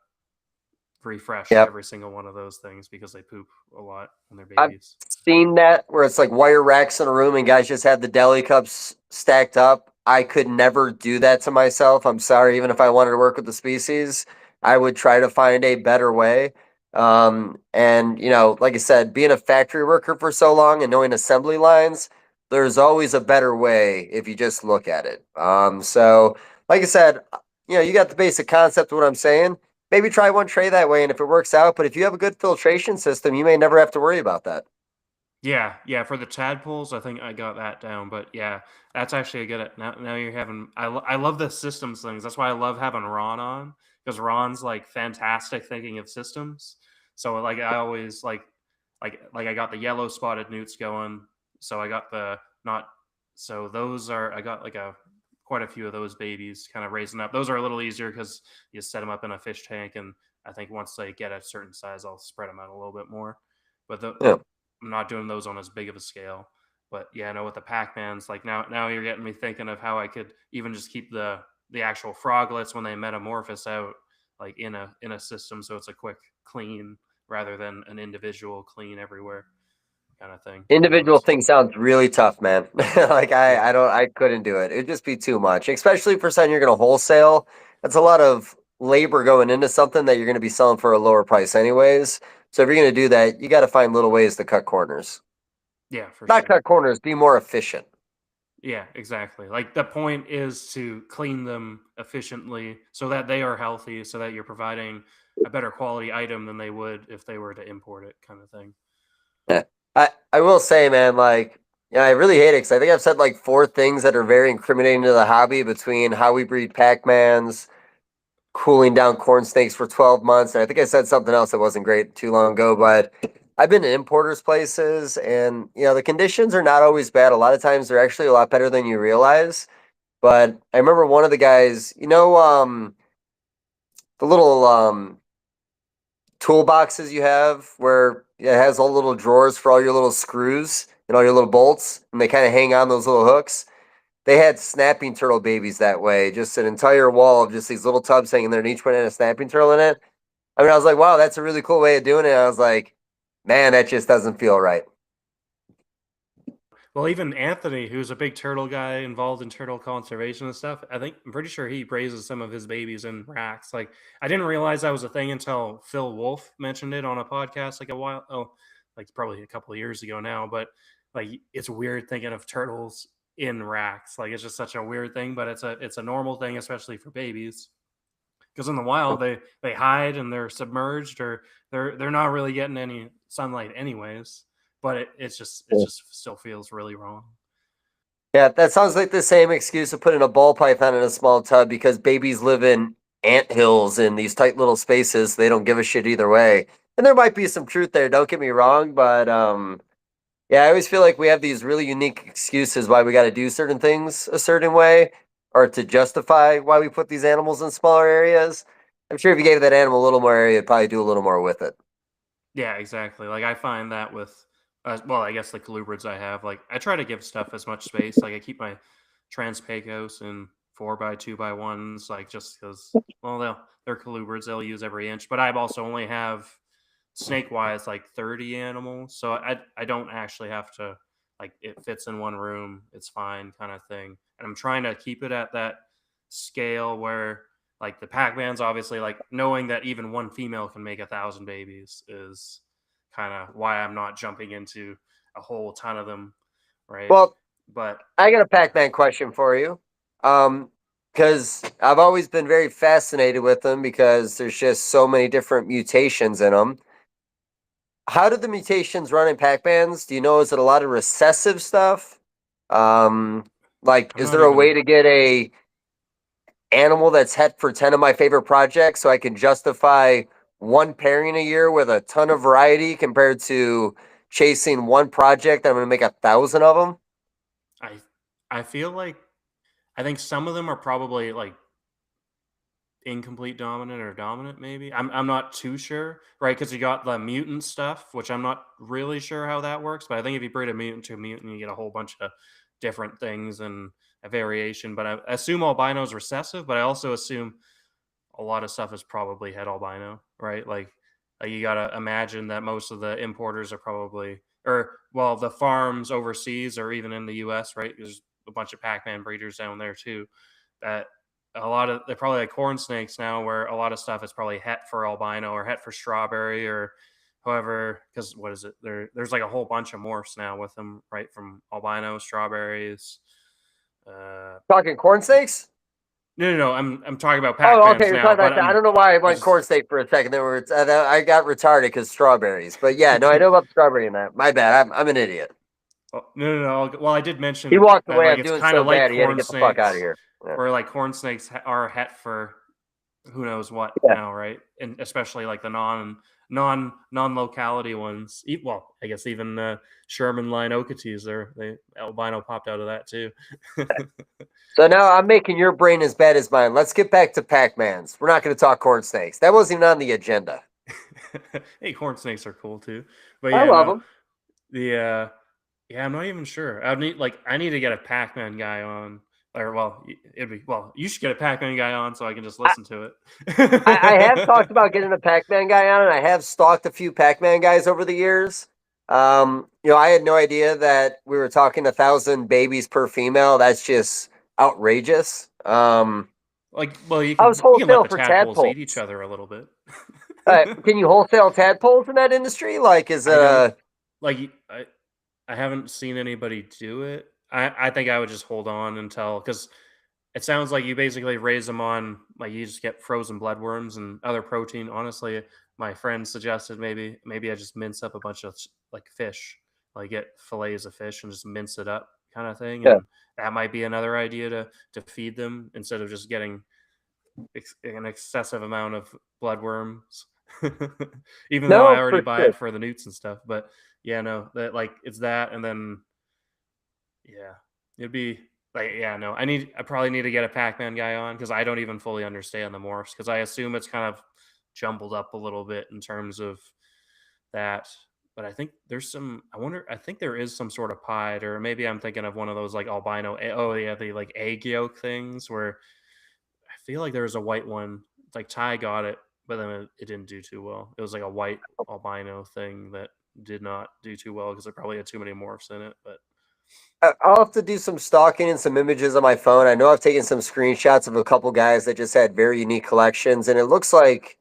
refresh Yep. every single one of those things because they poop a lot when they're I've babies. seen that where it's like wire racks in a room and guys just have the deli cups stacked up. I could never do that to myself. I'm sorry, even if I wanted to work with the species, I would try to find a better way. And like I said, being a factory worker for so long and knowing assembly lines, there's always a better way if you just look at it. So like I said, you got the basic concept of what I'm saying. Maybe try one tray that way, and if it works out, but if you have a good filtration system, you may never have to worry about that. Yeah, yeah. For the tadpoles, I think I got that down. But yeah, that's actually a good. Now you're having. I love the systems things. That's why I love having Ron on because Ron's like fantastic thinking of systems. So like I always like I got the yellow spotted newts going. So I got the not. So those are I got like a quite a few of those babies kind of raising up. Those are a little easier because you set them up in a fish tank, and I think once they get a certain size, I'll spread them out a little bit more. But Yeah. I'm not doing those on as big of a scale. But yeah, no, with the Pac-Mans, like now you're getting me thinking of how I could even just keep the actual froglets when they metamorphose out like in a system, so it's a quick clean rather than an individual clean everywhere kind of thing. Individual thing sounds really tough, man. Like Yeah, I couldn't do it. It'd just be too much, especially for something you're gonna wholesale. That's a lot of labor going into something that you're gonna be selling for a lower price anyways. So if you're gonna do that, you got to find little ways to cut corners. yeah, for Not sure. cut corners, be more efficient. Yeah, exactly. Like the point is to clean them efficiently so that they are healthy, so that you're providing a better quality item than they would if they were to import it, kind of thing. Yeah. I will say, man, like, yeah, I really hate it because I think I've said like four things that are very incriminating to the hobby between how we breed Pac-Mans, cooling down corn snakes for 12 months. And I think I said something else that wasn't great too long ago, but I've been to importers places and, the conditions are not always bad. A lot of times they're actually a lot better than you realize. But I remember one of the guys, the little toolboxes you have where it has all the little drawers for all your little screws and all your little bolts, and they kind of hang on those little hooks. They had snapping turtle babies that way, just an entire wall of just these little tubs hanging there, and each one had a snapping turtle in it. I mean, I was like, wow, that's a really cool way of doing it. I was like, man, that just doesn't feel right. Well, even Anthony, who's a big turtle guy involved in turtle conservation and stuff, I'm pretty sure he raises some of his babies in racks. Like I didn't realize that was a thing until Phil Wolf mentioned it on a podcast like a while like probably a couple of years ago now. But like it's weird thinking of turtles in racks. Like it's just such a weird thing, but it's a normal thing, especially for babies. Because in the wild they hide and they're submerged or they're not really getting any sunlight anyways, but it just still feels really wrong. Yeah, that sounds like the same excuse of putting a ball python in a small tub because babies live in ant hills in these tight little spaces. They don't give a shit either way. And there might be some truth there, don't get me wrong, but yeah, I always feel like we have these really unique excuses why we got to do certain things a certain way or to justify why we put these animals in smaller areas. I'm sure if you gave that animal a little more area, it'd probably do a little more with it. Yeah, exactly. Like I find that with, well, I guess the colubrids I have, like I try to give stuff as much space. Like I keep my Transpecos in 4x2x1s, like just because, well, they're colubrids, they'll use every inch. But I also only have snake wise like 30 animals, so I don't actually have to like it fits in one room, it's fine kind of thing. And I'm trying to keep it at that scale where like the Pac-Man's obviously like knowing that even one female can make 1,000 babies is kind of why I'm not jumping into a whole ton of them, right? Well, But I got a yeah, Pac-Man question for you. Because I've always been very fascinated with them because there's just so many different mutations in them. How do the mutations run in Pac-Mans? Do you know, is it a lot of recessive stuff? Like, I'm is not there a way even to get a animal that's het for 10 of my favorite projects so I can justify one pairing a year with a ton of variety compared to chasing one project that I'm going to make 1,000 of them? I I feel like I think some of them are probably like incomplete dominant or dominant maybe. I'm not too sure, right? Because you got the mutant stuff, which I'm not really sure how that works, but I think if you breed a mutant to a mutant, you get a whole bunch of different things and a variation. But I assume albino's recessive, but I also assume a lot of stuff is probably het albino, right? Like you gotta imagine that most of the importers are probably, or well, the farms overseas or even in the U.S., right? There's a bunch of Pac-Man breeders down there too. That a lot of they're probably like corn snakes now, where a lot of stuff is probably het for albino or het for strawberry or however. Because what is it? There's like a whole bunch of morphs now with them, right? From albino, strawberries. Uh, Talking corn snakes? no. I'm talking about Oh, okay. Pac-Mans You're now, talking but about. I don't know why I I went just corn snake for a second. There were I got retarded because strawberries. But yeah, no, I know about strawberry and that. My bad. I'm an idiot. oh, no. Well, I did He mention walked that away. like I'm it's doing kind so of like bad. He had to corn get the fuck out of snakes, here. Yeah. where like corn snakes are het for who knows what Yeah. now, right? And especially like the non locality ones. Well, I guess even Sherman line Okeetees, they albino popped out of that too. So now I'm making your brain as bad as mine. Let's get back to Pac-Mans. We're not going to talk corn snakes. That wasn't even on the agenda. Hey, corn snakes are cool too, but I yeah, love no, them. the Yeah, I'm not even sure. I need to get a Pac-Man guy on, or you should get a Pac-Man guy on so I can just I, listen to I have talked it. about getting a Pac-Man guy on, and I have stalked a few Pac-Man guys over the years. I had no idea that we were talking 1,000 babies per female. That's just outrageous. You I was can let wholesale the for tadpoles eat each tadpoles. other a little bit. Can you wholesale tadpoles in that industry? Like, is it I don't a like I haven't seen anybody do it. I think I would just hold on until, because it sounds like you basically raise them on, like, you just get frozen bloodworms and other protein. Honestly, my friend suggested maybe I just mince up a bunch of like fish, like get fillets of fish and just mince it up kind of thing, yeah? and that might be another idea to feed them instead of just getting an excessive amount of bloodworms. Even though I No, already for buy sure. it for the newts and stuff, but yeah, no, that like it's that, and then yeah, it'd be like, yeah, no, I probably need to get a Pac-Man guy on because I don't even fully understand the morphs because I assume it's kind of jumbled up a little bit in terms of that. But I think there's some. I think there is some sort of pied, or maybe I'm thinking of one of those like albino. Oh yeah, the like egg yolk things where I feel like there was a white one. Like Ty got it, but then it didn't do too well. It was like a white albino thing that did not do too well because it probably had too many morphs in it. But I'll have to do some stalking and some images on my phone. I know I've taken some screenshots of a couple guys that just had very unique collections, and it looks like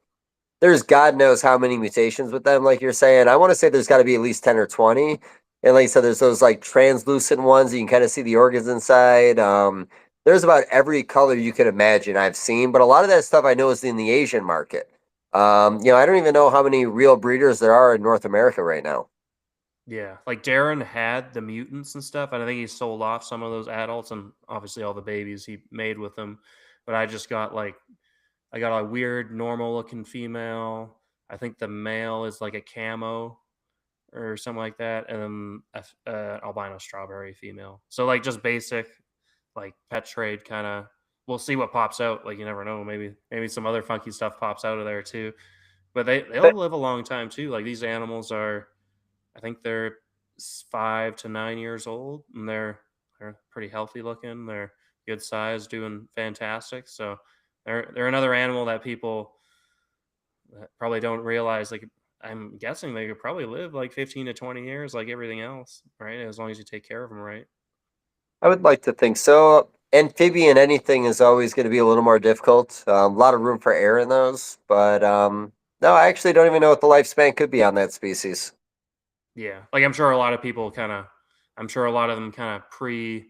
there's God knows how many mutations with them, like you're saying. I want to say there's got to be at least 10 or 20. And like you said, there's those like translucent ones you can kind of see the organs inside. There's about every color you can imagine I've seen, but a lot of that stuff I know is in the Asian market. I don't even know how many real breeders there are in North America right now. yeah, like Darren had the mutants and stuff, and I think he sold off some of those adults and obviously all the babies he made with them. But I got a weird normal looking female. I think the male is like a camo or something like that, and then albino strawberry female. So like just basic, like pet trade kind of. We'll see what pops out. Like you never know. Maybe some other funky stuff pops out of there too. But they'll But live a long time too. Like these animals are, I think they're 5 to 9 years old, and they're pretty healthy looking. They're good size, doing fantastic. So they're another animal that people probably don't realize. Like I'm guessing they could probably live like 15 to 20 years, like everything else, right? As long as you take care of them right. I would like to think so. Amphibian anything is always going to be a little more difficult. A lot of room for air in those, but no, I actually don't even know what the lifespan could be on that species. Yeah, like I'm sure a lot of people I'm sure a lot of them kind of pre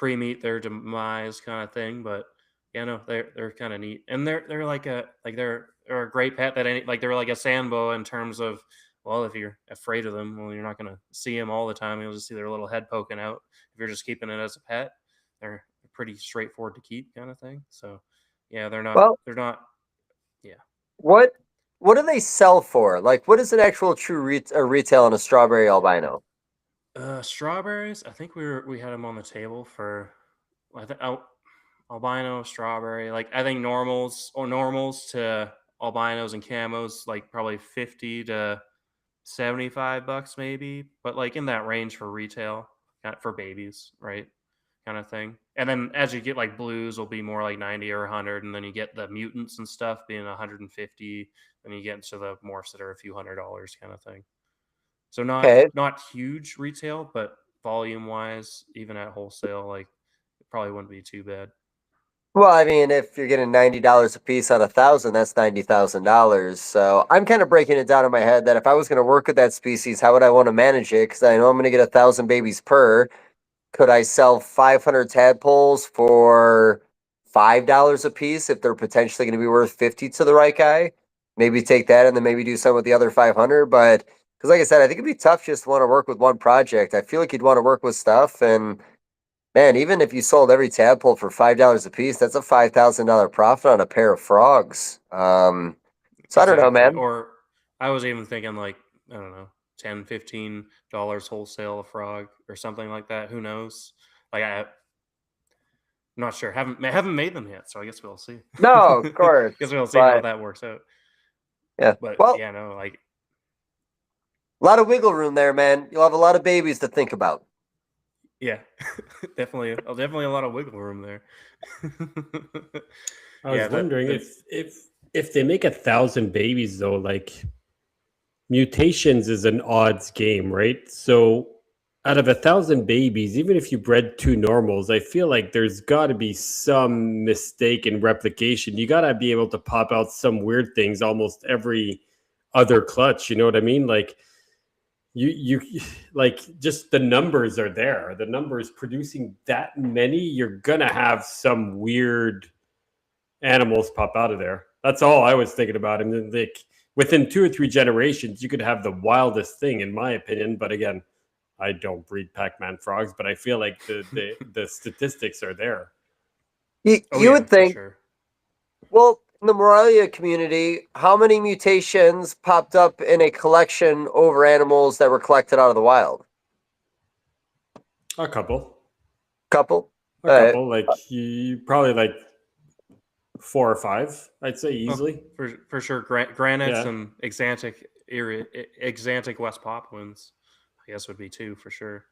meet their demise kind of thing. But yeah, no, they're kind of neat, and they're like they're a great pet that they're like a sandboa in terms of, well, if you're afraid of them, well, you're not gonna see them all the time. You'll just see their little head poking out. If you're just keeping it as a pet, they're pretty straightforward to keep kind of thing. So yeah, Well, they're not yeah. what what do they sell for? Like, what is an actual true retail on a strawberry albino? Strawberries. I think we had them on the table for I think albino strawberry. Like I think normals to albinos and camos like probably 50 to $75 maybe, but like in that range for retail, for babies, right? Kind of thing. And then as you get like blues will be more like 90 or 100, and then you get the mutants and stuff being 150, then you get into the morphs that are a few $100 kind of thing. So Okay. not huge retail, but volume wise, even at wholesale, like it probably wouldn't be too bad. Well, I mean, if you're getting $90 a piece on 1,000, that's $90,000. So I'm kind of breaking it down in my head that if I was going to work with that species, how would I want to manage it? Because I know I'm going to get 1,000 babies per. Could I sell 500 tadpoles for $5 a piece if they're potentially going to be worth 50 to the right guy? Maybe take that and then maybe do some with the other 500. But because, like I said, I think it'd be tough just to want to work with one project. I feel like you'd want to work with stuff. And man, even if you sold every tadpole for $5 a piece, that's a $5,000 profit on a pair of frogs. So I don't know, Exactly. man. Or I was even thinking like, I don't know, 10, $15 wholesale a frog or something like that. Who knows? I'm not sure. Haven't made them yet, so I guess we'll see. No, of course. Guess we'll see how But that works out. yeah, But well, yeah, no, like a lot of wiggle room there, man. You'll have a lot of babies to think about. Yeah, definitely a lot of wiggle room there. I Yeah, was wondering the if they make 1,000 babies though, like mutations is an odds game, right? So out of 1,000 babies, even if you bred two normals, I feel like there's got to be some mistake in replication. You got to be able to pop out some weird things almost every other clutch. You know what I mean? Like you like just the numbers are there. The numbers producing that many, you're gonna have some weird animals pop out of there. That's all I was thinking about. I mean, like within 2 or 3 generations, you could have the wildest thing, in my opinion. But again, I don't breed Pac-Man frogs, but I feel like the statistics are there. oh You yeah, would for think, sure. well, in the Morelia community, how many mutations popped up in a collection over animals that were collected out of the wild? A couple, Couple. a couple, like you probably like 4 or 5, I'd say Oh, easily. for sure, granites Yeah, and exantic West Papuans, I guess would be two for sure.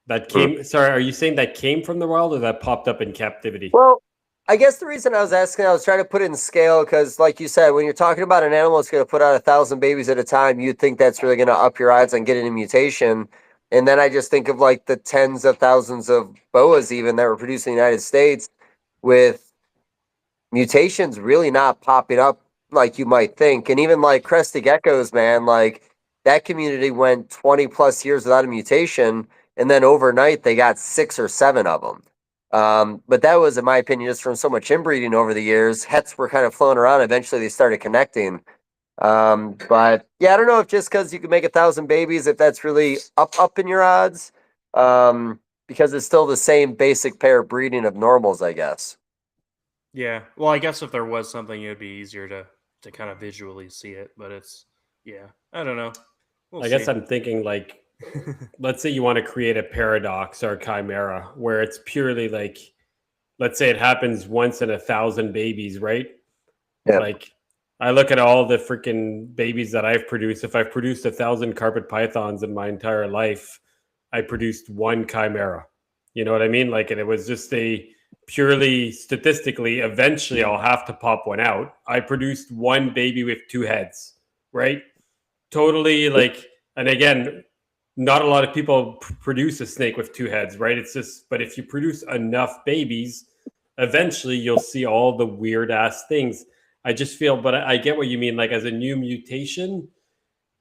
that came. Sorry, are you saying that came from the wild or that popped up in captivity? Well, I guess the reason I was asking, I was trying to put it in scale because, like you said, when you're talking about an animal that's going to put out 1,000 babies at a time, you'd think that's really going to up your odds on getting a mutation. And then I just think of like the tens of thousands of boas even that were produced in the United States with mutations really not popping up like you might think. And even like crested geckos, man, like that community went 20 plus years without a mutation, and then overnight they got 6 or 7 of them. But that was, in my opinion, just from so much inbreeding over the years. Hets were kind of flown around. Eventually, they started connecting. But yeah, I don't know if just because you can make 1,000 babies, if that's really up in your odds, because it's still the same basic pair of breeding of normals, I guess. Yeah, well, I guess if there was something, it'd be easier to kind of visually see it. But it's yeah, I don't know. We'll I guess see. I'm thinking like, let's say you want to create a paradox or a chimera where it's purely like, let's say it happens once in 1,000 babies, right? Yeah. Like, I look at all the freaking babies that I've produced. If I've produced 1,000 carpet pythons in my entire life, I produced one chimera. You know what I mean? Like, and it was just a purely statistically, eventually I'll have to pop one out. I produced one baby with 2 heads, right? Totally like, and again, not a lot of people produce a snake with 2 heads, right? It's just, but if you produce enough babies, eventually you'll see all the weird ass things. I just feel, but I get what you mean. Like as a new mutation,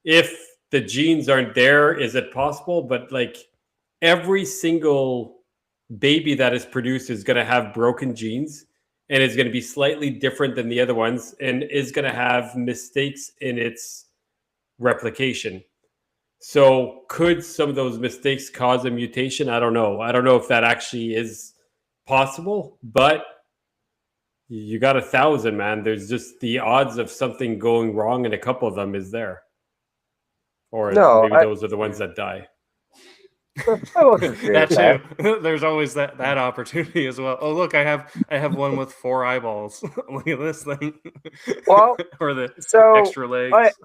if the genes aren't there, is it possible? But like every single baby that is produced is going to have broken genes and is going to be slightly different than the other ones and is going to have mistakes in its replication. So could some of those mistakes cause a mutation? I don't know. I don't know if that actually is possible, but you got 1,000, man. There's just the odds of something going wrong in a couple of them is there. Or No, maybe those are the ones Yeah. that die. I will agree That with that. too. There's always that opportunity as well. Oh look, I have one with 4 eyeballs. Look at this thing. Well, Or the so extra I legs.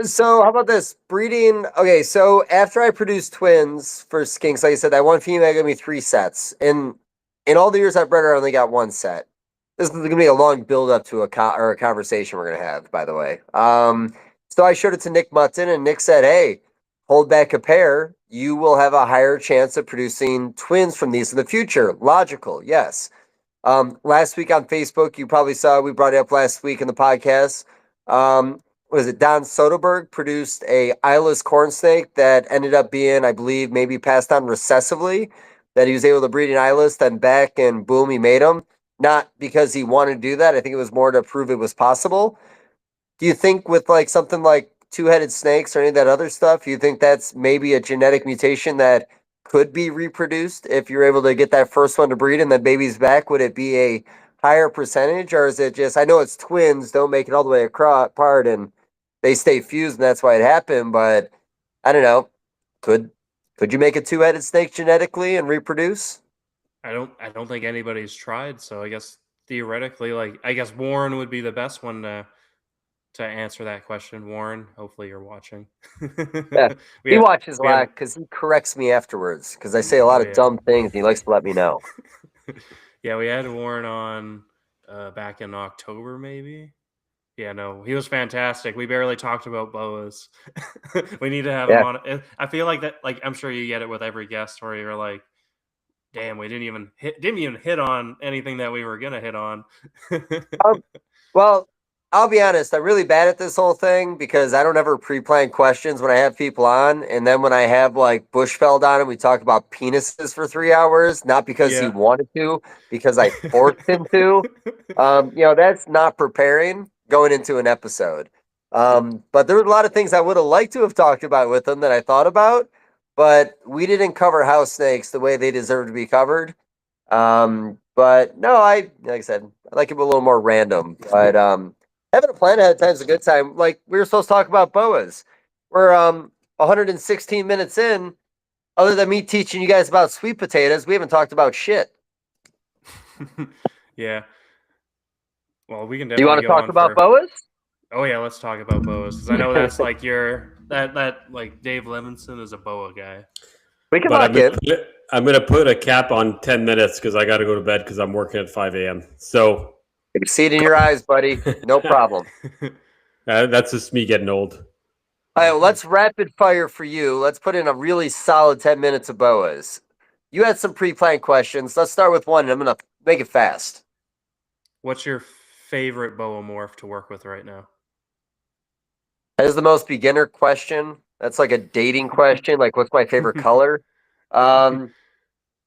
so how about this breeding? Okay, so after I produced twins for skinks, like I said, that one female gave me 3 sets. And in all the years I've bred her, I only got 1 set. This is gonna be a long build up to a conversation we're gonna have, by the way. So I showed it to Nick Mutton, and Nick said, "Hey, hold back a pair. You will have a higher chance of producing twins from these in the future." Logical, yes. Last week on Facebook, you probably saw we brought it up last week in the podcast. Was it Don Soderberg produced a eyeless corn snake that ended up being, I believe, maybe passed on recessively, that he was able to breed an eyeless, then back and boom, he made them. Not because he wanted to do that. I think it was more to prove it was possible. Do you think with like something like two-headed snakes or any of that other stuff, you think that's maybe a genetic mutation that could be reproduced if you're able to get that first one to breed and then baby's back? Would it be a higher percentage, or is it just, I know it's twins, don't make it all the way across apart and they stay fused and that's why it happened, but I don't know. Could could you make a two-headed snake genetically and reproduce? I don't think anybody's tried, so I guess theoretically, like I guess Warren would be the best one to answer that question, Warren. Hopefully, you're watching. Yeah. we He had, watches a we had, lot because he corrects me afterwards because I say a lot oh of yeah, dumb things and he likes to let me know. yeah. We had Warren on back in October, maybe. Yeah, no, he was fantastic. We barely talked about boas. We need to have him Yeah. on. I feel like that. Like I'm sure you get it with every guest where you're like, "Damn, we didn't even hit on anything that we were gonna hit on." Um, well, I'll be honest. I'm really bad at this whole thing because I don't ever pre-plan questions when I have people on, and then when I have like Bushfeld on and we talk about penises for 3 hours, not because he Yeah. wanted to, because I forced him to. That's not preparing going into an episode. But there were a lot of things I would have liked to have talked about with him that I thought about, but we didn't cover house snakes the way they deserve to be covered. But no, like I said, I like it a little more random. But having a plan ahead of time is a good time. Like we were supposed to talk about boas. We're 116 minutes in. Other than me teaching you guys about sweet potatoes, we haven't talked about shit. Yeah. Well, we can Do you want definitely to go talk on about for. boas? Oh yeah, let's talk about boas because I know that's like that like Dave Levinson is a boa guy. We can But lock in. I'm gonna put a cap on 10 minutes because I got to go to bed because I'm working at 5 a.m. So See it in your eyes, buddy. No problem. that's just me getting old. All right, well, let's rapid fire for you. Let's put in a really solid 10 minutes of boas. You had some pre-planned questions. Let's start with one, and I'm going to make it fast. What's your favorite boa morph to work with right now? That is the most beginner question. That's like a dating question. Like, what's my favorite color?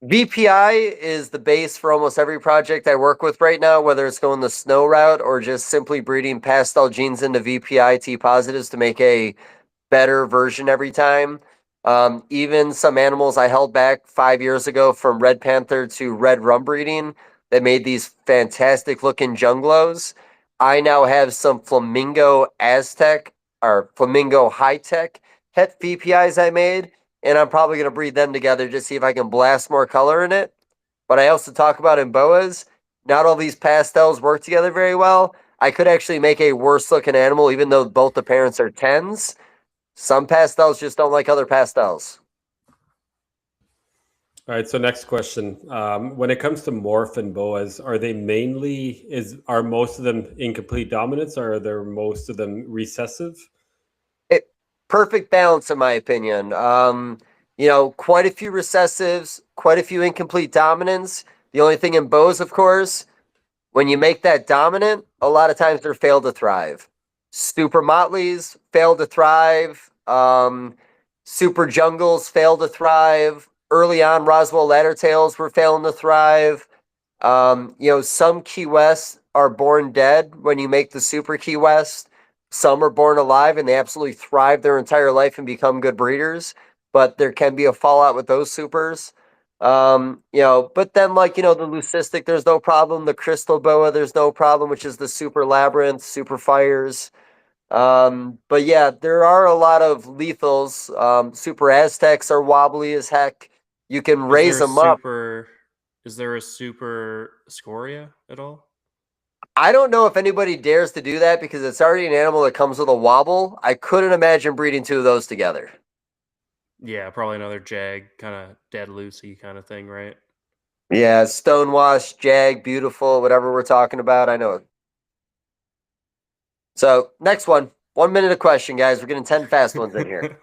VPI is the base for almost every project I work with right now, whether it's going the snow route or just simply breeding pastel genes into VPI T positives to make a better version every time. Even some animals I held back 5 years ago from red panther to red rum breeding that made these fantastic looking junglos. I now have some flamingo Aztec or flamingo high tech het VPIs I made, and I'm probably going to breed them together just see if I can blast more color in it. But I also talk about in boas, not all these pastels work together very well. I could actually make a worse looking animal, even though both the parents are tens. Some pastels just don't like other pastels. All right. So next question. When it comes to morph and boas, are most of them incomplete dominance, or are there most of them recessive? Perfect balance, in my opinion. Quite a few recessives, quite a few incomplete dominants. The only thing in bows, of course, when you make that dominant, a lot of times they're failed to thrive. Super motleys fail to thrive. Super jungles fail to thrive. Early on, Roswell laddertails were failing to thrive. Some Key West are born dead when you make the Super Key West. Some are born alive and they absolutely thrive their entire life and become good breeders. But there can be a fallout with those supers. But then the leucistic, there's no problem. The crystal boa, there's no problem, which is the super labyrinth, super fires. But yeah, there are a lot of lethals. Super Aztecs are wobbly as heck. You can Is raise there a them up. super? Is there a super scoria at all? I don't know if anybody dares to do that because it's already an animal that comes with a wobble. I couldn't imagine breeding two of those together. Yeah, probably another jag, kind of dead Lucy kind of thing, right? Yeah, stonewash, jag, beautiful, whatever we're talking about. I know it. So next one. 1 minute a question, guys. We're getting 10 fast ones in here.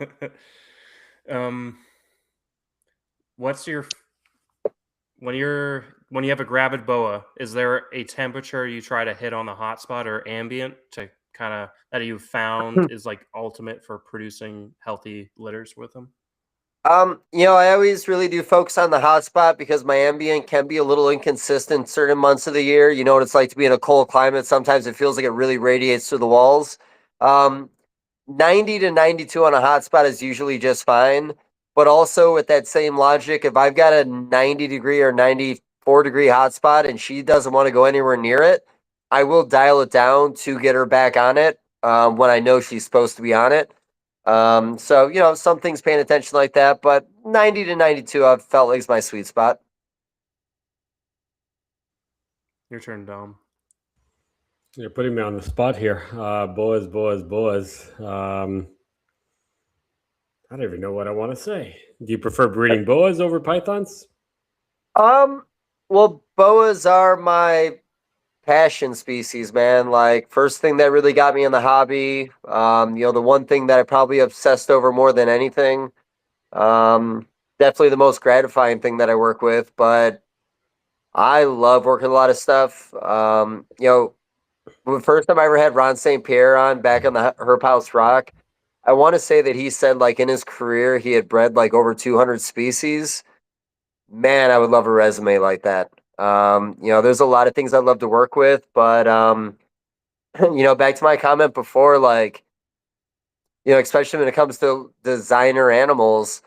What's your when you have a gravid boa? Is there a temperature you try to hit on the hotspot or ambient to kind of that you found is like ultimate for producing healthy litters with them? I always really do focus on the hotspot because my ambient can be a little inconsistent certain months of the year. You know what it's like to be in a cold climate. Sometimes it feels like it really radiates through the walls. Um, 90 to 92 on a hotspot is usually just fine. But also with that same logic, if I've got a 90-degree or 94-degree hotspot and she doesn't want to go anywhere near it, I will dial it down to get her back on it when I know she's supposed to be on it. Some things paying attention like that, but 90 to 92 I've felt like is my sweet spot. Your turn, Dom. You're putting me on the spot here. Boas. I don't even know what I want to say. Do you prefer breeding boas over pythons? Um, well, boas are my passion species, man. Like first thing that really got me in the hobby. The one thing that I probably obsessed over more than anything. Um, Definitely the most gratifying thing that I work with, but I love working a lot of stuff. The first time I ever had Ron St. Pierre on back on the Herp House Rock, I want to say that he said like in his career he had bred like over 200 species. Man, I would love a resume like that. There's a lot of things I'd love to work with, but back to my comment before, like, especially when it comes to designer animals,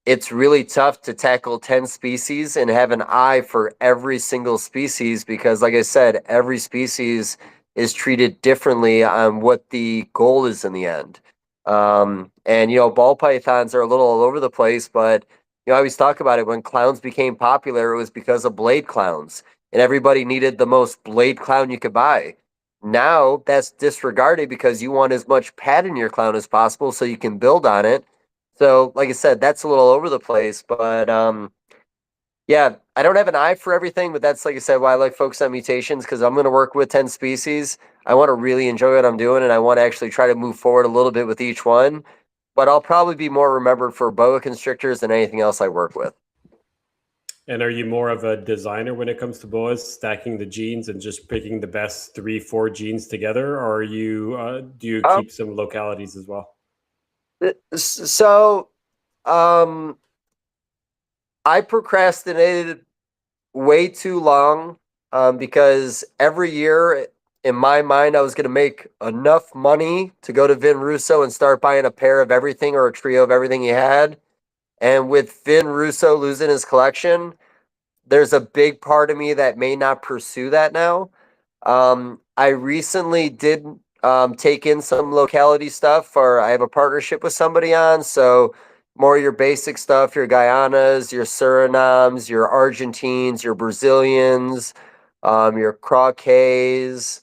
it's really tough to tackle 10 species and have an eye for every single species because, like I said, every species is treated differently on what the goal is in the end. Ball pythons are a little all over the place, but, I always talk about it. When clowns became popular, it was because of blade clowns, and everybody needed the most blade clown you could buy. Now that's disregarded because you want as much pad in your clown as possible so you can build on it. So, like I said, that's a little over the place, but yeah, I don't have an eye for everything, but that's like I said, why I like focus on mutations because I'm going to work with 10 species. I want to really enjoy what I'm doing, and I want to actually try to move forward a little bit with each one. But I'll probably be more remembered for boa constrictors than anything else I work with. And are you more of a designer when it comes to boas, stacking the genes and just picking the best 3, 4 genes together, or are you do you Um, keep some localities as well? so, um, I procrastinated way too long because every year in my mind I was going to make enough money to go to Vin Russo and start buying a pair of everything or a trio of everything he had. And with Vin Russo losing his collection, there's a big part of me that may not pursue that now. I recently did take in some locality stuff, or I have a partnership with somebody on. So, more your basic stuff, your Guyanas, your Surinames, your Argentines, your Brazilians, your Croquets.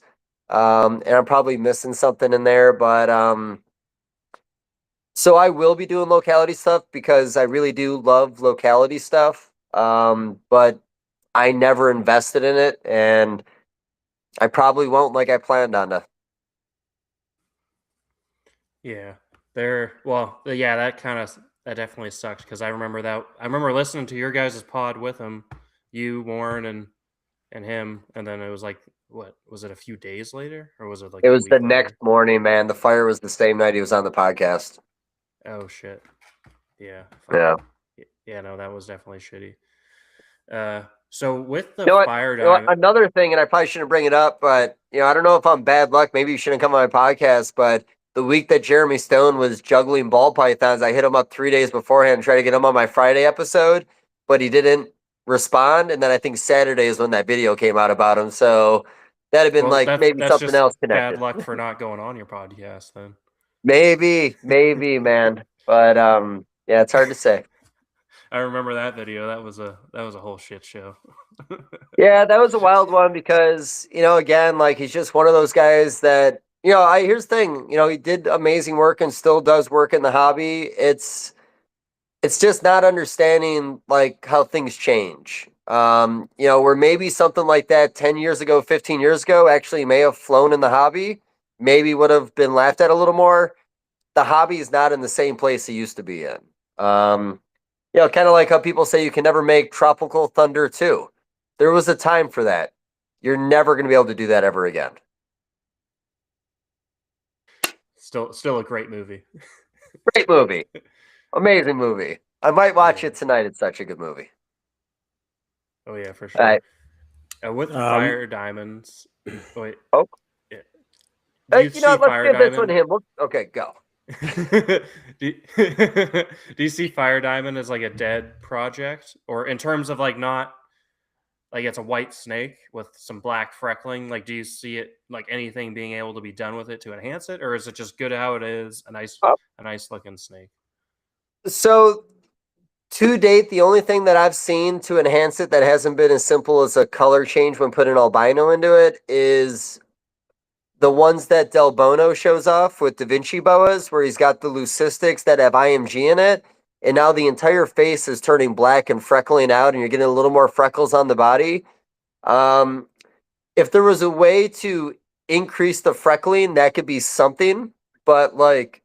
And I'm probably missing something in there, but so I will be doing locality stuff because I really do love locality stuff. But I never invested in it, and I probably won't like I planned on to. Yeah, yeah, that definitely sucked because I remember that. I remember listening to your guys' pod with him, you, Warren, and him, and then it was like, what was it? A few days later, or was it like It a was the week next later? morning, man. The fire was the same night he was on the podcast. Oh shit! Yeah, fuck. Yeah. Yeah, no, that was definitely shitty. So with the You know what? fire You know what? diamond, Another thing, and I probably shouldn't bring it up, but I don't know if I'm bad luck. Maybe you shouldn't come on my podcast. But the week that Jeremy Stone was juggling ball pythons, I hit him up 3 days beforehand and tried to get him on my Friday episode, but he didn't respond. And then I think Saturday is when that video came out about him. So that'd have been well, like maybe that's something just else bad connected. luck for not going on your podcast then. Maybe, man. But yeah, it's hard to say. I remember that video. That was a whole shit show. Yeah, that was a wild one because, again, like he's just one of those guys that, here's the thing, he did amazing work and still does work in the hobby. It's just not understanding like how things change. Where maybe something like that 10 years ago, 15 years ago actually may have flown in the hobby, maybe would have been laughed at a little more. The hobby is not in the same place it used to be in. Um, kind of like how people say you can never make Tropical Thunder 2. There was a time for that. You're never going to be able to do that ever again. Still a great movie. Great movie. Amazing movie. I might watch Yeah. it tonight. It's such a good movie. Oh yeah, for All sure. right. With the Um, fire diamonds. Wait. Oh, Yeah. Do you see let's fire give this one to diamond? him. Okay, go. do, you, do you see fire diamond as like a dead project, or in terms of like not like it's a white snake with some black freckling? Like, do you see it like anything being able to be done with it to enhance it, or is it just good how it is? Uh, A nice looking snake. So, to date, the only thing that I've seen to enhance it that hasn't been as simple as a color change when putting albino into it is the ones that Del Bono shows off with Da Vinci boas, where he's got the leucistics that have IMG in it, and now the entire face is turning black and freckling out, and you're getting a little more freckles on the body. Um, if there was a way to increase the freckling, that could be something. But like,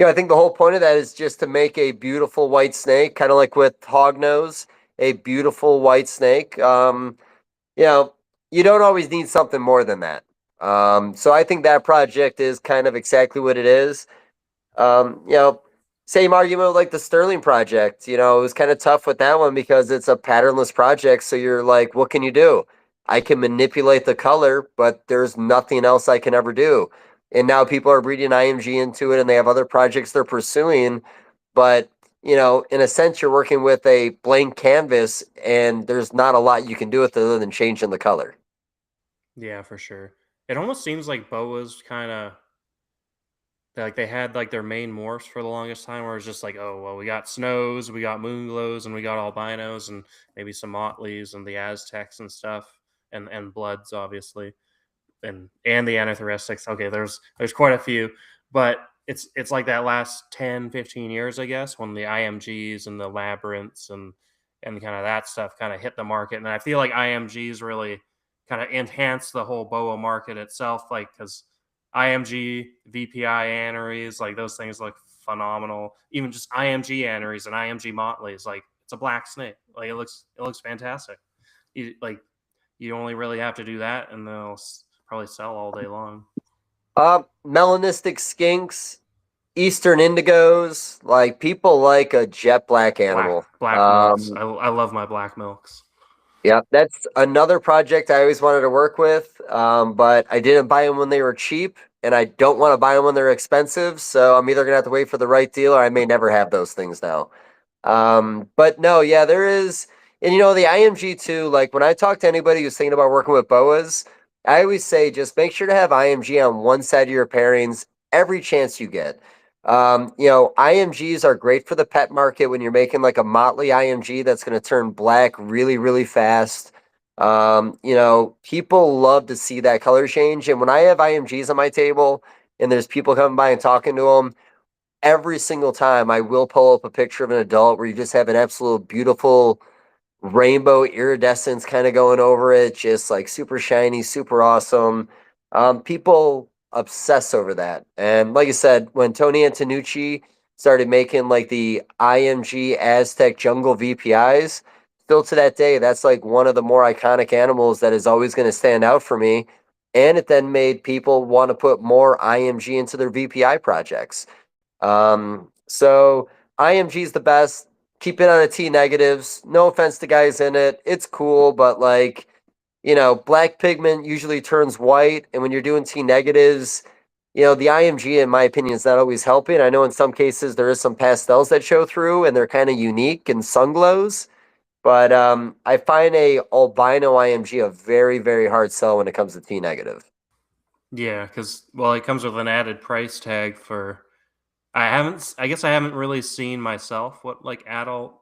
I think the whole point of that is just to make a beautiful white snake, kind of like with Hognose, a beautiful white snake. You know, you don't always need something more than that. So I think that project is kind of exactly what it is. You know, same argument like the Sterling project. It was kind of tough with that one because it's a patternless project. So you're like, what can you do? I can manipulate the color, but there's nothing else I can ever do. And now people are breeding IMG into it and they have other projects they're pursuing. But, in a sense, you're working with a blank canvas and there's not a lot you can do with it other than changing the color. Yeah, for sure. It almost seems like boas kind of like they had like their main morphs for the longest time, where it's just like, oh well, we got snows, we got moonglows, and we got albinos, and maybe some motleys and the Aztecs and stuff, and bloods obviously, and the anathrestics. Okay, there's quite a few, but it's like that last 10, 15 years, I guess, when the IMGs and the labyrinths and kind of that stuff kind of hit the market, and I feel like IMGs really kind of enhanced the whole boa market itself, like because IMG VPI anneries, like those things look phenomenal. Even just IMG anneries and IMG motleys, like it's a black snake, like it looks fantastic. Like you only really have to do that, and they'll probably sell all day long. Melanistic skinks, Eastern indigos, like people like a jet black animal. Black milks. I love my black milks. Yeah, that's another project I always wanted to work with, but I didn't buy them when they were cheap, and I don't want to buy them when they're expensive. So I'm either gonna have to wait for the right deal, or I may never have those things now. But no, yeah, there is, and the IMG too. Like when I talk to anybody who's thinking about working with boas, I always say just make sure to have IMG on one side of your pairings every chance you get. IMGs are great for the pet market when you're making like a motley IMG that's going to turn black really, really fast. People love to see that color change. And when I have IMGs on my table and there's people coming by and talking to them, every single time I will pull up a picture of an adult where you just have an absolute beautiful rainbow iridescence kind of going over it, just like super shiny, super awesome. People obsess over that. And like I said, when Tony Antonucci started making like the IMG Aztec Jungle VPIs, still to that day, that's like one of the more iconic animals that is always going to stand out for me. And it then made people want to put more IMG into their VPI projects. So IMG is the best. Keep it on a T negatives. No offense to guys in it. It's cool, but like, black pigment usually turns white. And when you're doing T negatives, the IMG, in my opinion, is not always helping. I know in some cases there is some pastels that show through and they're kind of unique and sun glows. But I find a albino IMG a very, very hard sell when it comes to T negative. Yeah, because it comes with an added price tag for. I guess I haven't really seen myself what like adult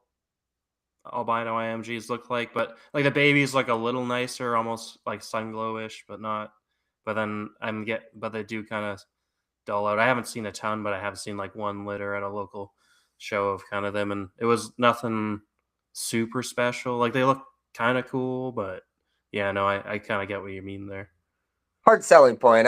albino IMGs look like, but like the baby's like a little nicer, almost like sunglow-ish, but not. But they do kind of dull out. I haven't seen a ton, but I have seen like one litter at a local show of kind of them, and it was nothing super special. Like they look kind of cool, but yeah, no, I kind of get what you mean there. Hard selling point.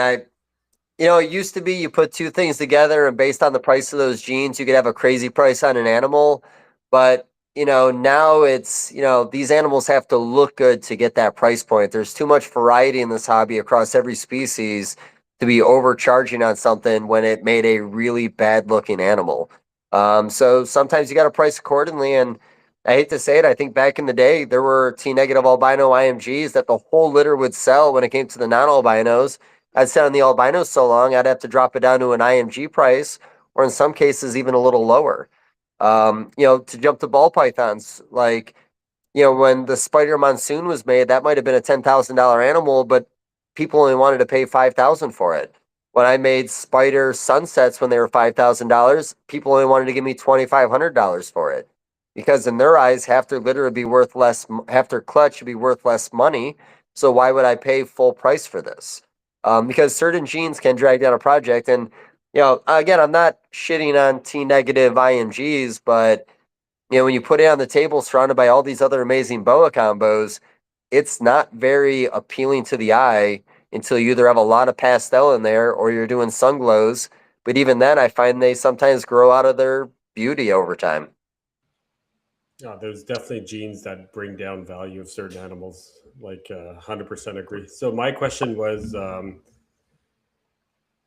It used to be you put two things together, and based on the price of those genes, you could have a crazy price on an animal. But, now it's, these animals have to look good to get that price point. There's too much variety in this hobby across every species to be overcharging on something when it made a really bad looking animal. So sometimes you got to price accordingly. And I hate to say it, I think back in the day, there were T negative albino IMGs that the whole litter would sell when it came to the non albinos. I'd sit on the albinos so long, I'd have to drop it down to an IMG price, or in some cases, even a little lower. To jump to ball pythons, like, when the spider monsoon was made, that might have been a $10,000 animal, but people only wanted to pay $5,000 for it. When I made spider sunsets when they were $5,000, people only wanted to give me $2,500 for it. Because in their eyes, half their litter would be worth less, half their clutch would be worth less money. So why would I pay full price for this? because certain genes can drag down a project. And, again, I'm not shitting on T negative IMGs, but, when you put it on the table surrounded by all these other amazing boa combos, it's not very appealing to the eye until you either have a lot of pastel in there or you're doing sun glows. But even then, I find they sometimes grow out of their beauty over time. Yeah, there's definitely genes that bring down value of certain animals. 100% agree. So my question was,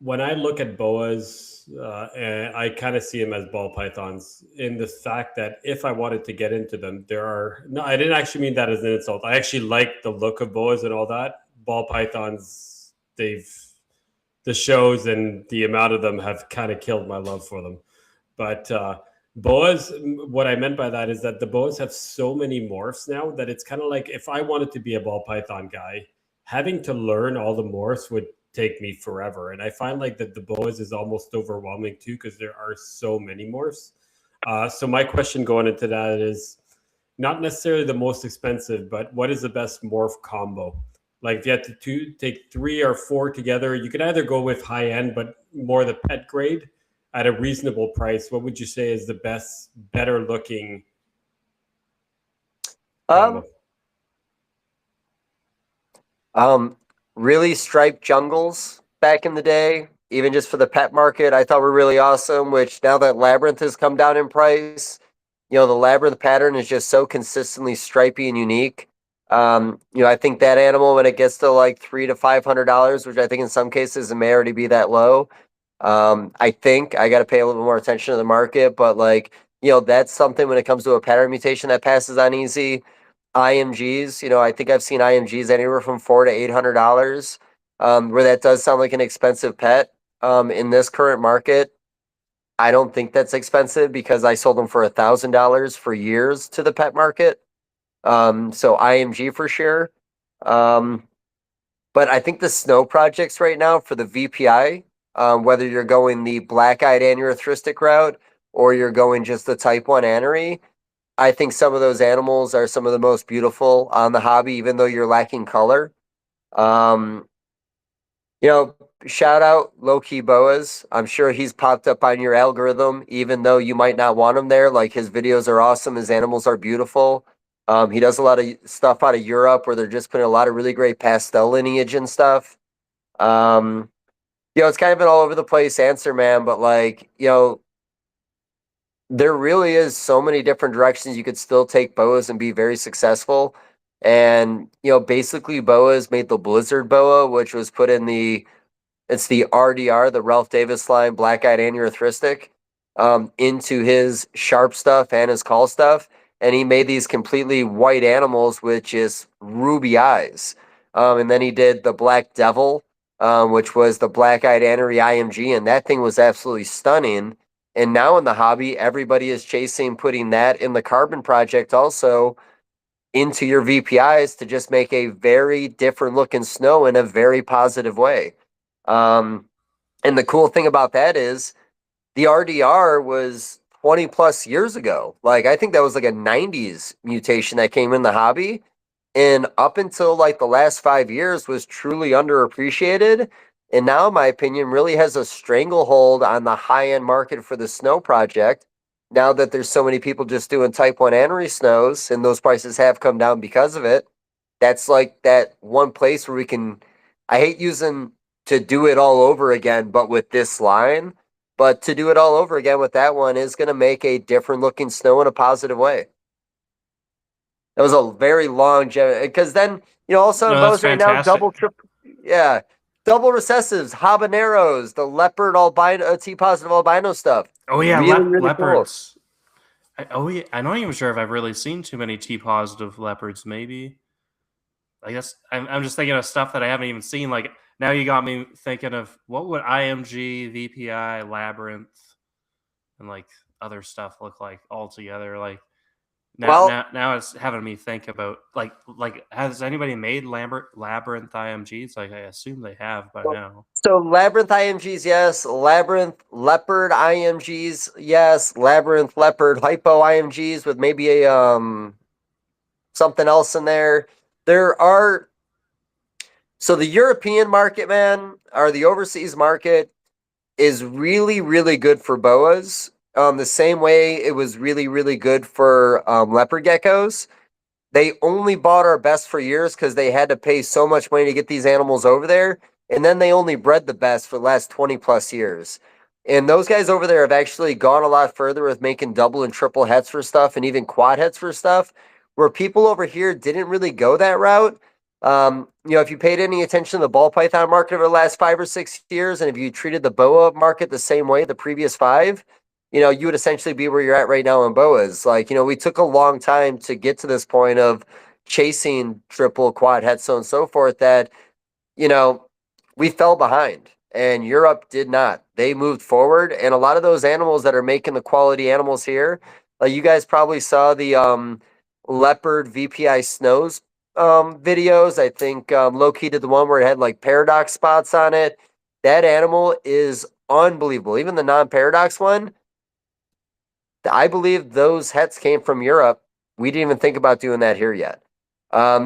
when I look at boas, and I kind of see them as ball pythons in the fact that if I wanted to get into them, no, I didn't actually mean that as an insult. I actually like the look of boas and all that. Ball pythons, the shows and the amount of them have kind of killed my love for them. But boas, what I meant by that is that the boas have so many morphs now that it's kind of like if I wanted to be a ball python guy, having to learn all the morphs would take me forever. And I find like that the boas is almost overwhelming too because there are so many morphs. So my question going into that is not necessarily the most expensive, but what is the best morph combo? Like if you had to take 3 or 4 together, you could either go with high end, but more the pet grade at a reasonable price. What would you say is the better looking combo? Really striped jungles back in the day, even just for the pet market, I thought were really awesome, which now that Labyrinth has come down in price, the Labyrinth pattern is just so consistently stripy and unique. I think that animal, when it gets to like $300 to $500, which I think in some cases it may already be that low, I think I got to pay a little more attention to the market, but that's something when it comes to a pattern mutation that passes on easy. IMGs, I think I've seen IMGs anywhere from $400 to $800, where that does sound like an expensive pet. In this current market, I don't think that's expensive because I sold them for $1,000 for years to the pet market. So IMG for sure. But I think the snow projects right now for the VPI, whether you're going the black-eyed aneurystic route or you're going just the type 1 anery, I think some of those animals are some of the most beautiful on the hobby, even though you're lacking color. Um, Shout out Low Key Boas. I'm sure he's popped up on your algorithm, even though you might not want him there. Like his videos are awesome. His animals are beautiful. He does a lot of stuff out of Europe where they're just putting a lot of really great pastel lineage and stuff. It's kind of an all over the place answer, man, but there really is so many different directions you could still take boas and be very successful. And, basically boas made the Blizzard boa, which was put in it's the RDR, the Ralph Davis line, black-eyed aneurystic, into his sharp stuff and his call stuff. And he made these completely white animals with just ruby eyes. And then he did the Black Devil, which was the black-eyed anery IMG, and that thing was absolutely stunning. And now in the hobby, everybody is chasing putting that in the Carbon Project also into your VPIs to just make a very different looking snow in a very positive way. And the cool thing about that is the RDR was 20 plus years ago. Like, I think that was like a 90s mutation that came in the hobby. And up until like the last 5 years was truly underappreciated. And now, in my opinion, really has a stranglehold on the high-end market for the snow project. Now that there's so many people just doing type 1 anery snows and those prices have come down because of it, that's like that one place where we can, I hate using to do it all over again, but with this line, but to do it all over again with that one is going to make a different looking snow in a positive way. That was a very long, because then, all of a sudden, No, that's bows right now, fantastic. double recessives, habaneros, the leopard albino, T positive albino stuff. Oh yeah, really, really cool. leopards. I'm not even sure if I've really seen too many T positive leopards. Maybe. I guess I'm just thinking of stuff that I haven't even seen. Like now, you got me thinking of what would IMG, VPI, Labyrinth, and like other stuff look like all together. Like now it's having me think about like has anybody made Labyrinth IMGs? Like I assume they have by now. So Labyrinth IMGs, yes. Labyrinth Leopard IMGs, yes. Labyrinth Leopard Hypo IMGs with maybe a something else in there. There are So the European market, man, or the overseas market is really, really good for boas. The same way it was really, really good for leopard geckos. They only bought our best for years because they had to pay so much money to get these animals over there. And then they only bred the best for the last 20 plus years. And those guys over there have actually gone a lot further with making double and triple heads for stuff and even quad heads for stuff, where people over here didn't really go that route. If you paid any attention to the ball python market over the last 5 or 6 years, and if you treated the boa market the same way the previous five, you would essentially be where you're at right now in boas. Like, we took a long time to get to this point of chasing triple, quad, head, so on and so forth that, you know, we fell behind and Europe did not. They moved forward. And a lot of those animals that are making the quality animals here, you guys probably saw the leopard VPI snows videos. I think low key did the one where it had like paradox spots on it. That animal is unbelievable. Even the non-paradox one, I believe those hets came from Europe. We didn't even think about doing that here yet.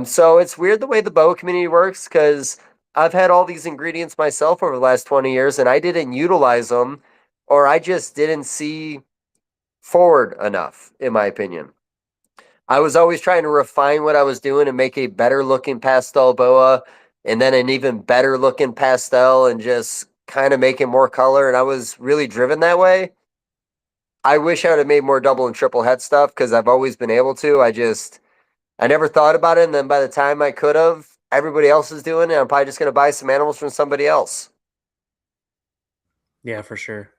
So it's weird the way the boa community works because I've had all these ingredients myself over the last 20 years and I didn't utilize them or I just didn't see forward enough, in my opinion. I was always trying to refine what I was doing and make a better looking pastel boa and then an even better looking pastel and just kind of make it more color. And I was really driven that way. I wish I would have made more double and triple head stuff because I've always been able to. I never thought about it. And then by the time I could have, everybody else is doing it. I'm probably just going to buy some animals from somebody else. Yeah, for sure.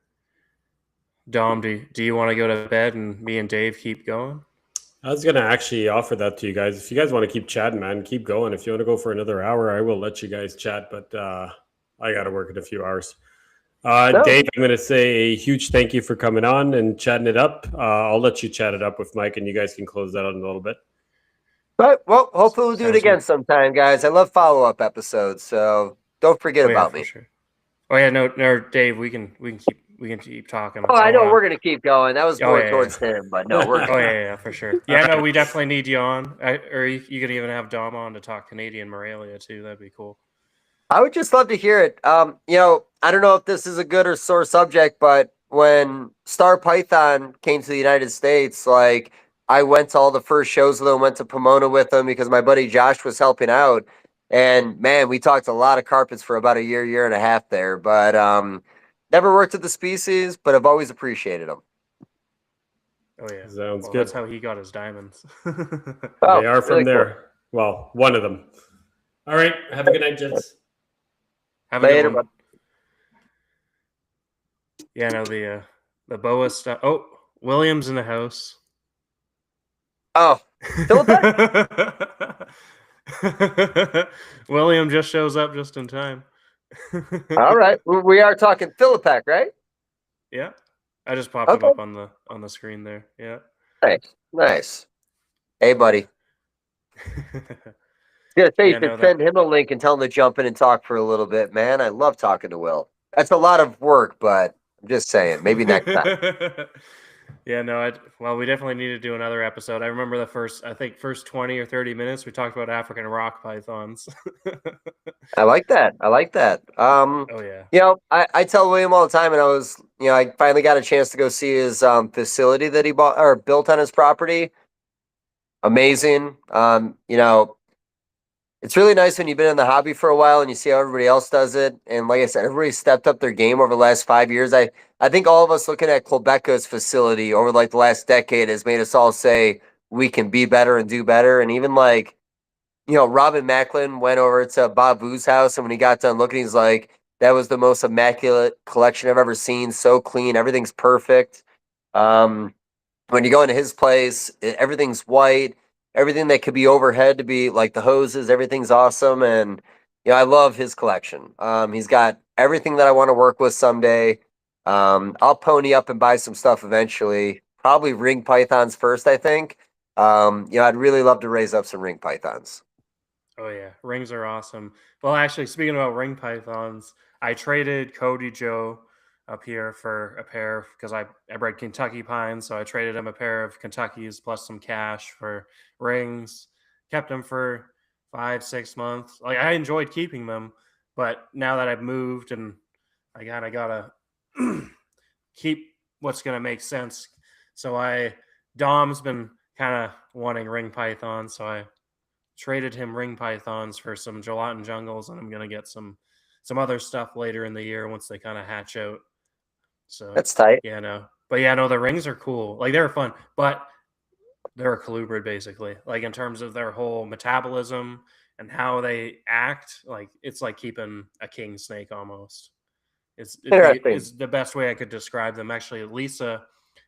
Dom, do you want to go to bed and me and Dave keep going? I was going to actually offer that to you guys. If you guys want to keep chatting, man, keep going. If you want to go for another hour, I will let you guys chat, but I got to work in a few hours. No. Dave, I'm going to say a huge thank you for coming on and chatting it up. I'll let you chat it up with Mike and you guys can close that out in a little bit. But, well, hopefully we'll do it Sounds again good. sometime, guys. I love follow-up episodes, so don't forget about for me. sure. Oh yeah, no, Dave, we can keep talking. Oh, I know we're going to keep going. That was more towards him, but no, we're Oh yeah, for sure. Yeah, no, we definitely need you on. Or you could even have Dom on to talk Canadian Morelia too. That'd be cool. I would just love to hear it. I don't know if this is a good or sore subject, but when Star Python came to the United States, like I went to all the first shows with them, went to Pomona with them because my buddy Josh was helping out. And man, we talked a lot of carpets for about a year and a half there. But never worked with the species, but I've always appreciated them. Oh yeah, Sounds good. That's how he got his diamonds. They are from there. Cool. Well, one of them. All right. Have a good night, gents. Have a good one. Yeah, no, the boa stuff. Oh, William's in the house. Oh, William just shows up just in time. All right, we are talking Philippek, right? Yeah, I just popped him up on the screen there. Yeah, nice. Hey, buddy. Send him a link and tell him to jump in and talk for a little bit, man. I love talking to Will. That's a lot of work, but I'm just saying, maybe next time. Yeah, no, we definitely need to do another episode. I remember the first 20 or 30 minutes we talked about African rock pythons. I like that. Oh yeah. I tell William all the time, and I finally got a chance to go see his facility that he bought or built on his property. Amazing. It's really nice when you've been in the hobby for a while and you see how everybody else does it. And like I said, everybody stepped up their game over the last 5 years. I think all of us looking at Quebecca's facility over like the last decade has made us all say we can be better and do better. And even like, Robin Macklin went over to Bob Vu's house, and when he got done looking, he's like, that was the most immaculate collection I've ever seen. So clean. Everything's perfect. When you go into his place, everything's white. Everything that could be overhead to be like the hoses, everything's awesome. And, I love his collection. He's got everything that I want to work with someday. I'll pony up and buy some stuff eventually. Probably ring pythons first, I think. I'd really love to raise up some ring pythons. Oh yeah, rings are awesome. Well, actually, speaking about ring pythons, I traded Cody Joe up here for a pair because I bred Kentucky pines, so I traded him a pair of Kentuckys plus some cash for rings. Kept them for 5, 6 months. Like I enjoyed keeping them, but now that I've moved and I kind of gotta keep what's gonna make sense. So Dom's been kind of wanting ring pythons, so I traded him ring pythons for some gelatin jungles, and I'm gonna get some other stuff later in the year once they kind of hatch out. So That's tight. yeah, no, but yeah, no, the rings are cool. Like they're fun, but they're a colubrid basically. Like in terms of their whole metabolism and how they act, like it's like keeping a king snake almost. Interesting. Is the best way I could describe them. Actually, Lisa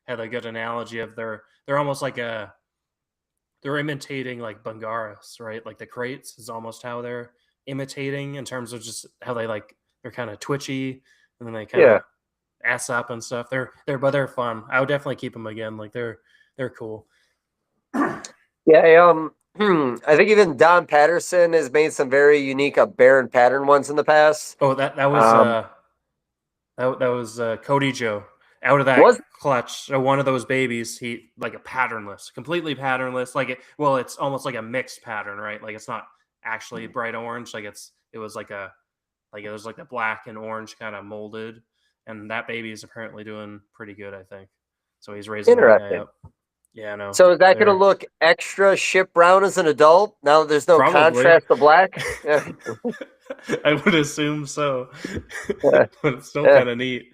had a good analogy of they're almost like they're imitating like Bungaras, right? Like the crates is almost how they're imitating in terms of just how they're kind of twitchy and then they kind Yeah. of ass up and stuff. They're fun. I would definitely keep them again. Like they're cool. Yeah. I think even Don Patterson has made some very unique Baron pattern ones in the past. Oh, that was Cody Joe out of that Was clutch. So one of those babies, he like a patternless, completely patternless. Well, it's almost like a mixed pattern, right? Like it's not actually bright orange. It was like it was like the black and orange kind of molded, and that baby is apparently doing pretty good, I think. So he's raising that guy interesting. up. Yeah, no, So is that going to they're look extra ship brown as an adult? Now that there's no probably. contrast to black. Yeah. I would assume so, Yeah. but it's still Yeah. kind of neat.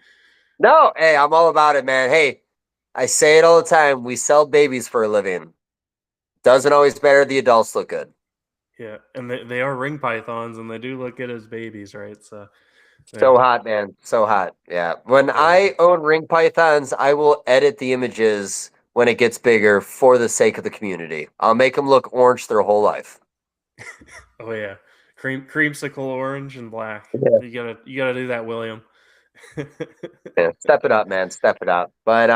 No, hey, I'm all about it, man. Hey, I say it all the time. We sell babies for a living. Doesn't always matter. The adults look good. Yeah, and they are ring pythons, and they do look good as babies, right? So yeah, So hot, man. So hot. Yeah. When yeah. I own ring pythons, I will edit the images when it gets bigger for the sake of the community. I'll make them look orange their whole life. Oh yeah, creamsicle orange and black. Yeah. You gotta do that, William. Yeah, step it up, man. Step it up. But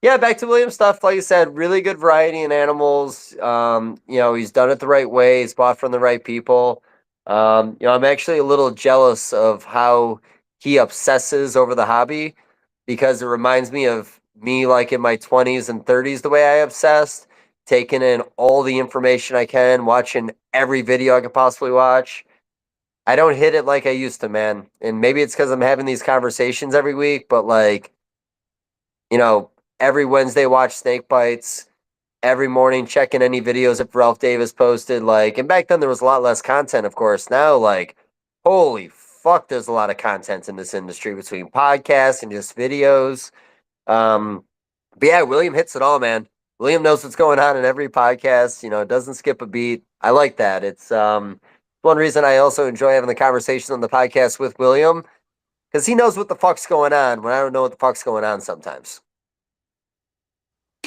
yeah, back to William stuff. Like you said, really good variety in animals. He's done it the right way. He's bought from the right people. I'm actually a little jealous of how he obsesses over the hobby because it reminds me of me like in my 20s and 30s, the way I obsessed, taking in all the information I can, watching every video I could possibly watch. I don't hit it like I used to, man. And maybe it's because I'm having these conversations every week, but like, every Wednesday watch snake bites, every morning checking any videos that Ralph Davis posted. Like, and back then there was a lot less content, of course. Now, like, holy fuck, there's a lot of content in this industry between podcasts and just videos. But yeah, William hits it all, man. William knows what's going on in every podcast, doesn't skip a beat. I like that. It's one reason I also enjoy having the conversation on the podcast with William because he knows what the fuck's going on when I don't know what the fuck's going on sometimes.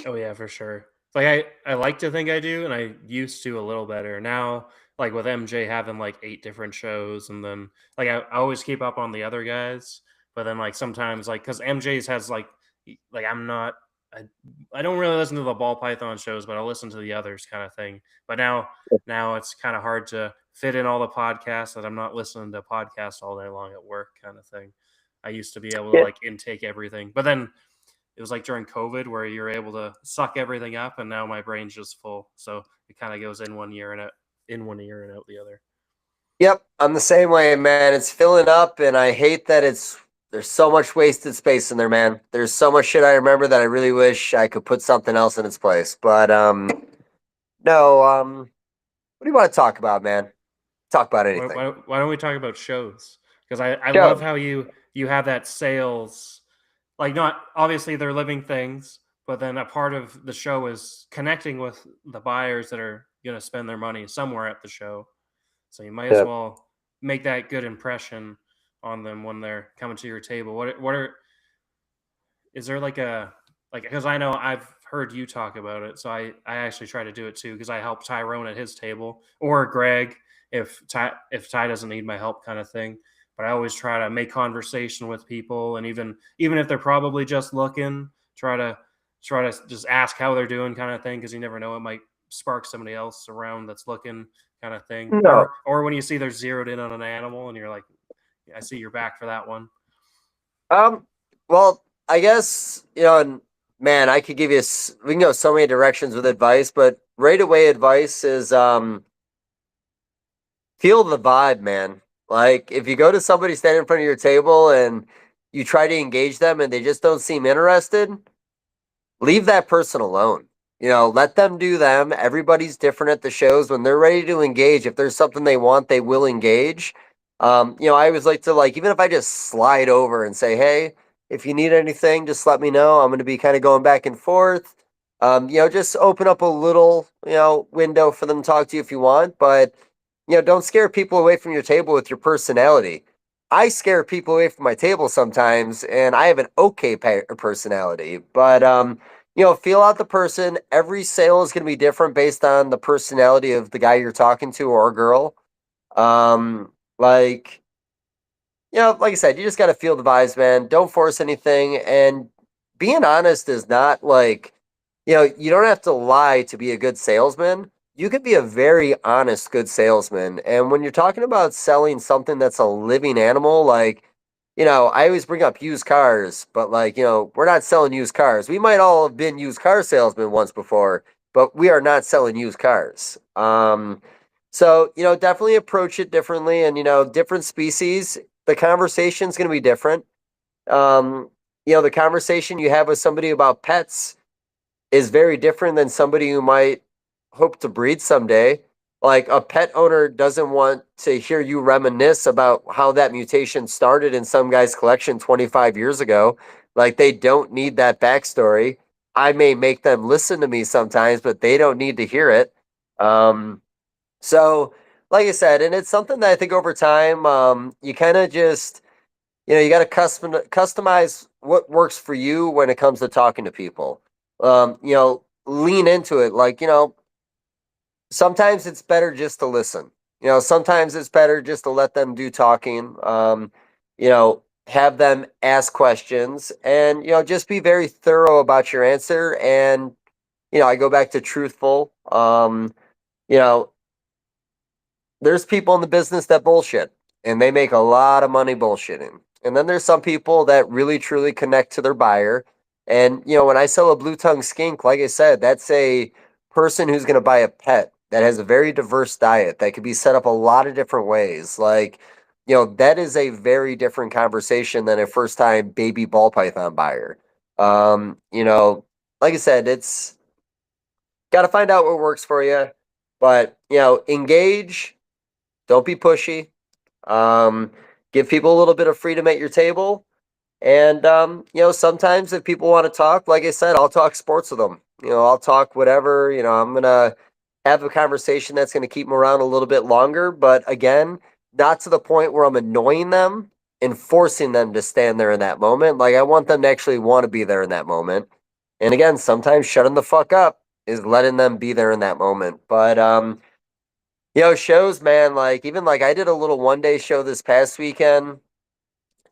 Oh yeah, for sure. Like I like to think I do, and I used to a little better. Now, like with MJ having like 8 different shows, and then like I always keep up on the other guys, but then like sometimes like because MJ's has like I'm not I don't really listen to the ball python shows, but I'll listen to the others kind of thing. But now it's kind of hard to fit in all the podcasts that I'm not listening to podcasts all day long at work kind of thing. I used to be able to Yeah. like intake everything, but then it was like during COVID where you're able to suck everything up, and now my brain's just full. So it kind of goes in one ear and out, the other. Yep, I'm the same way, man. It's filling up, and I hate that there's so much wasted space in there, man. There's so much shit I remember that I really wish I could put something else in its place. But no, what do you want to talk about, man? Talk about anything. Why don't we talk about shows? Because I love Show. how you have that sales, like not obviously they're living things, but then a part of the show is connecting with the buyers that are going to spend their money somewhere at the show. So you might as Yep. well make that good impression on them when they're coming to your table. What are is there because I know I've heard you talk about it, so I actually try to do it too because I help Tyrone at his table or Greg if Ty doesn't need my help kind of thing. But I always try to make conversation with people, and even if they're probably just looking, try to just ask how they're doing kind of thing because you never know, it might spark somebody else around that's looking kind of thing. No. Or when you see they're zeroed in on an animal and you're like, I see you're back for that one. Well, I guess, and man, I could give you, we can go so many directions with advice, but right away advice is, feel the vibe, man. Like if you go to somebody standing in front of your table and you try to engage them and they just don't seem interested, leave that person alone. Let them do them. Everybody's different at the shows. When they're ready to engage, if there's something they want, they will engage. I always like to even if I just slide over and say, hey, if you need anything, just let me know. I'm going to be kind of going back and forth. Just open up a little, window for them to talk to you if you want, but don't scare people away from your table with your personality. I scare people away from my table sometimes, and I have an okay personality. But feel out the person. Every sale is going to be different based on the personality of the guy you're talking to or girl. Like like I said, you just got to feel the vibes, man. Don't force anything, and being honest is not like you don't have to lie to be a good salesman. You could be a very honest, good salesman. And when you're talking about selling something that's a living animal, like, I always bring up used cars, but like, we're not selling used cars. We might all have been used car salesmen once before, but we are not selling used cars. So, definitely approach it differently. And, different species, the conversation's going to be different. Um, the conversation you have with somebody about pets is very different than somebody who might hope to breed someday. Like a pet owner doesn't want to hear you reminisce about how that mutation started in some guy's collection 25 years ago. Like they don't need that backstory. I may make them listen to me sometimes, but they don't need to hear it. So, like I said, and it's something that I think over time, you kind of just you got to customize what works for you when it comes to talking to people. Lean into it. Like, sometimes it's better just to listen. Sometimes it's better just to let them do talking. Have them ask questions and, just be very thorough about your answer. And, I go back to truthful. You know, there's people in the business that bullshit and they make a lot of money bullshitting. And then there's some people that really truly connect to their buyer. And when I sell a blue tongue skink, like I said, that's a person who's going to buy a pet that has a very diverse diet that could be set up a lot of different ways. Like, that is a very different conversation than a first time baby ball python buyer. Like I said, it's got to find out what works for you, but engage, don't be pushy. Um, give people a little bit of freedom at your table. And, sometimes if people want to talk, like I said, I'll talk sports with them. I'll talk whatever. I'm going to have a conversation that's going to keep them around a little bit longer. But again, not to the point where I'm annoying them and forcing them to stand there in that moment. Like I want them to actually want to be there in that moment. And again, sometimes shutting the fuck up is letting them be there in that moment. But, shows, man, like even like I did a little 1 day show this past weekend,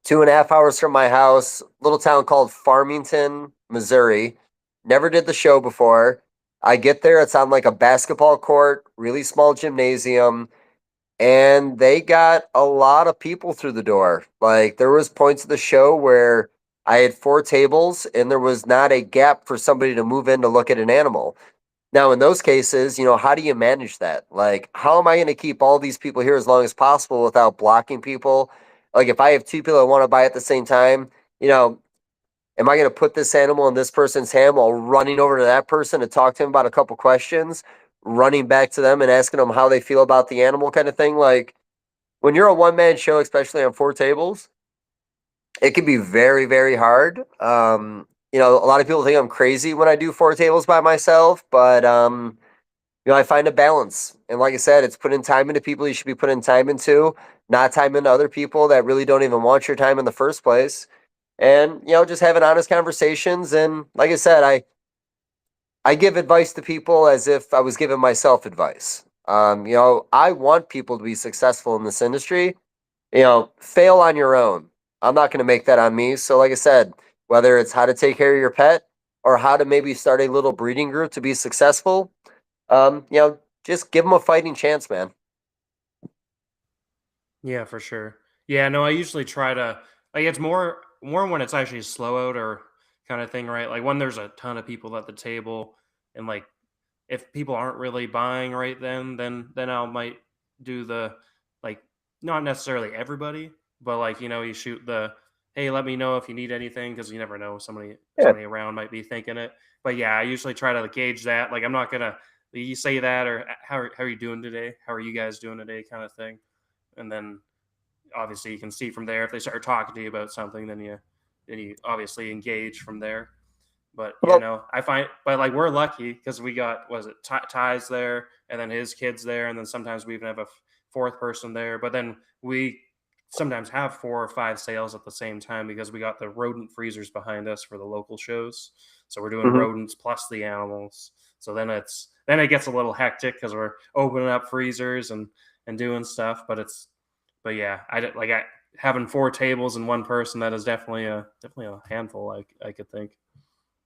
2.5 hours from my house, little town called Farmington, Missouri. Never did the show before. I get there, it's on like a basketball court, really small gymnasium, and they got a lot of people through the door. Like there was points of the show where I had 4 tables and there was not a gap for somebody to move in to look at an animal. Now, in those cases, how do you manage that? Like, how am I going to keep all these people here as long as possible without blocking people? Like, if I have 2 people that want to buy at the same time, am I going to put this animal in this person's hand while running over to that person to talk to him about a couple questions, running back to them and asking them how they feel about the animal kind of thing? Like, when you're a one-man show, especially on 4 tables, it can be very, very hard. A lot of people think I'm crazy when I do 4 tables by myself, but I find a balance. And like I said, it's putting time into people you should be putting time into, not time into other people that really don't even want your time in the first place. And, just having honest conversations. And like I said, I give advice to people as if I was giving myself advice. I want people to be successful in this industry. Fail on your own. I'm not going to make that on me. So, like I said, whether it's how to take care of your pet or how to maybe start a little breeding group to be successful, just give them a fighting chance, man. Yeah, for sure. Yeah, no, I usually try to like it's more when it's actually slow out or kind of thing, right? Like when there's a ton of people at the table and like if people aren't really buying right then I might do not necessarily everybody, but like you shoot the hey, let me know if you need anything because you never know Yeah. somebody around might be thinking it. But yeah, I usually try to gauge that. Like I'm not gonna you say that or how are you doing today? How are you guys doing today? Kind of thing, and then obviously you can see from there if they start talking to you about something, then you obviously engage from there. But yeah, Well, no, I find, but like we're lucky because we got was it Ty's there, and then his kids there, and then sometimes we even have a fourth person there. But then we sometimes have 4 or 5 sales at the same time because we got the rodent freezers behind us for the local shows. So we're doing mhm. rodents plus the animals. So then it gets a little hectic because we're opening up freezers and doing stuff. But yeah, I having 4 tables and one person, that is definitely a handful. I could think.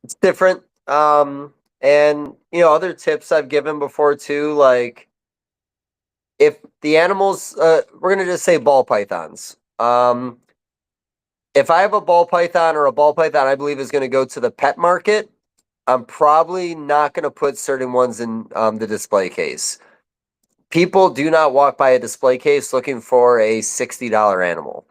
It's different. And other tips I've given before too, like if the animals, we're gonna just say ball pythons. If I have a ball python or a ball python I believe is going to go to the pet market, I'm probably not going to put certain ones in the display case. People do not walk by a display case looking for a $60 animal.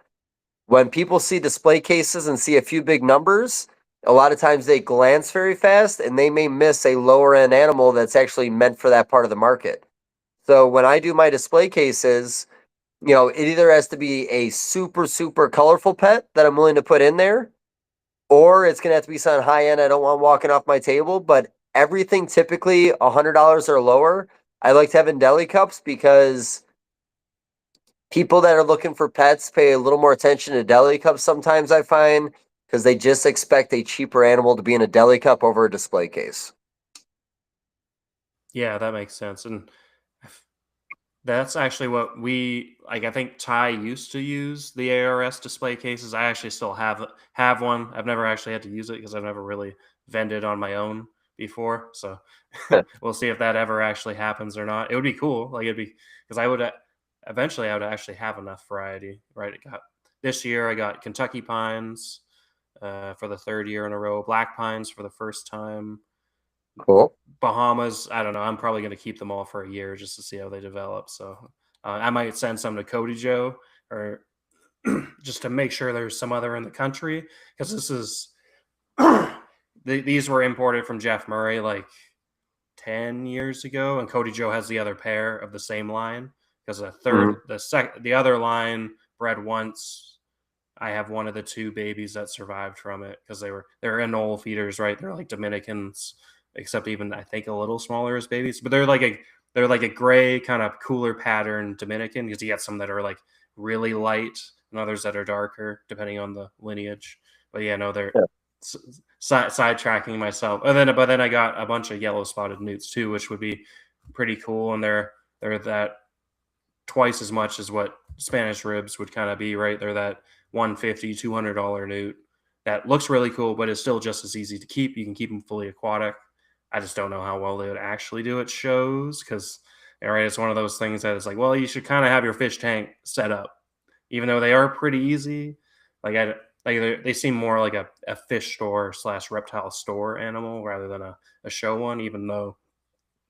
When people see display cases and see a few big numbers, a lot of times they glance very fast and they may miss a lower end animal that's actually meant for that part of the market. So when I do my display cases, it either has to be a super, super colorful pet that I'm willing to put in there, or it's going to have to be something high end I don't want walking off my table. But everything typically $100 or lower, I like to have in deli cups because people that are looking for pets pay a little more attention to deli cups sometimes, I find, because they just expect a cheaper animal to be in a deli cup over a display case. Yeah, that makes sense. And that's actually what we like. I think Ty used to use the ARS display cases. I actually still have one. I've never actually had to use it because I've never really vended on my own before. So we'll see if that ever actually happens or not. It would be cool. Like it'd be because eventually I would actually have enough variety. Right? This year I got Kentucky pines for the third year in a row, black pines for the first time. Cool. Bahamas, I don't know. I'm probably going to keep them all for a year just to see how they develop. So I might send some to Cody Joe or just to make sure there's some other in the country because this is these were imported from Jeff Murray like 10 years ago, and Cody Joe has the other pair of the same line because the other line bred once. I have one of the 2 babies that survived from it because they're anole feeders, right? They're like Dominicans, except even I think a little smaller as babies. But they're like a gray kind of cooler pattern Dominican because you got some that are like really light and others that are darker depending on the lineage. But yeah, no, they're Yeah. sidetracking myself. But then I got a bunch of yellow spotted newts too, which would be pretty cool. And they're that twice as much as what Spanish ribs would kind of be, right? They're that $150, $200 newt that looks really cool, but is still just as easy to keep. You can keep them fully aquatic. I just don't know how well they would actually do at shows because, right, it's one of those things that it's like, well, you should kind of have your fish tank set up, even though they are pretty easy. Like they seem more like a fish store / reptile store animal rather than a show one. Even though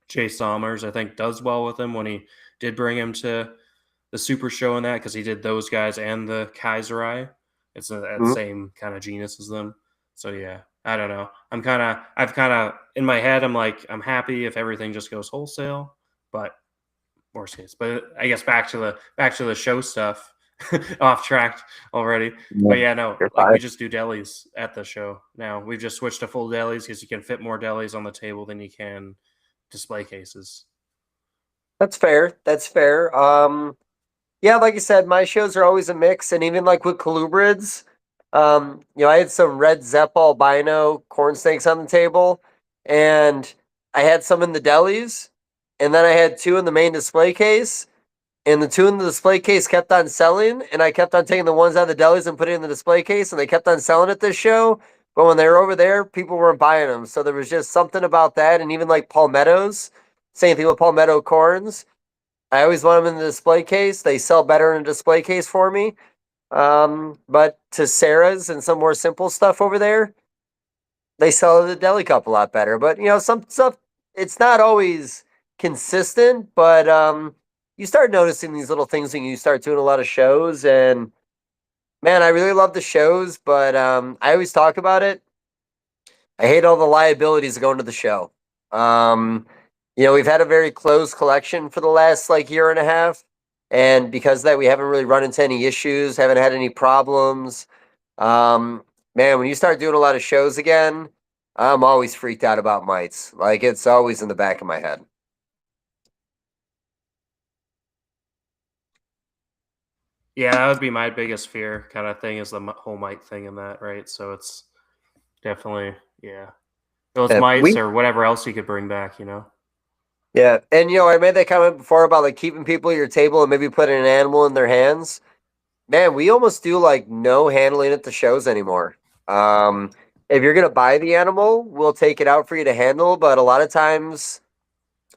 Jay Sommers, I think, does well with him when he did bring him to the Super Show in that because he did those guys and the Kaiserai. It's that Mhm. same kind of genus as them. So yeah, I don't know. I've kind of in my head, I'm like, I'm happy if everything just goes wholesale, but worst case. But I guess back to the show stuff. Off track already. Yeah, But yeah, no, you're like we fine. just do delis at the show now. We've just switched to full delis because you can fit more delis on the table than you can display cases. That's fair. That's fair. Yeah, like I said, my shows are always a mix, and even like with colubrids, I had some red Zepp albino corn snakes on the table, and I had some in the delis, and then I had 2 in the main display case, and the 2 in the display case kept on selling, and I kept on taking the ones out of the delis and putting it in the display case, and they kept on selling at this show. But when they were over there, people weren't buying them, so there was just something about that, and even like palmettos, same thing with palmetto corns. I always want them in the display case. They sell better in a display case for me. But to Sarah's and some more simple stuff over there, they sell the deli cup a lot better. But some stuff, it's not always consistent. But you start noticing these little things when you start doing a lot of shows. And man, I really love the shows, but I always talk about it. I hate all the liabilities that go into the show. Um, we've had a very closed collection for the last like year and a half, and because of that, we haven't really run into any issues, haven't had any problems. Um, Man, when you start doing a lot of shows again, I'm always freaked out about mites. Like it's always in the back of my head. Yeah, that would be my biggest fear kind of thing is the whole mite thing in that, right? So it's definitely, yeah, those Yeah, mites or whatever else you could bring back, yeah, and I made that comment before about like keeping people at your table and maybe putting an animal in their hands. Man, we almost do like no handling at the shows anymore. Um, if you're gonna buy the animal, we'll take it out for you to handle, but a lot of times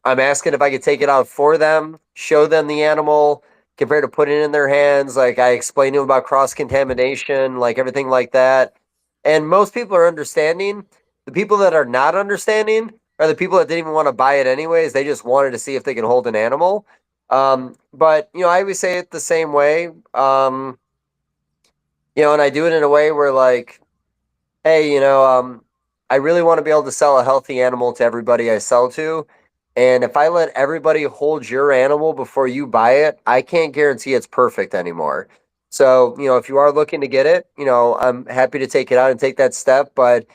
I'm asking if I could take it out for them, show them the animal, compared to putting it in their hands. Like I explained to them about cross contamination, like everything like that. And most people are understanding. The people that are not understanding are the people that didn't even want to buy it anyways. They just wanted to see if they can hold an animal. But I always say it the same way. And I do it in a way where like, hey, I really want to be able to sell a healthy animal to everybody I sell to. And if I let everybody hold your animal before you buy it, I can't guarantee it's perfect anymore. So, if you are looking to get it, I'm happy to take it out and take that step. But,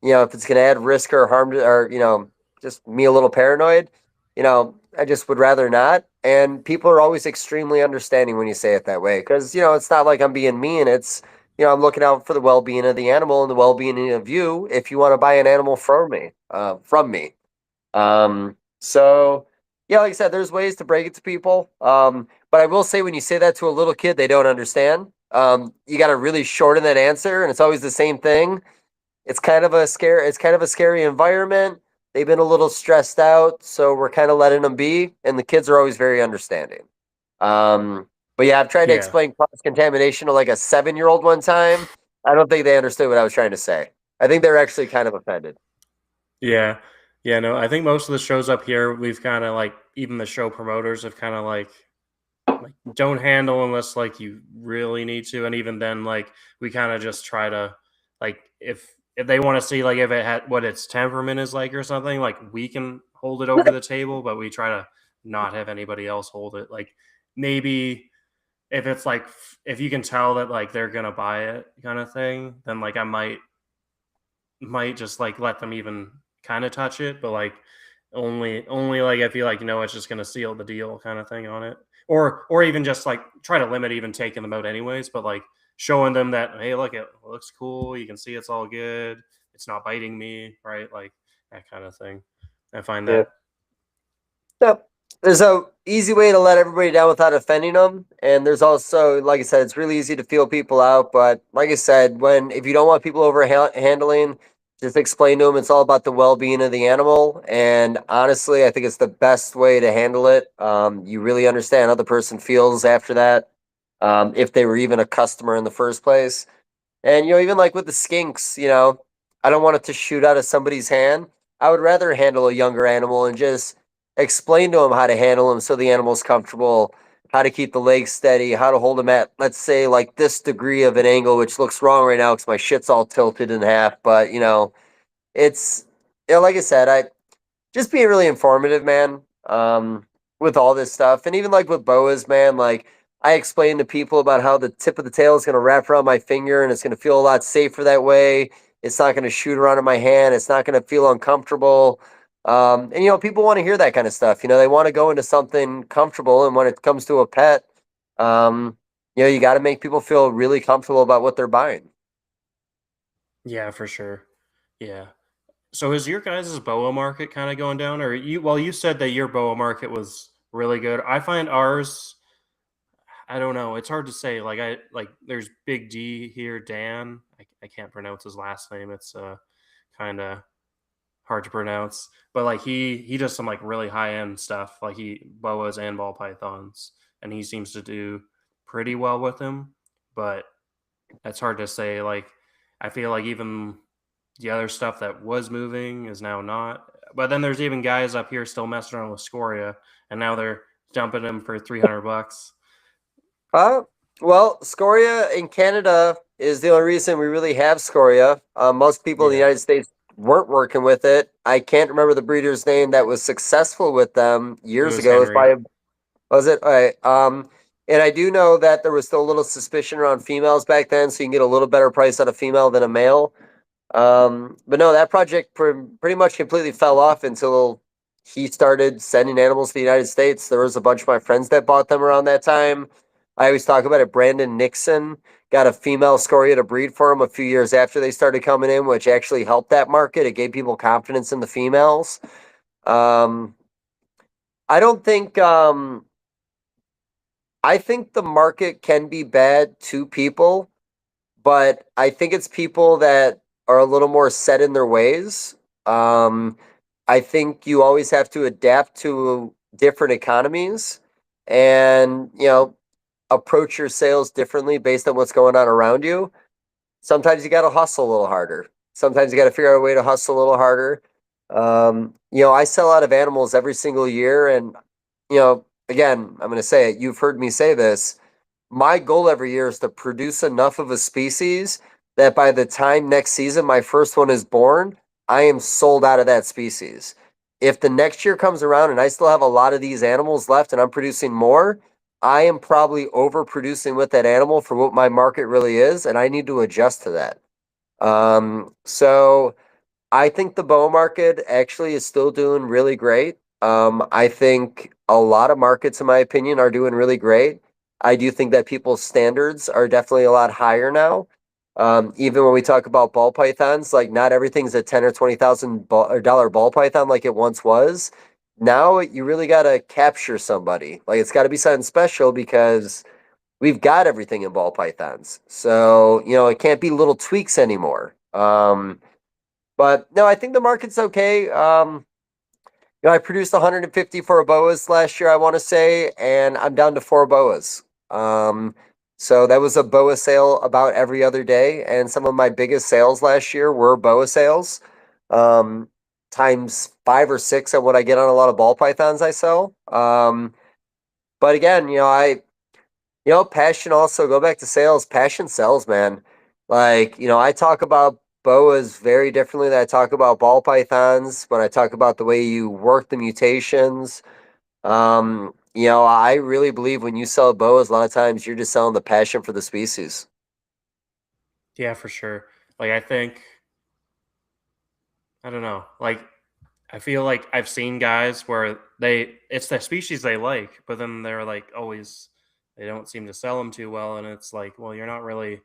if it's going to add risk or harm to, or, just me a little paranoid, I just would rather not. And people are always extremely understanding when you say it that way because, it's not like I'm being mean. It's, I'm looking out for the well-being of the animal and the well-being of you if you want to buy an animal from me. So yeah, like I said, there's ways to break it to people. But I will say when you say that to a little kid, they don't understand. You got to really shorten that answer, and it's always the same thing. It's kind of a scary environment. They've been a little stressed out, so we're kind of letting them be, and the kids are always very understanding. But yeah, I've tried to Yeah. explain cross contamination to like a 7-year-old one time. I don't think they understood what I was trying to say. I think they're actually kind of offended. Yeah. Yeah, no, I think most of the shows up here, we've kind of like, even the show promoters have kind of like don't handle unless like you really need to, and even then like we kind of just try to like if they want to see like if it had what its temperament is like or something, like we can hold it over the table, but we try to not have anybody else hold it. Like maybe if it's like if you can tell that like they're gonna buy it kind of thing, then like I might just like let them even kind of touch it, but like only like if you like it's just gonna seal the deal kind of thing on it, or even just like try to limit even taking them out anyways, but like showing them that hey, look, it looks cool, you can see it's all good, it's not biting me, right? Like that kind of thing. I find Yeah. that. Yep. There's a easy way to let everybody down without offending them, and there's also, like I said, it's really easy to feel people out. But like I said, if you don't want people over handling, just explain to them it's all about the well-being of the animal. And honestly, I think it's the best way to handle it. You really understand how the person feels after that, if they were even a customer in the first place. And even like with the skinks, I don't want it to shoot out of somebody's hand. I would rather handle a younger animal and just explain to them how to handle them so the animal's comfortable, how to keep the legs steady, how to hold them at, let's say, like this degree of an angle, which looks wrong right now because my shit's all tilted in half. But it's like I said, I just being really informative, man. With all this stuff, and even like with boas, man. Like I explained to people about how the tip of the tail is going to wrap around my finger, and it's going to feel a lot safer that way. It's not going to shoot around in my hand. It's not going to feel uncomfortable. And people want to hear that kind of stuff. They want to go into something comfortable, and when it comes to a pet, um, you got to make people feel really comfortable about what they're buying. Yeah, for sure. Yeah. So is your guys' boa market kind of going down, or you said that your boa market was really good. I find ours, I don't know. It's hard to say. Like there's Big D here, Dan. I can't pronounce his last name. It's kind of hard to pronounce. But like he does some like really high end stuff. Like he boas and ball pythons, and he seems to do pretty well with them. But it's hard to say. Like I feel like even the other stuff that was moving is now not. But then there's even guys up here still messing around with scoria, and now they're dumping them for $300. Well, scoria in Canada is the only reason we really have scoria. Most people in the Yeah. United States weren't working with it. I can't remember the breeder's name that was successful with them It years was ago. It was Henry. by, was it? All right. And I do know that there was still a little suspicion around females back then, so you can get a little better price on a female than a male. But no, that project pretty much completely fell off until he started sending animals to the United States. There was a bunch of my friends that bought them around that time. I always talk about it. Brandon Nixon got a female scoria to breed for him a few years after they started coming in, which actually helped that market. It gave people confidence in the females. Um, I don't think. I think the market can be bad to people, but I think it's people that are a little more set in their ways. Um, I think you always have to adapt to different economies and, approach your sales differently based on what's going on around you. Sometimes you got to hustle a little harder. Sometimes you got to figure out a way to hustle a little harder. I sell out of animals every single year. And, again, I'm going to say it. You've heard me say this. My goal every year is to produce enough of a species that by the time next season my first one is born, I am sold out of that species. If the next year comes around and I still have a lot of these animals left and I'm producing more, I am probably overproducing with that animal for what my market really is, and I need to adjust to that. So I think the boa market actually is still doing really great. I think a lot of markets, in my opinion, are doing really great. I do think that people's standards are definitely a lot higher now. Even when we talk about ball pythons, like not everything's a $10,000 or $20,000 ball python like it once was. Now you really got to capture somebody. Like it's got to be something special because we've got everything in ball pythons. So it can't be little tweaks anymore. But no, I think the market's okay. I produced 154 boas last year, I want to say, and I'm down to 4 boas. So that was a boa sale about every other day, and some of my biggest sales last year were boa sales, times 5 or 6 of what I get on a lot of ball pythons I sell. But again, passion also go back to sales. Passion sells, man. Like, I talk about boas very differently than I talk about ball pythons when I talk about the way you work the mutations. I really believe when you sell boas, a lot of times you're just selling the passion for the species. Yeah, for sure. Like I don't know. Like I feel like I've seen guys where it's the species they like, but then they're like always they don't seem to sell them too well, and it's like, well, you're not really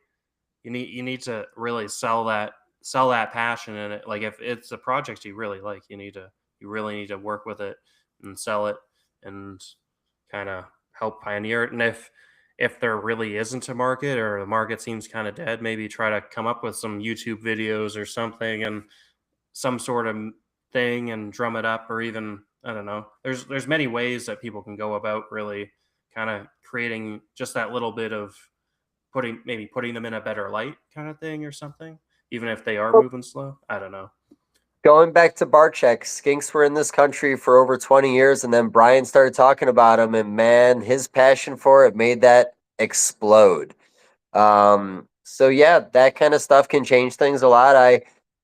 you need to really sell that passion in it. Like if it's a project you really like, you really need to work with it and sell it and kind of help pioneer it. And if there really isn't a market or the market seems kind of dead, maybe try to come up with some YouTube videos or something and some sort of thing and drum it up, or even I don't know. There's many ways that people can go about really kind of creating just that little bit of putting them in a better light kind of thing or something, even if they are moving slow. I don't know. Going back to Barchek, skinks were in this country for over 20 years, and then Brian started talking about them, and man, his passion for it made that explode. So yeah, that kind of stuff can change things a lot.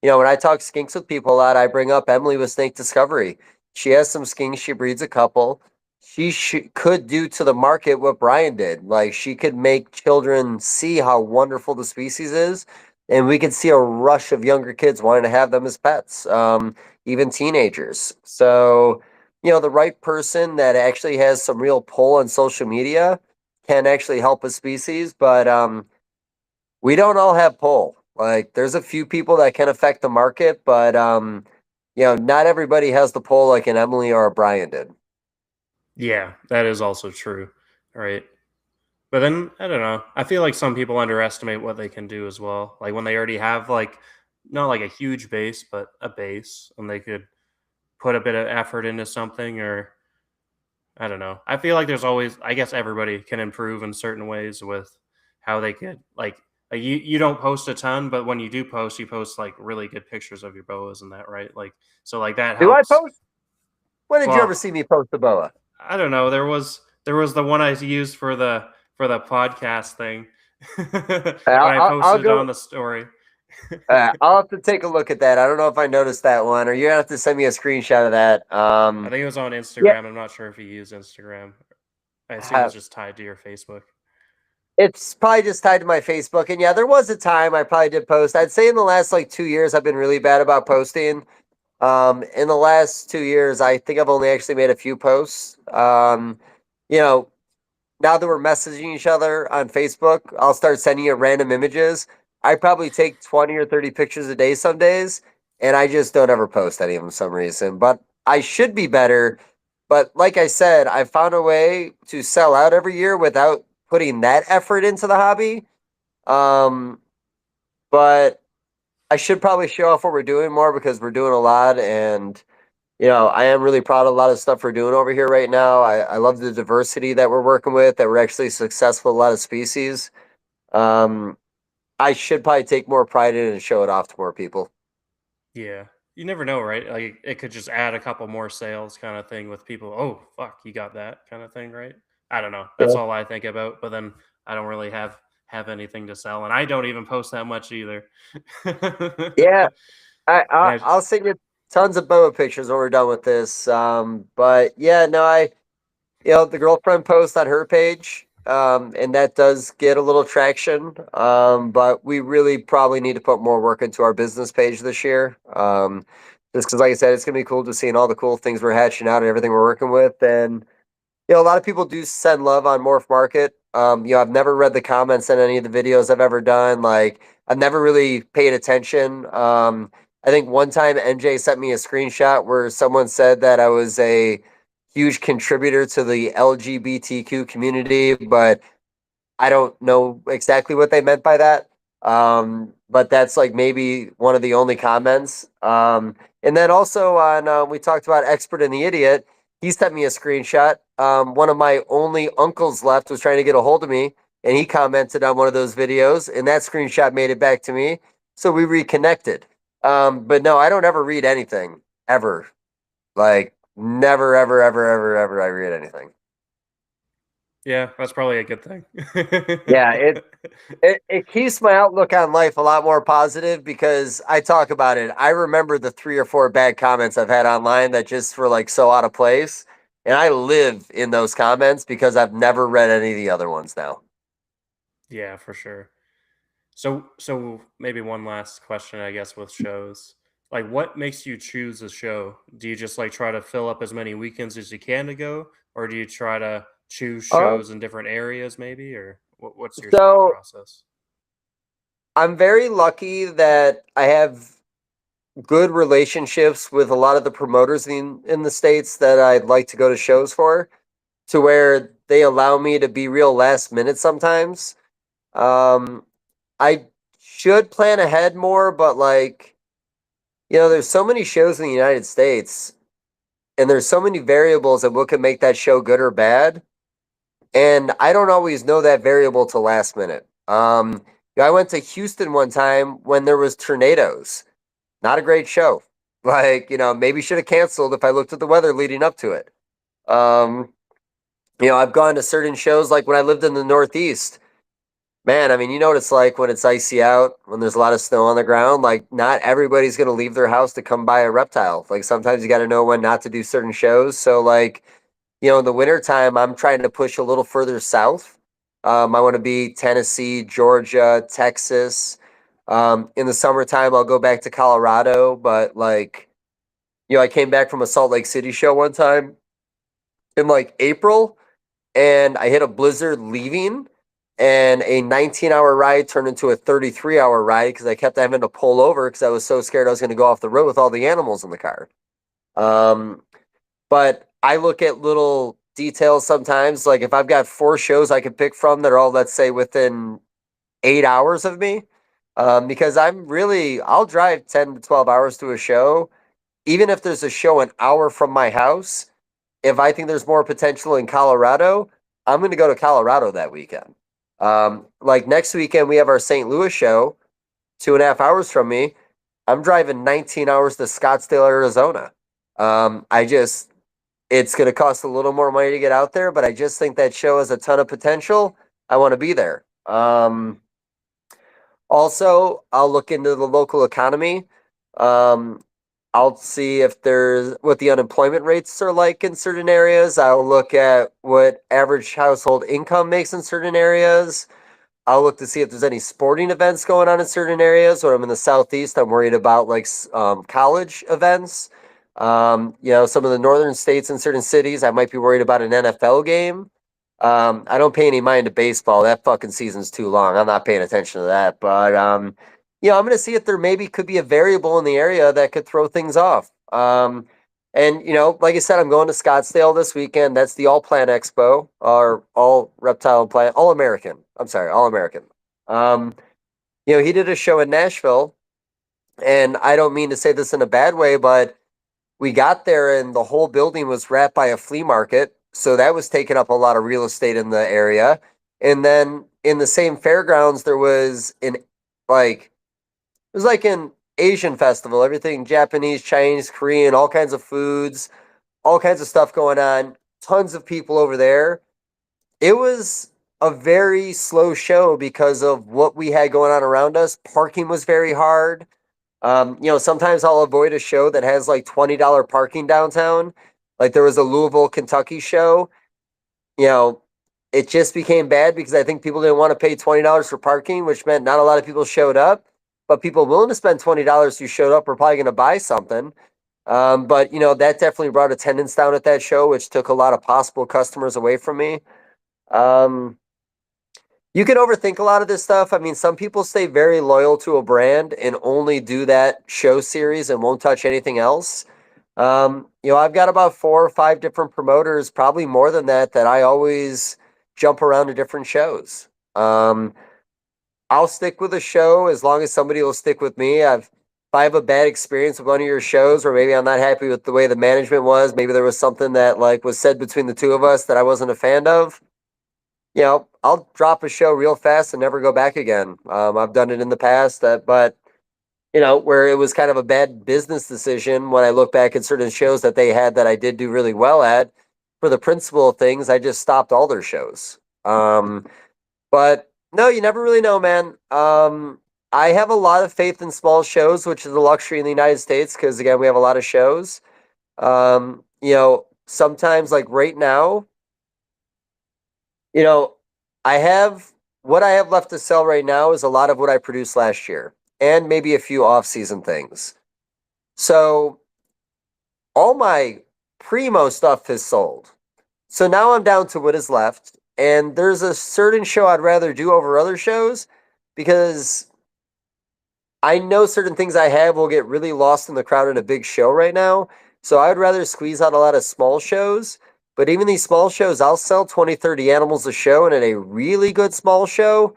When I talk skinks with people a lot, I bring up Emily with Snake Discovery. She has some skinks. She breeds a couple. She could do to the market what Brian did. Like she could make children see how wonderful the species is, and we could see a rush of younger kids wanting to have them as pets, even teenagers. So, the right person that actually has some real pull on social media can actually help a species, but we don't all have pull. Like there's a few people that can affect the market, but not everybody has the pull like an Emily or a Brian did. Yeah, that is also true. Right. But then I don't know. I feel like some people underestimate what they can do as well. Like when they already have like not like a huge base, but a base, and they could put a bit of effort into something, or I don't know. I feel like there's always, I guess everybody can improve in certain ways with how they could you don't post a ton, but when you do post, you post like really good pictures of your boas and that, right? Like so like that Do I helps. post? When did you ever Well, see me post a boa? I don't know. There was the one I used for the podcast thing when I I'll posted it go. on the story. I'll have to take a look at that. I don't know if I noticed that one, or you're gonna have to send me a screenshot of that. I think it was on Yeah, Instagram. I'm not sure if you use Instagram. I assume it's just tied to your Facebook. it's probably just tied to my Facebook. And yeah, there was a time I probably did post. I'd say in the last like 2 years, I've been really bad about posting. In the last 2 years, I think I've only actually made a few posts. You know, now that we're messaging each other on Facebook, I'll start sending you random images. I probably take 20 or 30 pictures a day some days, and I just don't ever post any of them for some reason. But I should be better. But like I said, I found a way to sell out every year without putting that effort into the hobby. Um, but I should probably show off what we're doing more because we're doing a lot, and I am really proud of a lot of stuff we're doing over here right now. I love the diversity that we're working with, that we're actually successful with a lot of species. Um, I should probably take more pride in it and show it off to more people. Yeah. You never know, right? Like it could just add a couple more sales kind of thing with people. Oh, fuck, you got that kind of thing, right? I don't know. That's Yeah. all I think about, but then I don't really have anything to sell and I don't even post that much either. Yeah, Yeah, I'll send you tons of boa pictures when we're done with this. But yeah, no, the girlfriend posts on her page, and that does get a little traction. But we really probably need to put more work into our business page this year. Just because, like I said, it's gonna be cool to seeing all the cool things we're hatching out and everything we're working with. And a lot of people do send love on Morph Market. I've never read the comments on any of the videos I've ever done. Like, I've never really paid attention. I think one time NJ sent me a screenshot where someone said that I was a huge contributor to the LGBTQ community, but I don't know exactly what they meant by that. But that's like maybe one of the only comments. And then also we talked about Expert and the Idiot. He sent me a screenshot. One of my only uncles left was trying to get a hold of me, and he commented on one of those videos, and that screenshot made it back to me. So we reconnected. But no, I don't ever read anything ever. Like never, ever, ever, ever, ever. I read anything. yeah, that's probably a good thing. Yeah, it keeps my outlook on life a lot more positive because I talk about it. I remember the 3 or 4 bad comments I've had online that just were like so out of place. And I live in those comments because I've never read any of the other ones now. Yeah, for sure. So maybe one last question, I guess, with shows. Like, what makes you choose a show? Do you just like try to fill up as many weekends as you can to go, or do you try to choose Um, shows in different areas, maybe, or what's your thought so process? I'm very lucky that I have good relationships with a lot of the promoters in the states that I'd like to go to shows for, to where they allow me to be real last minute sometimes. Um, I should plan ahead more, but like, there's so many shows in the United States, and there's so many variables of what can make that show good or bad. And I don't always know that variable till last minute. I went to Houston one time when there was tornadoes. Not a great show. Like, maybe should have canceled if I looked at the weather leading up to it. Um, I've gone to certain shows like when I lived in the Northeast. Man, I mean, you know what it's like when it's icy out, when there's a lot of snow on the ground. Like, not everybody's going to leave their house to come buy a reptile. Like, sometimes you got to know when not to do certain shows. So, like, in the wintertime, I'm trying to push a little further south. I want to be Tennessee, Georgia, Texas. In the summertime, I'll go back to Colorado. But, like, I came back from a Salt Lake City show one time in like April, and I hit a blizzard leaving, and a 19-hour ride turned into a 33-hour ride because I kept having to pull over because I was so scared I was going to go off the road with all the animals in the car. Um, but I look at little details sometimes. Like if I've got 4 shows I can pick from that are all, let's say, within 8 hours of me, because I'll drive 10 to 12 hours to a show, even if there's a show an hour from my house. If I think there's more potential in Colorado, I'm going to go to Colorado that weekend. Like next weekend, we have our St. Louis show, 2.5 hours from me. I'm driving 19 hours to Scottsdale, Arizona. I just It's going to cost a little more money to get out there, but I just think that show has a ton of potential. I want to be there. Also, I'll look into the local economy. Um, I'll see if there's what the unemployment rates are like in certain areas. I'll look at what average household income makes in certain areas. I'll look to see if there's any sporting events going on in certain areas. When I'm in the southeast, I'm worried about like college events. Some of the northern states in certain cities, I might be worried about an NFL game. I don't pay any mind to baseball. That fucking season's too long. I'm not paying attention to that. But I'm going to see if there maybe could be a variable in the area that could throw things off. Like I said, I'm going to Scottsdale this weekend. That's the All Plant Expo, or All Reptile and Plant, All American. I'm sorry, All American. He did a show in Nashville, and I don't mean to say this in a bad way, but we got there and the whole building was wrapped by a flea market. So that was taking up a lot of real estate in the area. And then in the same fairgrounds, there was it was like an Asian festival, everything Japanese, Chinese, Korean, all kinds of foods, all kinds of stuff going on, tons of people over there. It was a very slow show because of what we had going on around us. Parking was very hard. Sometimes I'll avoid a show that has like $20 parking downtown. Like there was a Louisville, Kentucky show. You know, it just became bad because I think people didn't want to pay $20 for parking, which meant not a lot of people showed up. But people willing to spend $20 who showed up were probably going to buy something. That definitely brought attendance down at that show, which took a lot of possible customers away from me. You can overthink a lot of this stuff. I mean, some people stay very loyal to a brand and only do that show series and won't touch anything else. I've got about 4 or 5 different promoters, probably more than that, that I always jump around to different shows. I'll stick with a show as long as somebody will stick with me. If I have a bad experience with one of your shows, or maybe I'm not happy with the way the management was, maybe there was something that like was said between the two of us that I wasn't a fan of, I'll drop a show real fast and never go back again. I've done it in the past, where it was kind of a bad business decision when I look back at certain shows that they had that I did do really well at. For the principle of things, I just stopped all their shows. But no, you never really know, man. I have a lot of faith in small shows, which is a luxury in the United States because, again, we have a lot of shows. Sometimes, like right now, I have what I have left to sell right now is a lot of what I produced last year and maybe a few off-season things. So all my primo stuff is sold. So now I'm down to what is left. And there's a certain show I'd rather do over other shows because I know certain things I have will get really lost in the crowd in a big show right now. So I'd rather squeeze out a lot of small shows. But even these small shows, I'll sell 20, 30 animals a show. And at a really good small show,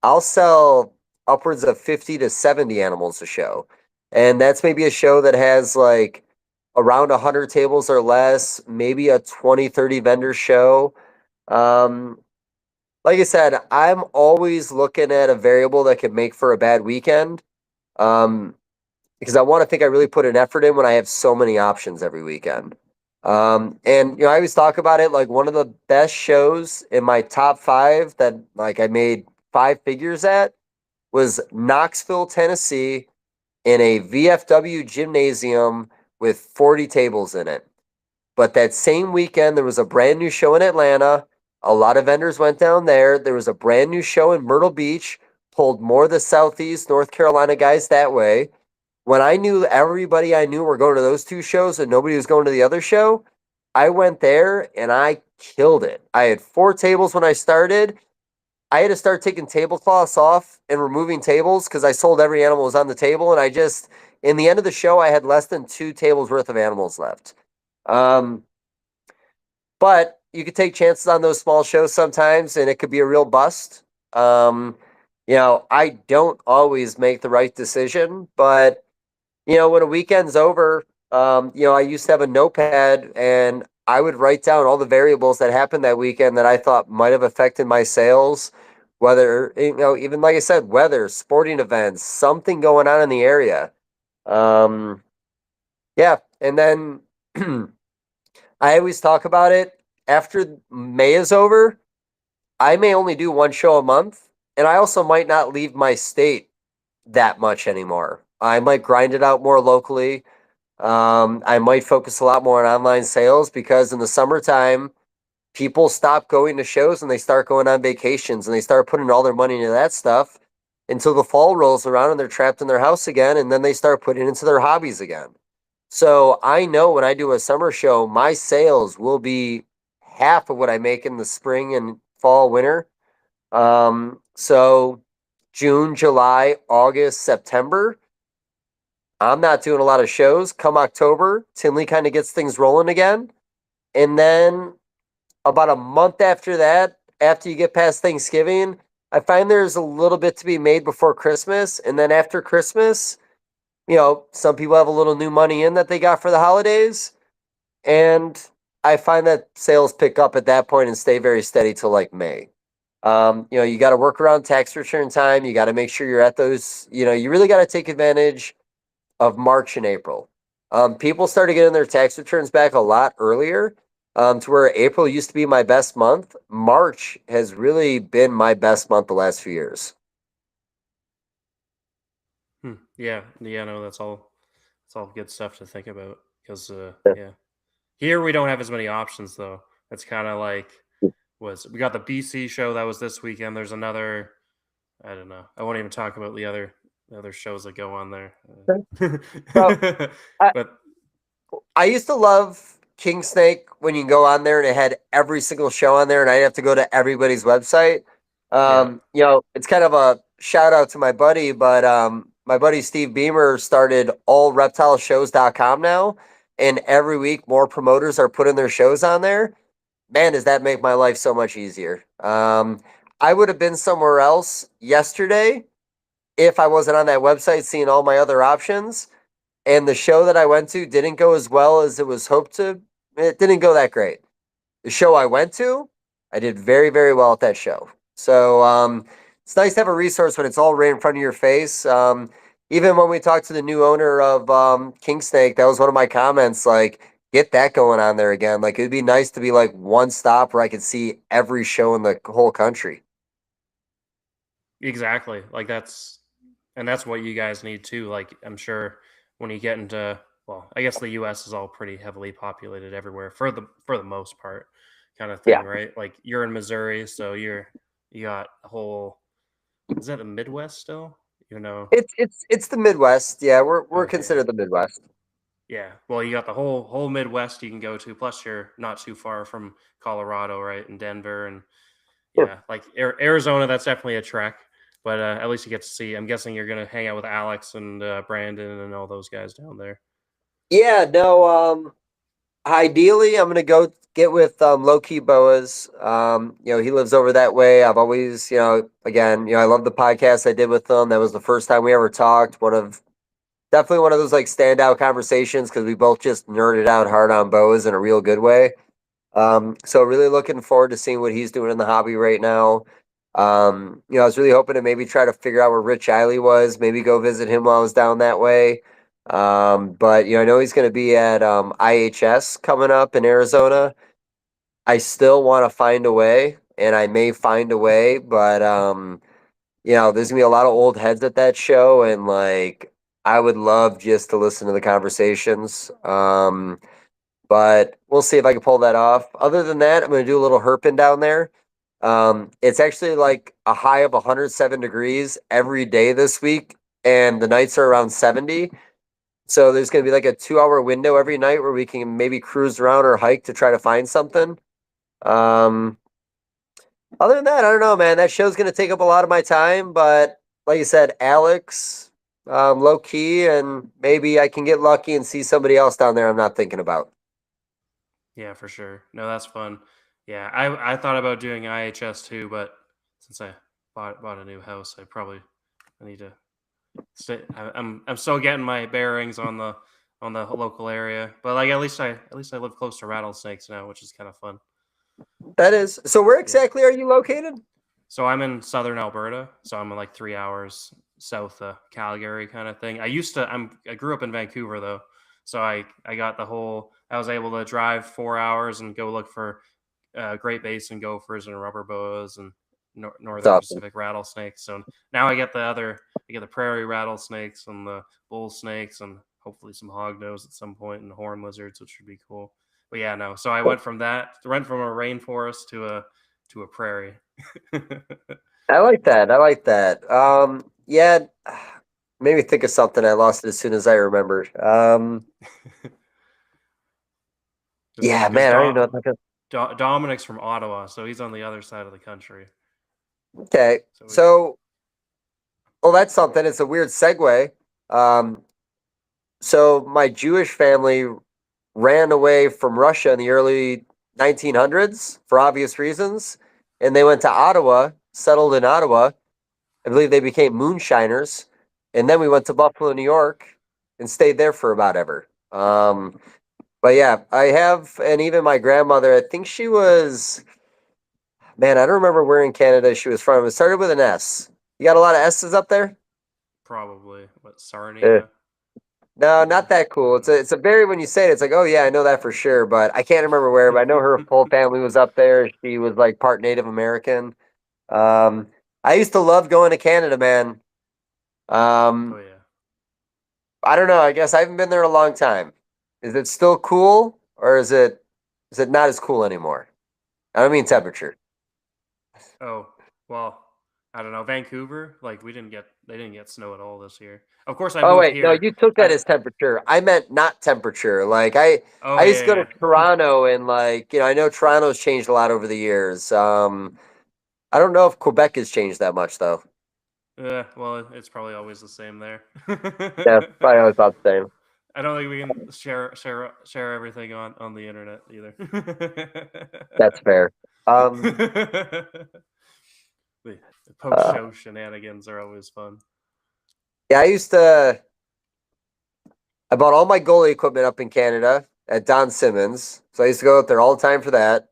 I'll sell upwards of 50 to 70 animals a show. And that's maybe a show that has like around 100 tables or less, maybe a 20, 30 vendor show. Like I said, I'm always looking at a variable that could make for a bad weekend. Because I want to think I really put an effort in when I have so many options every weekend. I always talk about it like one of the best shows in my top 5 that like I made 5 figures at was Knoxville, Tennessee, in a VFW gymnasium with 40 tables in it. But that same weekend, there was a brand new show in Atlanta. A lot of vendors went down there. There was a brand new show in Myrtle Beach, pulled more of the Southeast North Carolina guys that way. When I knew everybody I knew were going to those 2 shows and nobody was going to the other show, I went there and I killed it. I had 4 tables when I started. I had to start taking tablecloths off and removing tables because I sold every animal was on the table. And in the end of the show, I had less than 2 tables worth of animals left. But you could take chances on those small shows sometimes, and it could be a real bust. I don't always make the right decision, but when a weekend's over, I used to have a notepad and I would write down all the variables that happened that weekend that I thought might have affected my sales, whether, even like I said, weather, sporting events, something going on in the area. Yeah. And then I always talk about it. After May is over, I may only do one show a month, and I also might not leave my state that much anymore. I might grind it out more locally. I might focus a lot more on online sales because in the summertime, people stop going to shows and they start going on vacations and they start putting all their money into that stuff until the fall rolls around and they're trapped in their house again and then they start putting it into their hobbies again. So I know when I do a summer show, my sales will be half of what I make in the spring and fall, winter. So June, July, August, September, I'm not doing a lot of shows. Come October, Tinley kind of gets things rolling again. And then about a month after that, after you get past Thanksgiving, I find there's a little bit to be made before Christmas. And then after Christmas, some people have a little new money in that they got for the holidays. And I find that sales pick up at that point and stay very steady till like May. You got to work around tax return time. You got to make sure you're at those, you really got to take advantage of March and April. People started getting their tax returns back a lot earlier, to where April used to be my best month. March has really been my best month the last few years. Yeah, yeah, no, that's all. It's all good stuff to think about because, Yeah. yeah, here we don't have as many options though. It's kind of like we got the BC show that was this weekend. There's another. I don't know. I won't even talk about the other shows that go on there. So I, But I used to love King Snake when you go on there and it had every single show on there, and I'd have to go to everybody's website. yeah, It's kind of a shout out to my buddy, but my buddy Steve Beamer started allreptileshows.com now, and every week more promoters are putting their shows on there. Man, does that make my life so much easier. I would have been somewhere else yesterday if I wasn't on that website seeing all my other options. And the show that I went to didn't go as well as it was hoped to. It didn't go that great. The show I went to, I did very, very well at that show. So it's nice to have a resource when it's all right in front of your face. Even when we talked to the new owner of King Snake, that was one of my comments. Like, get that going on there again. Like, it'd be nice to be like one stop where I could see every show in the whole country. exactly. That's what you guys need too. Like I'm sure when you get into, well, I guess the U.S. is all pretty heavily populated everywhere for the most part, kind of Yeah, thing, right? Like you're in Missouri, so you got a whole. Is that the Midwest still? You know. it's the Midwest. Yeah, we're Okay. considered the Midwest. Yeah. Well, you got the whole Midwest you can go to. Plus, you're not too far from Colorado, right? And Denver, and yeah, like Arizona. That's definitely a trek, but at least you get to see. I'm guessing you're gonna hang out with Alex and Brandon and all those guys down there. Yeah, no. Ideally, I'm gonna go get with Low Key Boas. He lives over that way. I've always, again, I love the podcast I did with them. That was the first time we ever talked. Definitely one of those like standout conversations because we both just nerded out hard on boas in a real good way. So really looking forward to seeing what he's doing in the hobby right now. I was really hoping to maybe try to figure out where Rich Eiley was, maybe go visit him while I was down that way. But I know he's going to be at IHS coming up in Arizona. I still want to find a way, and I may find a way, but there's gonna be a lot of old heads at that show, and like I would love just to listen to the conversations. But we'll see if I can pull that off. Other than that, I'm going to do a little herping down there. It's actually like a high of 107 degrees every day this week, and the nights are around 70. So there's going to be like a 2 hour window every night where we can maybe cruise around or hike to try to find something. Um, Other than that, I don't know, man. That show's going to take up a lot of my time, but like you said, Alex, low key, and maybe I can get lucky and see somebody else down there I'm not thinking about. Yeah, for sure. No, that's fun. Yeah, I thought about doing IHS too, but since I bought a new house, I need to stay. I'm still getting my bearings on the local area, but like at least I live close to rattlesnakes now, which is kind of fun. That is. So where Yeah. exactly are you located? So I'm in southern Alberta, so I'm like 3 hours south of Calgary, kind of thing. I grew up in Vancouver though, So I got the whole. I was able to drive 4 hours and go look for Great Basin gophers and rubber boas and It's northern awesome. Pacific rattlesnakes. So now I get I get the prairie rattlesnakes and the bull snakes and hopefully some hognose at some point and horn lizards, which would be cool. But yeah, no. So I went from a rainforest to a prairie. I like that. I like that. Yeah, made me think of something. I lost it as soon as I remembered. Yeah, Because man, I don't even know what that is. Dominic's from Ottawa, so he's on the other side of the country. Okay, So so well, that's something. It's a weird segue. Um, so my Jewish family ran away from Russia in the early 1900s for obvious reasons, and they went to Ottawa, settled in Ottawa. I believe they became moonshiners, and then we went to Buffalo, New York, and stayed there for about ever. But yeah, I have, and even my grandmother. I think she was, man, I don't remember where in Canada she was from. It started with an S. You got a lot of S's up there? probably what Eh. Sarnia. No, Yeah, not that I cool. don't know. It's a very when you say it, it's like, oh yeah, I know that for sure, but I can't remember where. But I know her whole family was up there. She was like part Native American. Um, I used to love going to Canada, man. Oh Um, yeah. I don't know. I guess I haven't been there in a long time. Is it still cool, or is it not as cool anymore? I don't mean temperature. Oh well, I don't know. Vancouver, like they didn't get snow at all this year. Of course, I Oh moved wait, no, here. you took that I as temperature. I meant not temperature. Like oh I used to go yeah to Toronto and like, I know Toronto's changed a lot over the years. I don't know if Quebec has changed that much though. yeah. Well, it's probably always the same there. Yeah, probably always about the same. I don't think we can share everything on the internet either. That's fair. Um, the post uh, show shenanigans are always fun. yeah, I bought all my goalie equipment up in Canada at Don Simmons. So I used to go out there all the time for that.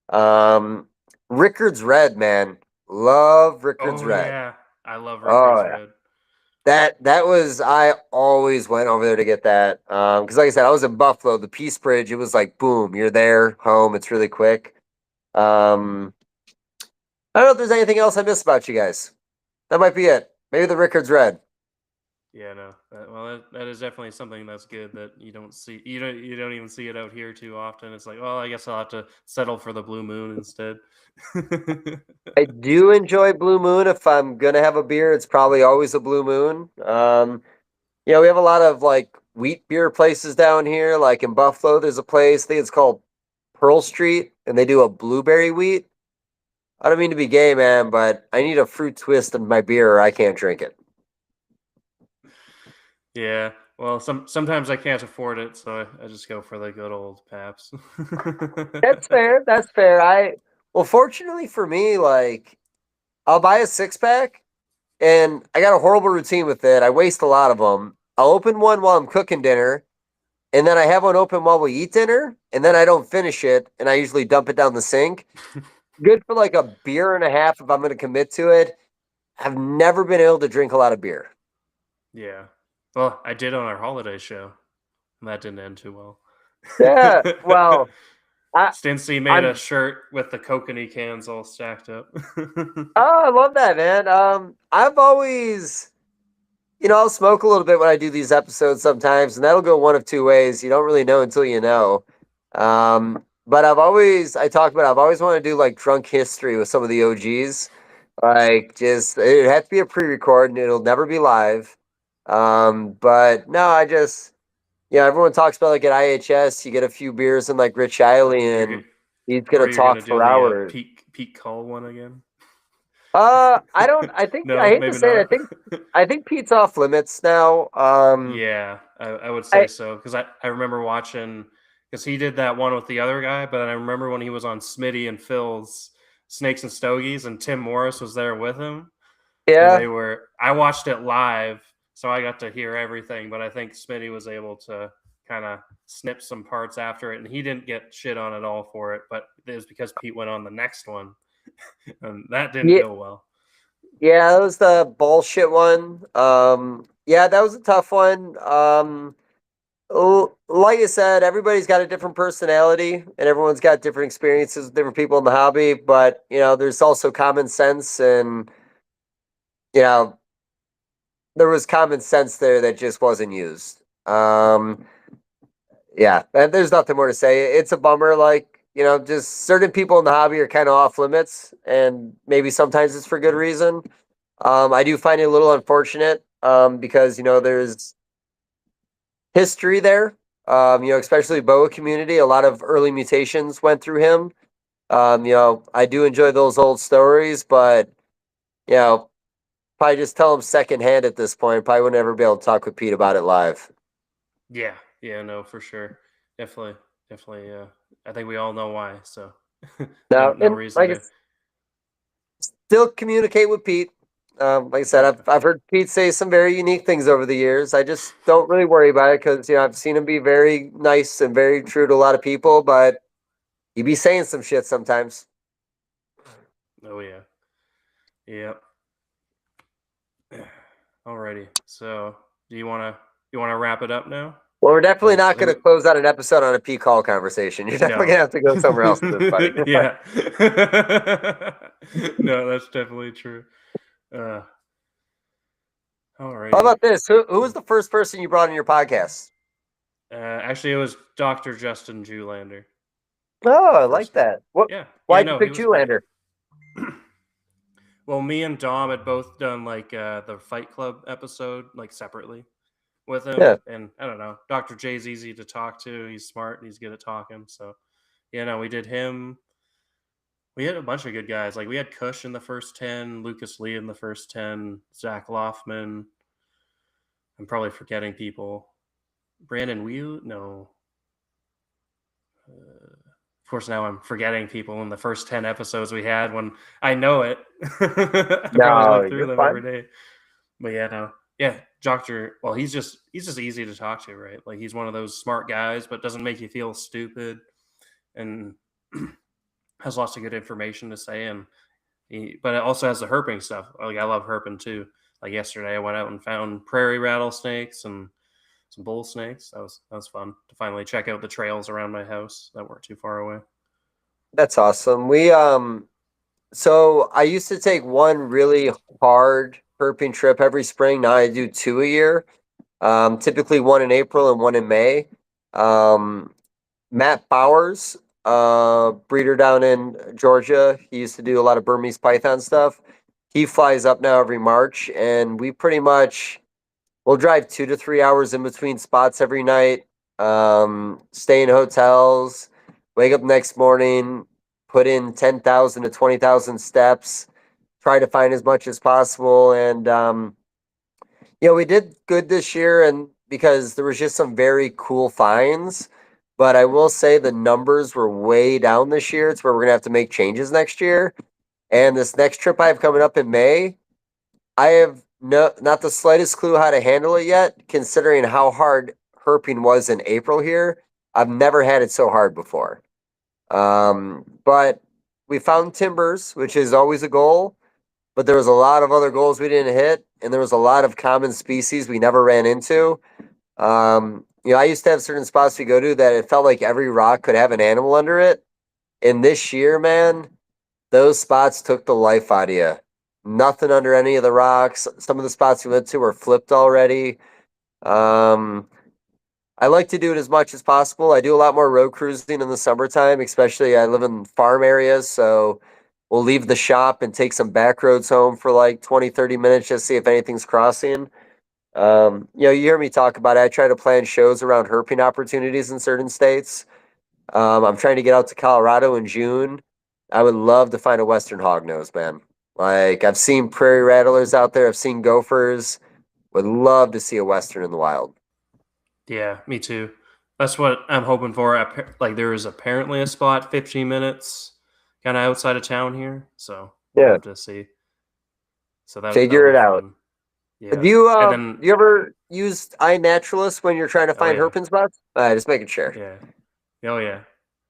Um, Rickard's Red, man. Love Rickard's Oh Red. yeah, I love Oh Rickards yeah. Red. That was I always went over there to get that. Because like I said, I was in Buffalo, the Peace Bridge, it was like boom, you're there, home, it's really quick. Um, I don't know if there's anything else I missed about you guys. That might be it. Maybe the Rickard's Red. Yeah, no. That is definitely something that's good that you don't see. You don't even see it out here too often. It's like, well, I guess I'll have to settle for the Blue Moon instead. I do enjoy Blue Moon. If I'm gonna have a beer, it's probably always a Blue Moon. We have a lot of like wheat beer places down here. Like in Buffalo, there's a place, I think it's called Pearl Street, and they do a blueberry wheat. I don't mean to be gay, man, but I need a fruit twist in my beer or I can't drink it. Yeah. Well, sometimes I can't afford it, so I just go for the good old Paps. That's fair. That's fair. Well, fortunately for me, like I'll buy a six pack and I got a horrible routine with it. I waste a lot of them. I'll open one while I'm cooking dinner, and then I have one open while we eat dinner, and then I don't finish it, and I usually dump it down the sink. Good for like a beer and a half if I'm going to commit to it. I've never been able to drink a lot of beer. Yeah. Well, I did on our holiday show, and that didn't end too well. Yeah, well, I, Stincy made a I'm. shirt with the kokanee cans all stacked up. Oh, I love that, man. I've always, I'll smoke a little bit when I do these episodes sometimes, and that'll go one of two ways. You don't really know until you know. But I've always wanted to do like drunk history with some of the OGs. Like, just, it had to be a pre-record and it'll never be live. But no, everyone talks about like at IHS, you get a few beers and like Rich Eiley you're and good. he's Or gonna you're gonna talk do for the hours. peak call one again? I don't. I No, hate to maybe say it. not. I think Pete's off limits now. Yeah, I would say I so because I remember watching because he did that one with the other guy, but I remember when he was on Smitty and Phil's Snakes and Stogies, and Tim Morris was there with him, and Yeah, I watched it live, so I got to hear everything, but I think Smitty was able to kind of snip some parts after it, and he didn't get shit on at all for it, but it was because Pete went on the next one, and that didn't yeah, go well. yeah. That was the bullshit one. Yeah, that was a tough one. Like I said, everybody's got a different personality and everyone's got different experiences with different people in the hobby. But, there's also common sense and, you know, there was common sense there that just wasn't used. Yeah, and there's nothing more to say. It's a bummer. Like, just certain people in the hobby are kind of off limits and maybe sometimes it's for good reason. I do find it a little unfortunate because, there's history there. Especially boa community, a lot of early mutations went through him. I do enjoy those old stories, but you know, probably just tell him secondhand at this point. Probably would never be able to talk with Pete about it live. Yeah, yeah, no, for sure, definitely, definitely. I think we all know why. So, no, Now, no and reason like I to. still communicate with Pete. Like I said, Okay. I've heard Pete say some very unique things over the years. I just don't really worry about it because I've seen him be very nice and very true to a lot of people, but he be saying some shit sometimes. Oh yeah, yep. Alrighty. So, do you wanna wrap it up now? Well, we're definitely Like, not going to who? close out an episode on a P call conversation. You're definitely going No. to have to go somewhere else with this, buddy. Yeah. No, that's definitely true. Uh, How alrighty. about this? Who was the first person you brought in your podcast? Actually, it was Dr. Justin Julander. Oh, The I like first. that. What? Yeah. Yeah. Why'd you No, he pick was great. Julander? Well, me and Dom had both done like the Fight Club episode like separately with him, Yeah, and I don't know. Dr. J's easy to talk to. He's smart and he's good at talking. So yeah, no, we did him. We had a bunch of good guys. Like we had Kush in the first 10, Lucas Lee in the first 10, Zach Loffman. I'm probably forgetting people. Brandon Whew? No. Of course, now I'm forgetting people in the first 10 episodes we had when I know it. I probably no, look through you're them every fine. day. But yeah, no. Yeah, Doctor. Well, he's just easy to talk to, right? Like he's one of those smart guys, but doesn't make you feel stupid, and has lots of good information to say. And but it also has the herping stuff. Like I love herping too. Like yesterday, I went out and found prairie rattlesnakes and some bull snakes. That was fun to finally check out the trails around my house that weren't too far away. That's awesome. So I used to take one really hard herping trip every spring. Now I do two a year. Typically one in April and one in May. Um, Matt Bowers, breeder down in Georgia. He used to do a lot of Burmese python stuff. He flies up now every March, and we pretty much we'll drive 2 to 3 hours in between spots every night. Stay in hotels, wake up next morning, put in 10,000 to 20,000 steps, try to find as much as possible, and we did good this year, and because there was just some very cool finds. But I will say the numbers were way down this year. It's where we're gonna have to make changes next year. And this next trip I have coming up in May, I have not the slightest clue how to handle it yet, considering how hard herping was in April here. I've never had it so hard before. But we found timbers, which is always a goal, but there was a lot of other goals we didn't hit, and there was a lot of common species we never ran into. I used to have certain spots we go to that it felt like every rock could have an animal under it. And this year, man, those spots took the life out of you. Nothing under any of the rocks. Some of the spots we went to were flipped already. Um, I like to do it as much as possible. I do a lot more road cruising in the summertime, especially I live in farm areas, so we'll leave the shop and take some back roads home for like 20, 30 minutes just to see if anything's crossing. You hear me talk about it. I try to plan shows around herping opportunities in certain states. I'm trying to get out to Colorado in June. I would love to find a Western hognose, man. Like I've seen prairie rattlers out there. I've seen gophers. Would love to see a Western in the wild. Yeah, me too. That's what I'm hoping for. Like there is apparently a spot 15 minutes kind of outside of town here, so we'll Yeah, have to see. So that'll figure be it out. fun. Have Yeah, you and um then you ever used iNaturalist when you're trying to oh find yeah, herping spots? Just making sure. yeah, oh yeah.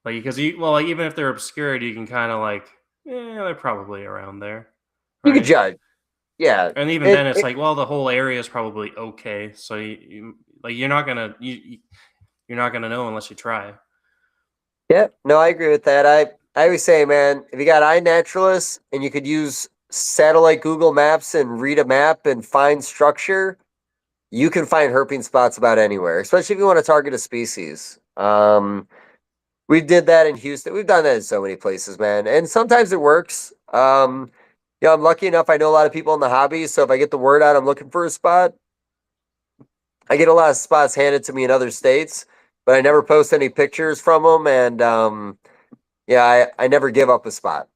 Like because like even if they're obscured, you can kind of like, yeah, they're probably around there, You could right? judge. Yeah. And even It, then, it's it like, well, the whole area is probably okay. So like you're not gonna you're not going to know unless you try. Yeah, no, I agree with that. I always say, man, if you got iNaturalist and you could use satellite Google Maps and read a map and find structure, you can find herping spots about anywhere, especially if you want to target a species. We did that in Houston. We've done that in so many places, man. And sometimes it works. Yeah, I'm lucky enough. I know a lot of people in the hobby. So if I get the word out, I'm looking for a spot. I get a lot of spots handed to me in other states, but I never post any pictures from them. And yeah, I never give up a spot.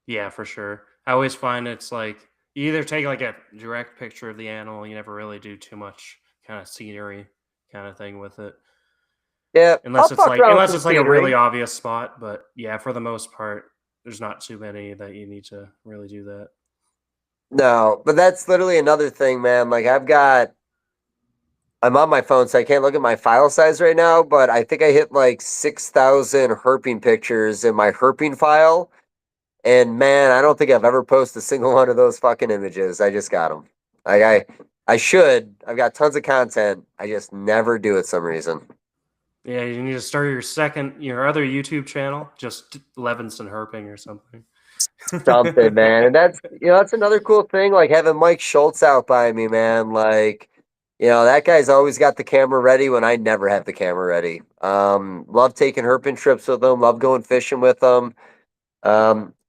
Yeah, for sure. I always find it's like you either take like a direct picture of the animal, you never really do too much kind of scenery kind of thing with it. Yeah, I'll Unless it's fuck like around with unless some it's like a really scenery. obvious spot, but yeah, for the most part, there's not too many that you need to really do that. No, but that's literally another thing, man. Like I'm on my phone, so I can't look at my file size right now, but I think I hit like 6,000 herping pictures in my herping file. And man, I don't think I've ever posted a single one of those fucking images. I just got them. Like I should. I've got tons of content. I just never do it some reason. Yeah, you need to start your other YouTube channel, just Levinson herping or something. Something, man. And that's another cool thing. Like having Mike Schultz out by me, man. Like, that guy's always got the camera ready when I never have the camera ready. Love taking herping trips with him. Love going fishing with him.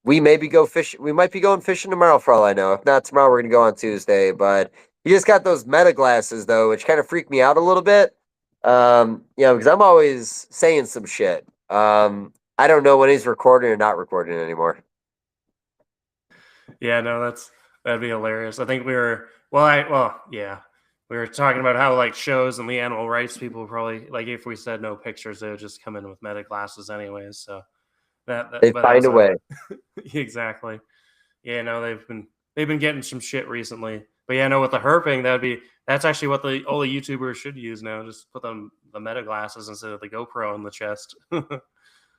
We maybe go fish. We might be going fishing tomorrow for all I know. If not tomorrow, we're gonna go on Tuesday. But he just got those meta glasses though, which kind of freak me out a little bit. Because I'm always saying some shit. I don't know when he's recording or not recording anymore. Yeah, no, that'd be hilarious. I think yeah, we were talking about how like shows and the animal rights people probably like if we said no pictures, they would just come in with meta glasses anyways. So They but that find was a way. exactly. Yeah, no, they've been getting some shit recently. But yeah, no, with the herping, that's actually what all the YouTubers should use now. Just put the meta glasses instead of the GoPro on the chest.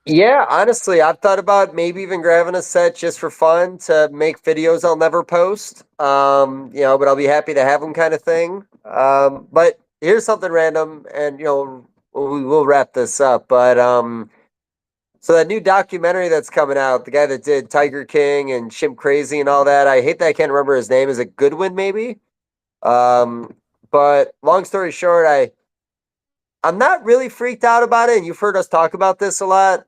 Yeah, honestly, I've thought about maybe even grabbing a set just for fun to make videos I'll never post. But I'll be happy to have them kind of thing. But here's something random, and we'll wrap this up. But so that new documentary that's coming out, the guy that did Tiger King and Chimp Crazy and all that, I hate that I can't remember his name. Is it Goodwin maybe? Um, but long story short, I'm not really freaked out about it, and you've heard us talk about this a lot.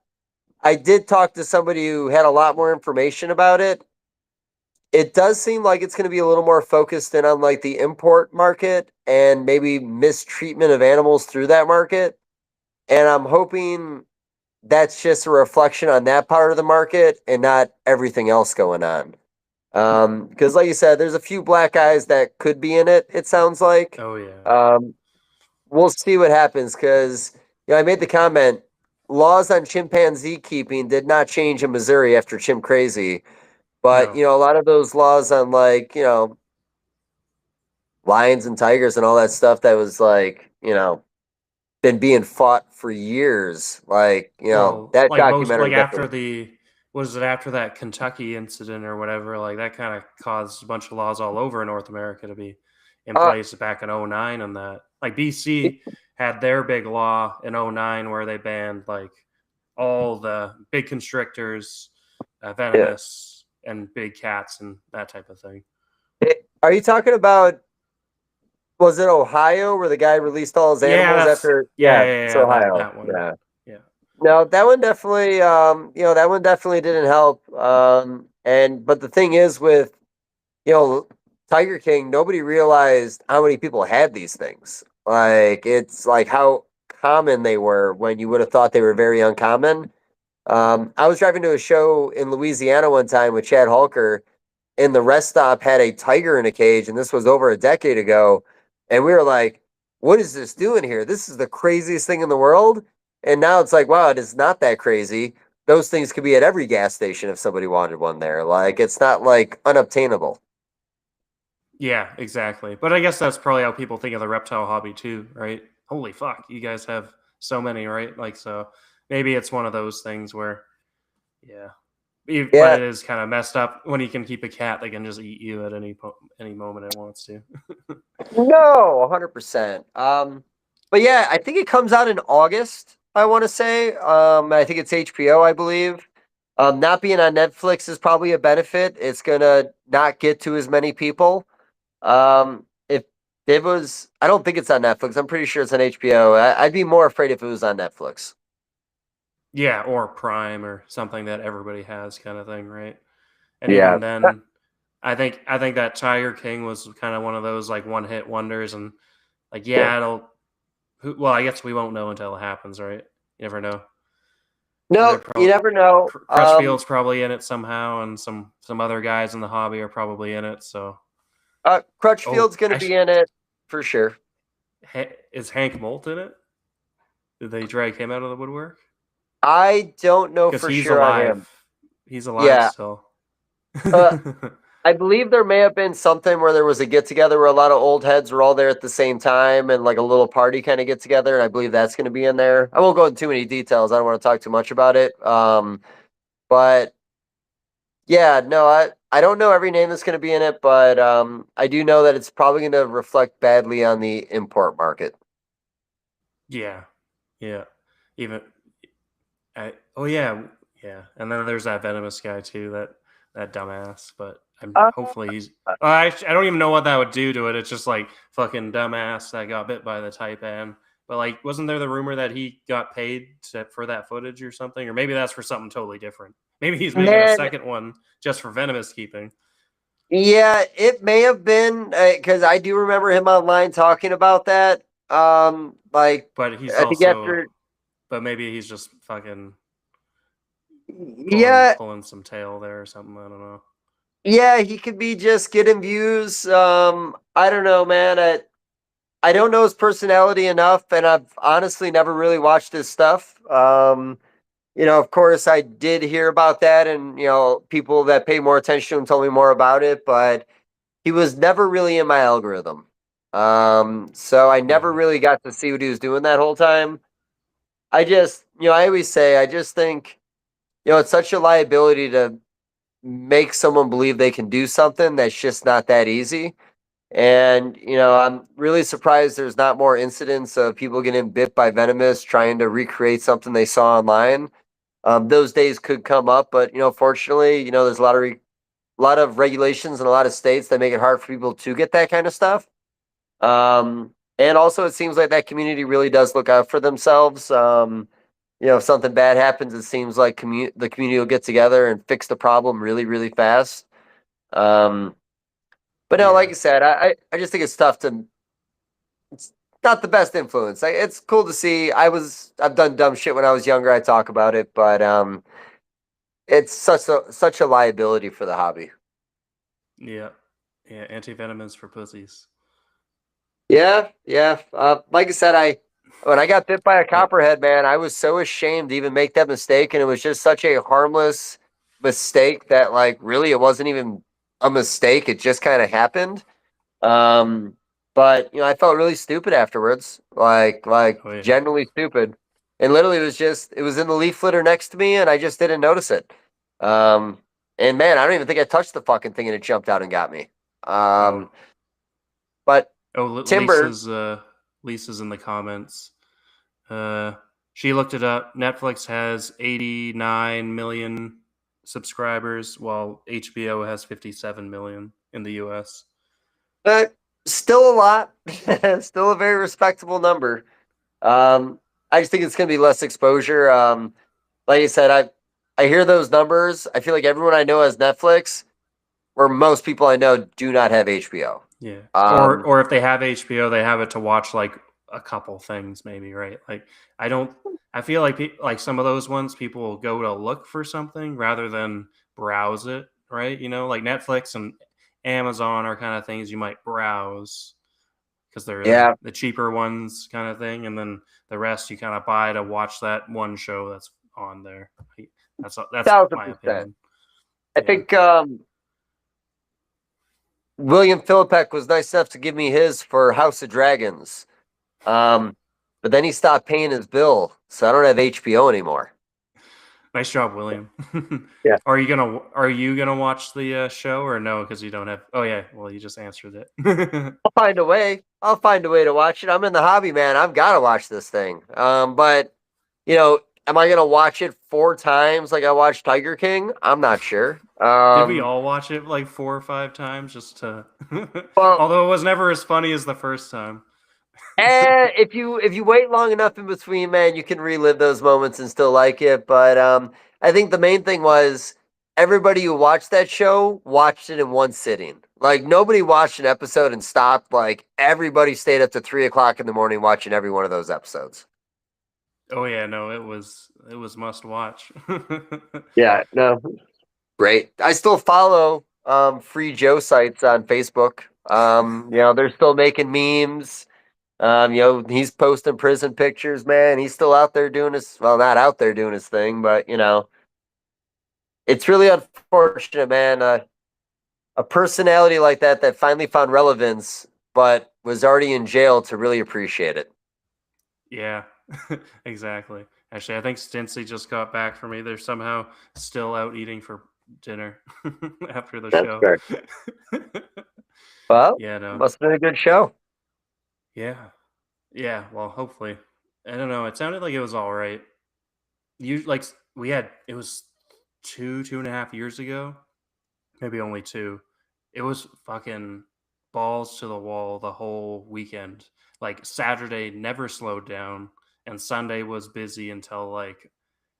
I did talk to somebody who had a lot more information about it. It does seem like it's going to be a little more focused in on like the import market and maybe mistreatment of animals through that market. And I'm hoping that's just a reflection on that part of the market and not everything else going on. Because like you said, there's a few black guys that could be in it, it sounds like. Oh yeah. We'll see what happens because I made the comment laws on chimpanzee keeping did not change in Missouri after Chimp Crazy. But, No. a lot of those laws on like, lions and tigers and all that stuff that was like, been being fought for years. Like, Well, that like most documentary like definitely. after after that Kentucky incident or whatever, like that kind of caused a bunch of laws all over North America to be in Uh, place back in '09 and that. Like BC had their big law in '09 where they banned like all the big constrictors, yeah. venomous and big cats and that type of thing. Are you talking about, was it Ohio where the guy released all his Yeah, animals after? Yeah, it's that Ohio. that one. Yeah. Yeah. No, that one definitely, that one definitely didn't help. But the thing is with, you know, Tiger King, nobody realized how many people had these things. Like, it's like how common they were when you would have thought they were very uncommon. I was driving to a show in Louisiana one time with Chad Halker, and the rest stop had a tiger in a cage, and this was over a decade ago. And we were like, what is this doing here? This is the craziest thing in the world. And now it's like, wow, it is not that crazy. Those things could be at every gas station if somebody wanted one there. Like, it's not like unobtainable. Yeah, exactly. But I guess that's probably how people think of the reptile hobby too, right? Holy fuck, you guys have so many, right? Like, so maybe it's one of those things where, yeah. But it is kind of messed up when you can keep a cat that can just eat you at any moment it wants to. No, 100%. But yeah, I think it comes out in August, I want to say. I think it's HBO, I believe. Not being on Netflix is probably a benefit. It's gonna not get to as many people. If it was, I don't think it's on Netflix. I'm pretty sure it's on HBO. I'd be more afraid if it was on Netflix. Yeah, or Prime or something that everybody has, kind of thing, right? And Yeah. even then, I think that Tiger King was kind of one of those like one hit wonders, and like it'll. Well, I guess we won't know until it happens, right? You never know. No, you never know. Crutchfield's probably in it somehow, and some other guys in the hobby are probably in it. So, Crutchfield's going to be in it for sure. Is Hank Molt in it? Did they drag him out of the woodwork? I don't know for he's sure alive. on him. He's alive still. I believe there may have been something where there was a get together where a lot of old heads were all there at the same time and like a little party kind of get together. And I believe that's going to be in there. I won't go into too many details. I don't want to talk too much about it. But yeah, no, I don't know every name that's going to be in it, but I do know that it's probably going to reflect badly on the import market. Yeah. Even, yeah. And then there's that venomous guy too, that dumbass. But hopefully he's. I don't even know what that would do to it. It's just like fucking dumbass that got bit by the taipan. But like, wasn't there the rumor that he got paid for that footage or something? Or maybe that's for something totally different. Maybe he's making a second one just for venomous keeping. Yeah, it may have been because I do remember him online talking about that. But he's but maybe he's just fucking pulling some tail there or something. I don't know. Yeah, he could be just getting views. I don't know, man. I don't know his personality enough, and I've honestly never really watched his stuff. Of course, I did hear about that, and people that pay more attention to him told me more about it, but he was never really in my algorithm. So I never really got to see what he was doing that whole time. I just, I always say, I just think, it's such a liability to make someone believe they can do something that's just not that easy. And, I'm really surprised there's not more incidents of people getting bit by venomous trying to recreate something they saw online. Those days could come up, but, fortunately, there's a lot of regulations in a lot of states that make it hard for people to get that kind of stuff. And also it seems like that community really does look out for themselves. If something bad happens, it seems like the community will get together and fix the problem really, really fast. But no, like I said, I just think it's tough it's not the best influence. It's cool to see. I've done dumb shit when I was younger. I talk about it, but it's such a liability for the hobby. Yeah. Anti-venomous for pussies. Yeah. Like I said, when I got bit by a copperhead, man, I was so ashamed to even make that mistake, and it was just such a harmless mistake that, like, really, it wasn't even a mistake. It just kind of happened. But I felt really stupid afterwards, like genuinely stupid. And literally, it was in the leaf litter next to me, and I just didn't notice it. And man, I don't even think I touched the fucking thing, and it jumped out and got me. But Timber, Lisa's in the comments. She looked it up. Netflix has 89 million subscribers, while HBO has 57 million in the US. But still a lot. Still a very respectable number. I just think it's going to be less exposure. Like I said, I hear those numbers. I feel like everyone I know has Netflix, where most people I know do not have HBO. Yeah. Or if they have HBO, they have it to watch like a couple things, maybe, right? Like I feel like some of those ones people will go to look for something rather than browse it, right? Like Netflix and Amazon are kind of things you might browse because they're the cheaper ones, kind of thing, and then the rest you kind of buy to watch that one show that's on there. That's 1,000%. my opinion. I think William Philippek was nice enough to give me his for House of Dragons, but then he stopped paying his bill, so I don't have HBO anymore. Nice job, William. Yeah. Are you gonna watch the show or no? Because you don't have. Oh yeah, well you just answered it. I'll find a way. I'll find a way to watch it. I'm in the hobby, man. I've got to watch this thing. But am I gonna watch it 4 times like I watched Tiger King? I'm not sure. Did we all watch it like 4 or 5 times just to? Well, Although it was never as funny as the first time. if you wait long enough in between, man, you can relive those moments and still like it. But I think the main thing was everybody who watched that show watched it in one sitting. Like nobody watched an episode and stopped. Like everybody stayed up to 3 o'clock in the morning watching every one of those episodes. Oh yeah, no, it was must watch. Yeah, no, great. I still follow free Joe sites on Facebook. They're still making memes. He's posting prison pictures, man. He's still out there doing his, well, not out there doing his thing, but it's really unfortunate, man. A personality like that finally found relevance, but was already in jail to really appreciate it. Yeah, exactly. Actually, I think Stintsy just got back from me. They're somehow still out eating for dinner after the That's show. fair. Well, Yeah, no. must have been a good show. Yeah. Yeah, well, hopefully. I don't know. It sounded like it was all right. You like we had it was 2.5 years ago, maybe only two. It was fucking balls to the wall the whole weekend. Like Saturday never slowed down, and Sunday was busy until like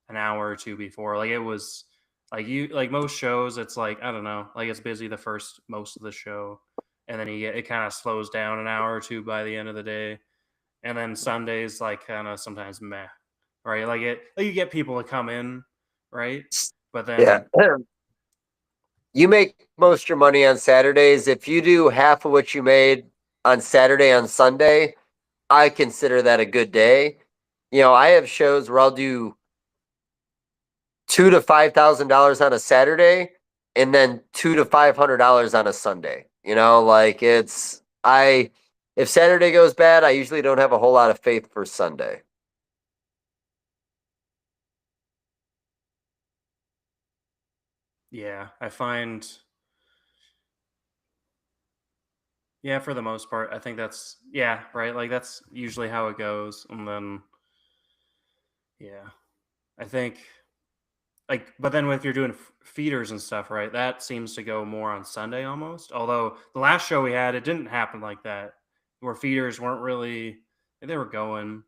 an hour or two before. Like it was like most shows, it's like I don't know, like it's busy the first most of the show, and then it kind of slows down an hour or two by the end of the day, and then Sundays like kind of sometimes meh, right? Like you get people to come in, right? But Yeah. then You make most of your money on Saturdays. If you do half of what you made on Saturday on Sunday, I consider that a good day. I have shows where I'll do $2,000 to $5,000 on a Saturday, and then $200 to $500 on a Sunday. Like it's I. If Saturday goes bad, I usually don't have a whole lot of faith for Sunday. yeah, I find yeah for the most part I think that's yeah right like that's usually how it goes, and then yeah I think like but then if you're doing feeders and stuff, right, that seems to go more on Sunday almost, although the last show we had it didn't happen like that, where feeders weren't really they were going,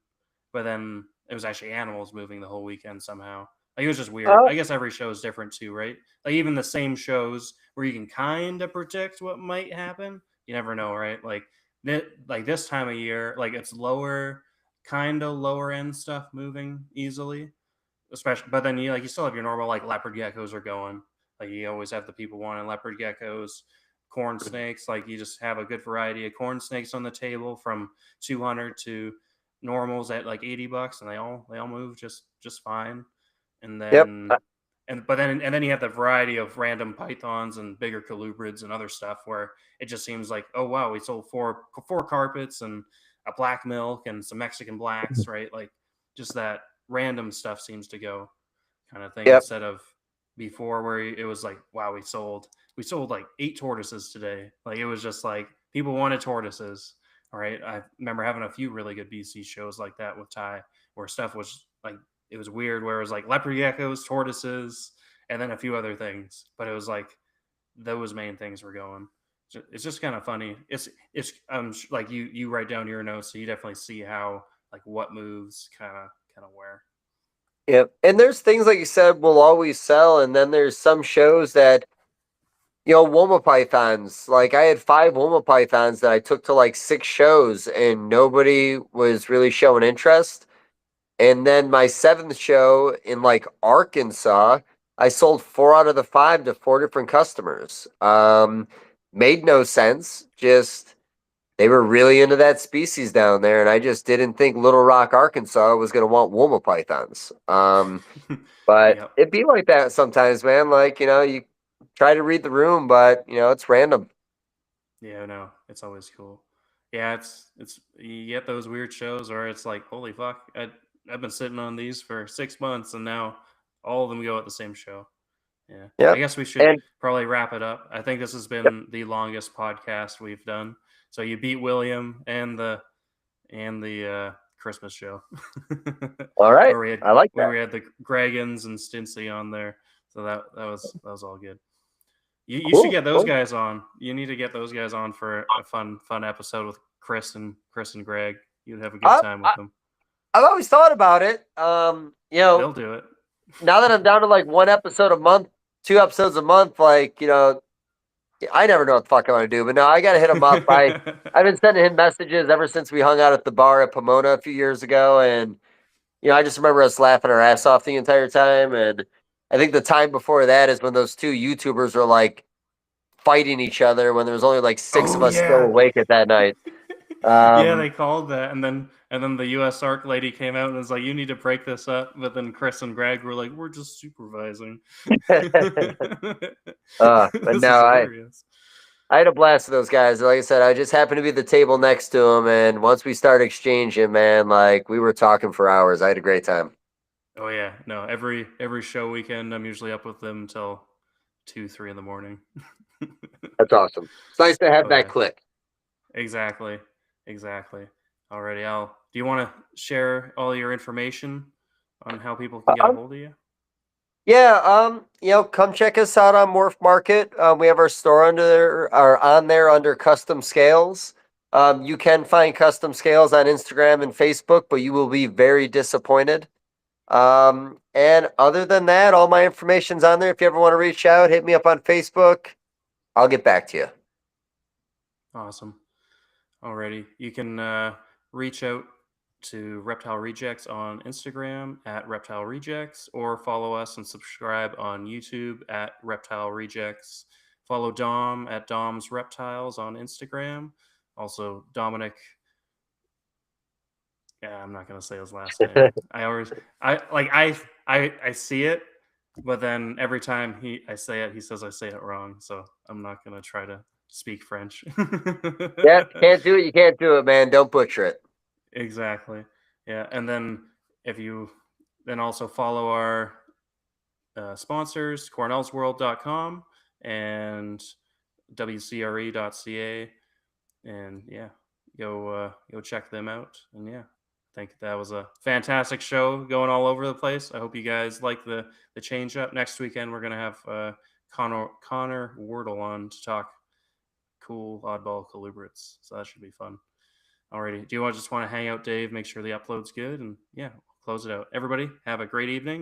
but then it was actually animals moving the whole weekend somehow. Like it was just weird. Uh, I guess every show is different too, right? Like even the same shows where you can kind of predict what might happen, you never know, right? Like this time of year, like it's lower, kind of lower end stuff moving easily, especially. But then you still have your normal like leopard geckos are going. Like you always have the people wanting leopard geckos, corn snakes. Like you just have a good variety of corn snakes on the table from 200 to normals at like $80, and they all move just fine. And yep. then and then you have the variety of random pythons and bigger colubrids and other stuff where it just seems like, oh wow, we sold four carpets and a black milk and some Mexican blacks, right? Like just that random stuff seems to go kind of thing, Yep. instead of before where it was like, wow, we sold like 8 tortoises today. Like it was just like people wanted tortoises. All right. I remember having a few really good BC shows like that with Ty, where stuff was like it was weird, where it was like leopard geckos, tortoises, and then a few other things. But it was like those main things were going. It's just kind of funny. It's like you write down your notes, so you definitely see how like what moves kind of where. Yep. And there's things like you said will always sell, and then there's some shows that Woma pythons. Like I had 5 Woma pythons that I took to like 6 shows, and nobody was really showing interest. And then my 7th show in like Arkansas, I sold 4 out of the 5 to 4 different customers. Made no sense. Just they were really into that species down there, and I just didn't think Little Rock, Arkansas was going to want Woma pythons. But Yep. it'd be like that sometimes, man. Like, you try to read the room, but it's random. Yeah, no, it's always cool. Yeah, it's you get those weird shows where it's like, holy fuck, I've been sitting on these for 6 months, and now All of them go at the same show. Yeah. I Yep. guess we should And probably wrap it up. I think this has been the longest podcast we've done. So you beat William and the Christmas show, all right, where we had I like that. the Gregans and Stintsy on there. So that was all good. You should Cool. get those Cool. guys on. You need to get those guys on for a fun episode with Chris and Greg. You'd have a good time with them. I've always thought about it. They'll do it. Now that I'm down to like 1 episode a month, 2 episodes a month, like, I never know what the fuck I want to do, but no, I got to hit him up. I've been sending him messages ever since we hung out at the bar at Pomona a few years ago. And, I just remember us laughing our ass off the entire time. And I think the time before that is when those 2 YouTubers were like fighting each other when there was only like 6 of us still awake at that night. Yeah, they called that, and then the U.S. ARC lady came out and was like, "You need to break this up." But then Chris and Greg were like, "We're just supervising." But no, I had a blast with those guys. Like I said, I just happened to be at the table next to them, and once we started exchanging, man, like we were talking for hours. I had a great time. Oh yeah, no, every show weekend, I'm usually up with them until 2-3 in the morning. That's awesome. It's nice to have that click. Exactly. Alrighty, do you want to share all your information on how people can get a hold of you? Yeah, come check us out on Morph Market. We have our store on there under Custom Scales. You can find Custom Scales on Instagram and Facebook, but you will be very disappointed. And other than that, all my information's on there. If you ever want to reach out, hit me up on Facebook. I'll get back to you. Awesome. Alrighty, you can reach out to Reptile Rejects on Instagram at Reptile Rejects, or follow us and subscribe on YouTube at Reptile Rejects. Follow Dom at Dom's Reptiles on Instagram. Also, Dominic. Yeah, I'm not gonna say his last name. I see it, but then every time I say it, he says I say it wrong. So I'm not gonna try to speak French. Yeah, can't do it. You can't do it, man. Don't butcher it. Exactly. Yeah, and then also follow our sponsors, cornellsworld.com and wcre.ca, and yeah, go check them out. And yeah, I think that was a fantastic show, going all over the place. I hope you guys like the change up. Next weekend we're gonna have Connor Wardle on to talk cool oddball colubrids, so that should be fun. Alrighty, do you just want to hang out, Dave? Make sure the upload's good, and yeah, we'll close it out. Everybody, have a great evening.